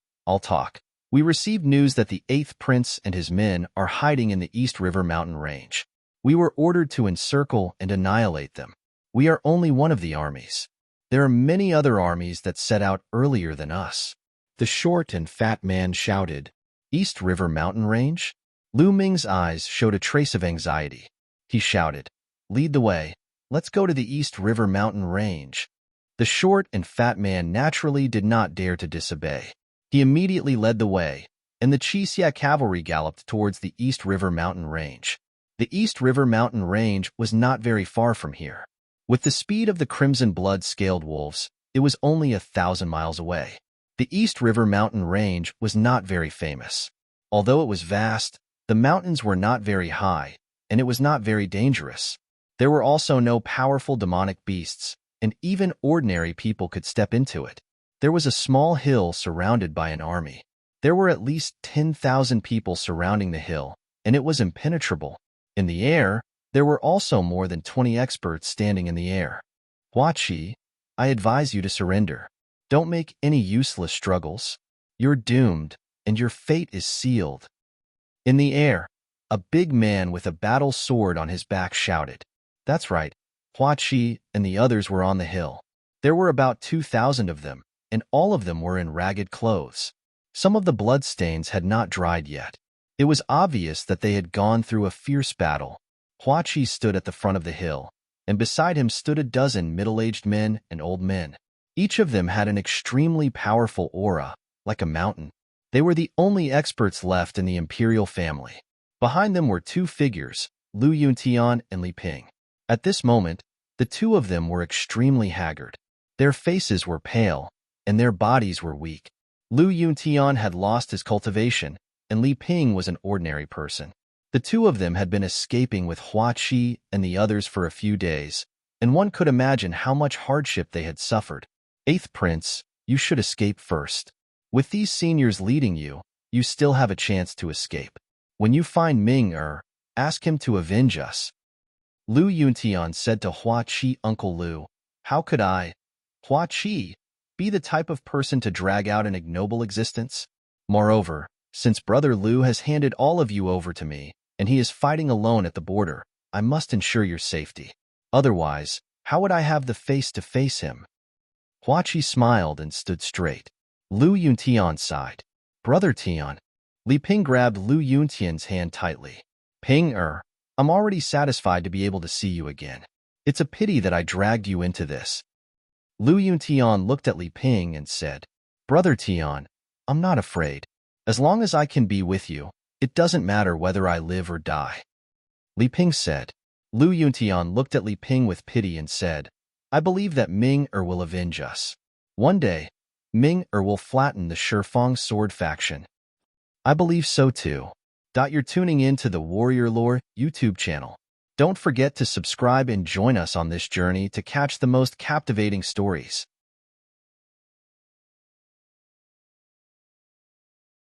We received news that the 8th prince and his men are hiding in the East River mountain range. We were ordered to encircle and annihilate them. We are only one of the armies. There are many other armies that set out earlier than us. The short and fat man shouted, East River mountain range? Lu Ming's eyes showed a trace of anxiety. He shouted, Lead the way. Let's go to the East River mountain range. The short and fat man naturally did not dare to disobey. He immediately led the way, and the Qixia cavalry galloped towards the East River mountain range. The East River mountain range was not very far from here. With the speed of the crimson blood-scaled wolves, it was only 1,000 miles away. The East River mountain range was not very famous. Although it was vast, the mountains were not very high, and it was not very dangerous. There were also no powerful demonic beasts, and even ordinary people could step into it. There was a small hill surrounded by an army. There were at least 10,000 people surrounding the hill, and it was impenetrable. In the air, there were also more than 20 experts standing in the air. Hua Qi, I advise you to surrender. Don't make any useless struggles. You're doomed, and your fate is sealed. In the air, a big man with a battle sword on his back shouted. That's right, Hua Qi and the others were on the hill. There were about 2,000 of them, and all of them were in ragged clothes. Some of the bloodstains had not dried yet. It was obvious that they had gone through a fierce battle. Hua Qi stood at the front of the hill, and beside him stood a dozen middle-aged men and old men. Each of them had an extremely powerful aura, like a mountain. They were the only experts left in the imperial family. Behind them were two figures, Lu Yuntian and Li Ping. At this moment, the two of them were extremely haggard. Their faces were pale, and their bodies were weak. Lu Yuntian had lost his cultivation, and Li Ping was an ordinary person. The two of them had been escaping with Hua Qi and the others for a few days, and one could imagine how much hardship they had suffered. 8th Prince, you should escape first. With these seniors leading you, you still have a chance to escape. When you find Ming-Er, ask him to avenge us. Lu Yuntian said to Hua Qi, Uncle Lu, how could I, Hua Qi, be the type of person to drag out an ignoble existence? Moreover, since Brother Lu has handed all of you over to me, and he is fighting alone at the border, I must ensure your safety. Otherwise, how would I have the face to face him? Hua Qi smiled and stood straight. Lu Yuntian sighed. Brother Tian. Li Ping grabbed Lu Yuntian's hand tightly. Ping-Er, I'm already satisfied to be able to see you again. It's a pity that I dragged you into this. Lu Yuntian looked at Li Ping and said, Brother Tian, I'm not afraid. As long as I can be with you, it doesn't matter whether I live or die. Li Ping said. Lu Yuntian looked at Li Ping with pity and said, I believe that Ming-Er will avenge us. One day, Ming-Er will flatten the Shifang sword faction. I believe so too. You're tuning in to the Warrior Lore YouTube channel. Don't forget to subscribe and join us on this journey to catch the most captivating stories.